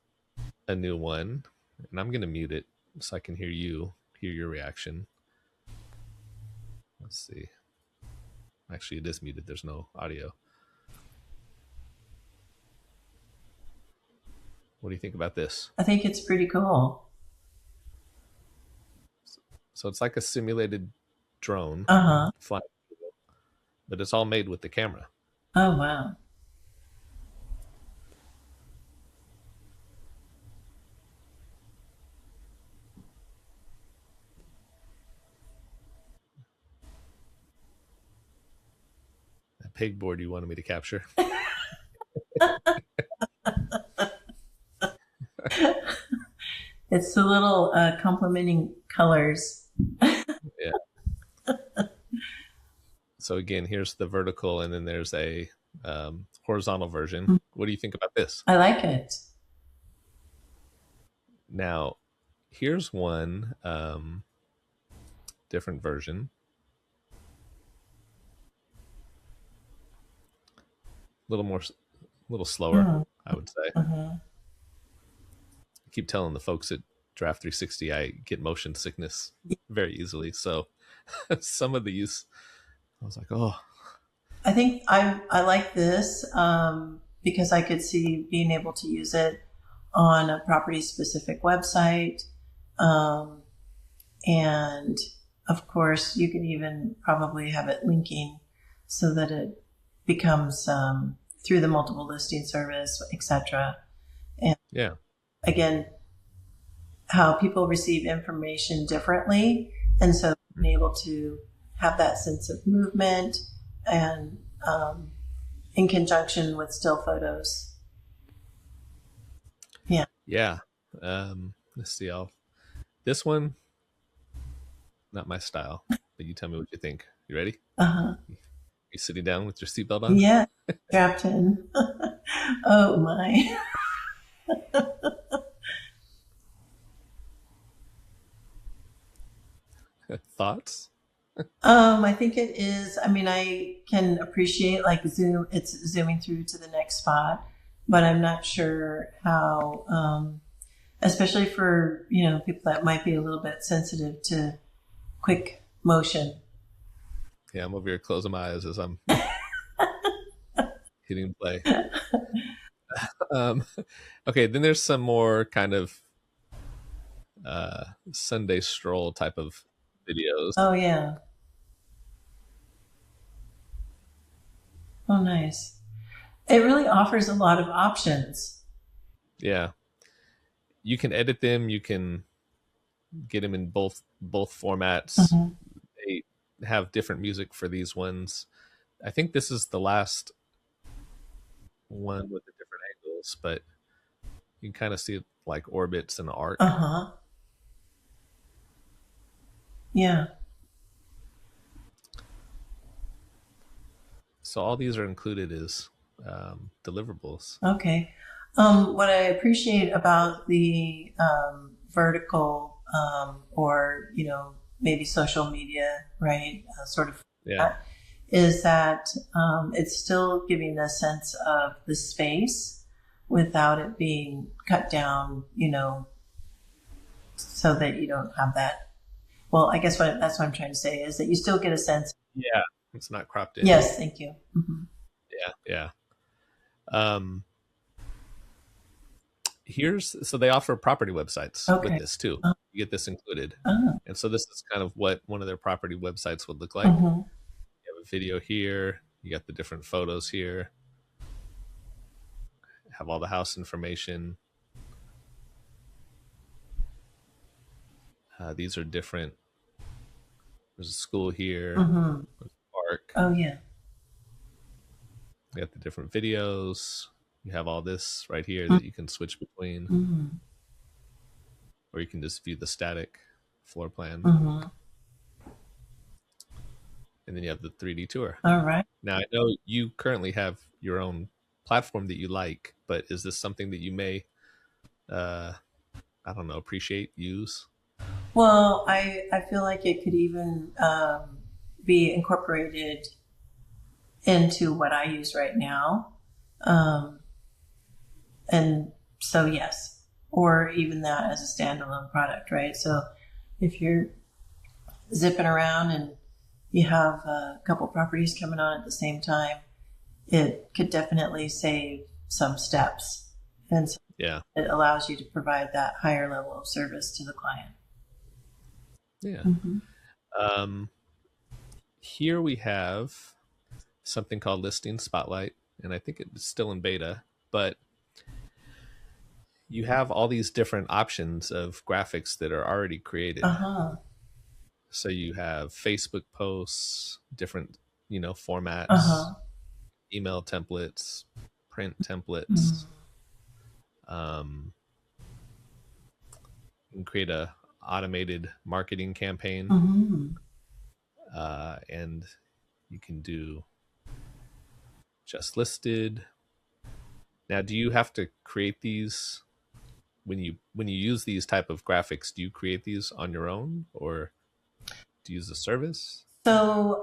a new one, and I'm going to mute it so I can hear your reaction. Let's see. Actually, it is muted. There's no audio. What do you think about this? I think it's pretty cool. So it's like a simulated drone flying, but it's all made with the camera. Oh, wow. That pegboard you wanted me to capture. It's the little complementing colors. Yeah. So again, here's the vertical, and then there's a horizontal version. What do you think about this? I like it. Now, here's one different version. A little slower, I would say. I keep telling the folks at Giraffe360 I get motion sickness very easily. So some of these, I was like, oh. I think I like this because I could see being able to use it on a property-specific website. And, of course, you can even probably have it linking so that it becomes through the multiple listing service, etc. And yeah, again, how people receive information differently, and so being able to have that sense of movement and in conjunction with still photos. Yeah. Let's see. This one, not my style, but you tell me what you think. You ready? You sitting down with your seatbelt on? Yeah, strapped in. Oh my. Thoughts? I think it is. I mean, I can appreciate it's zooming through to the next spot, but I'm not sure how especially for, people that might be a little bit sensitive to quick motion. Yeah, I'm over here closing my eyes as I'm hitting play. Okay, then there's some more kind of Sunday stroll type of videos. Oh, yeah. Oh, nice. It really offers a lot of options. Yeah. You can edit them. You can get them in both formats. Mm-hmm. They have different music for these ones. I think this is the last one with the different angles, but you can kind of see it like orbits and arc. Uh-huh. Yeah. So all these are included as deliverables. Okay. What I appreciate about the vertical or, maybe social media, right, sort of, Yeah. is that it's still giving a sense of the space without it being cut down, so that you don't have that. Well, I guess that's what I'm trying to say is that you still get a sense. Yeah. It's not cropped in. Yes. Thank you. Mm-hmm. Yeah. So they offer property websites with this too. You get this included. And so this is kind of what one of their property websites would look like. Mm-hmm. You have a video here. You got the different photos here. Have all the house information. These are different. There's a school here. Mm-hmm. There's a park. Oh, yeah. You got the different videos. You have all this right here that you can switch between. Mm-hmm. Or you can just view the static floor plan. Mm-hmm. And then you have the 3D tour. All right. Now, I know you currently have your own platform that you like, but is this something that you may, appreciate, use? Well, I feel like it could even be incorporated into what I use right now. And so, yes, or even that as a standalone product, right? So if you're zipping around and you have a couple properties coming on at the same time, it could definitely save some steps. And so Yeah. it allows you to provide that higher level of service to the client. Yeah. Mm-hmm. Here we have something called Listing Spotlight, and I think it's still in beta, but you have all these different options of graphics that are already created. Uh-huh. So you have Facebook posts, different, formats, Uh-huh. email templates, print templates. Mm-hmm. You can create a automated marketing campaign. Mm-hmm. And you can do just listed. Now, do you have to create these when you use these type of graphics? Do you create these on your own, or do you use a service? So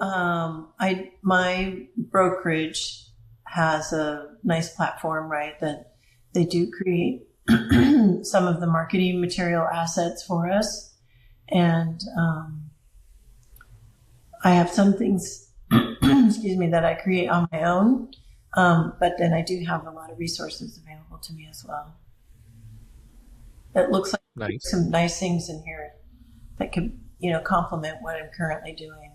my brokerage has a nice platform, right, that they do create some of the marketing material assets for us. And I have some things, excuse me, that I create on my own. But then I do have a lot of resources available to me as well. It looks like some nice things in here that could, complement what I'm currently doing.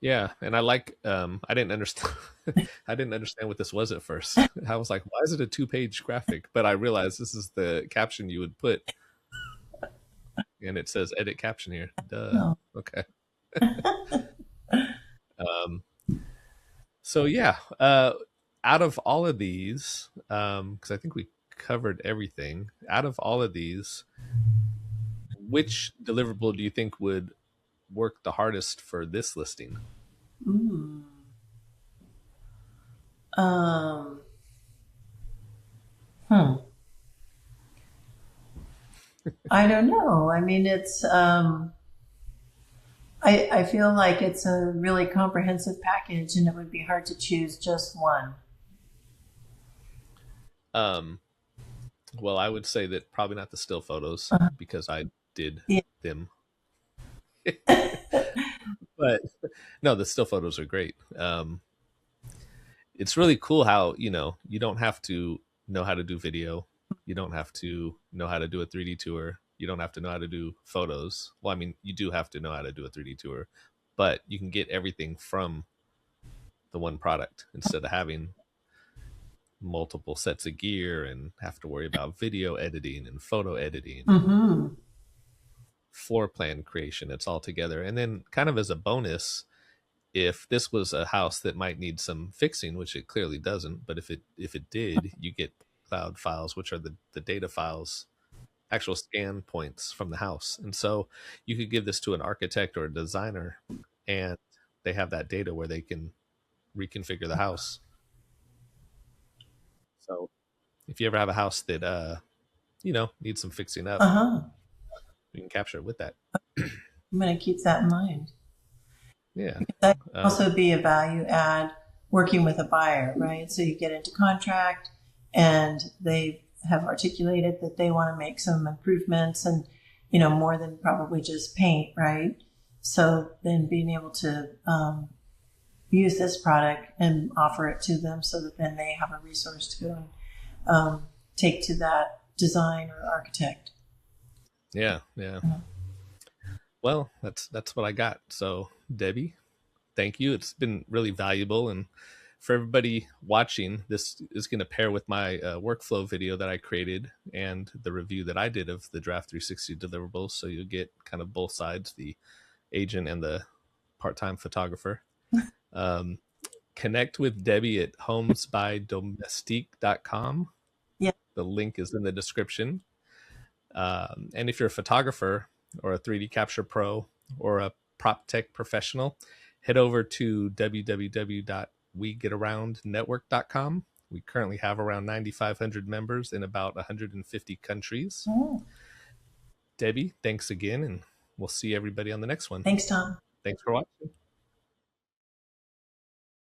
Yeah, and I like. I didn't understand. I didn't understand what this was at first. I was like, "Why is it a 2-page graphic?" But I realized this is the caption you would put, and it says "edit caption" here. Duh. No. Okay. So yeah, out of all of these, because I think we covered everything. Out of all of these, which deliverable do you think would work the hardest for this listing? I don't know. I mean, it's I feel like it's a really comprehensive package, and it would be hard to choose just one. Well, I would say that probably not the still photos Uh, because I did yeah. them. But no, the still photos are great. It's really cool how, you don't have to know how to do video. You don't have to know how to do a 3D tour. You don't have to know how to do photos. Well, I mean, you do have to know how to do a 3D tour, but you can get everything from the one product instead of having multiple sets of gear and have to worry about video editing and photo editing and Mm-hmm. floor plan creation. It's all together. And then, kind of as a bonus, if this was a house that might need some fixing, which it clearly doesn't, but if it did, you get cloud files, which are the data files, actual scan points from the house. And so you could give this to an architect or a designer, and they have that data where they can reconfigure the house. So if you ever have a house that needs some fixing up, Uh-huh. you can capture it with that. I'm going to keep that in mind. Yeah. That can also be a value add working with a buyer, right? So you get into contract and they have articulated that they want to make some improvements and, more than probably just paint, right? So then being able to use this product and offer it to them so that then they have a resource to go and take to that design or architect. Yeah. Well, that's what I got. So, Debbie, thank you. It's been really valuable. And for everybody watching, this is going to pair with my workflow video that I created and the review that I did of the Giraffe360 deliverables. So you'll get kind of both sides, the agent and the part-time photographer. Connect with Debbie at homesbydomestique.com. Yeah. The link is in the description. And if you're a photographer or a 3D capture pro or a prop tech professional, head over to www.wegetaroundnetwork.com. We currently have around 9,500 members in about 150 countries. Oh. Debbie, thanks again, and we'll see everybody on the next one. Thanks, Tom. Thanks for watching.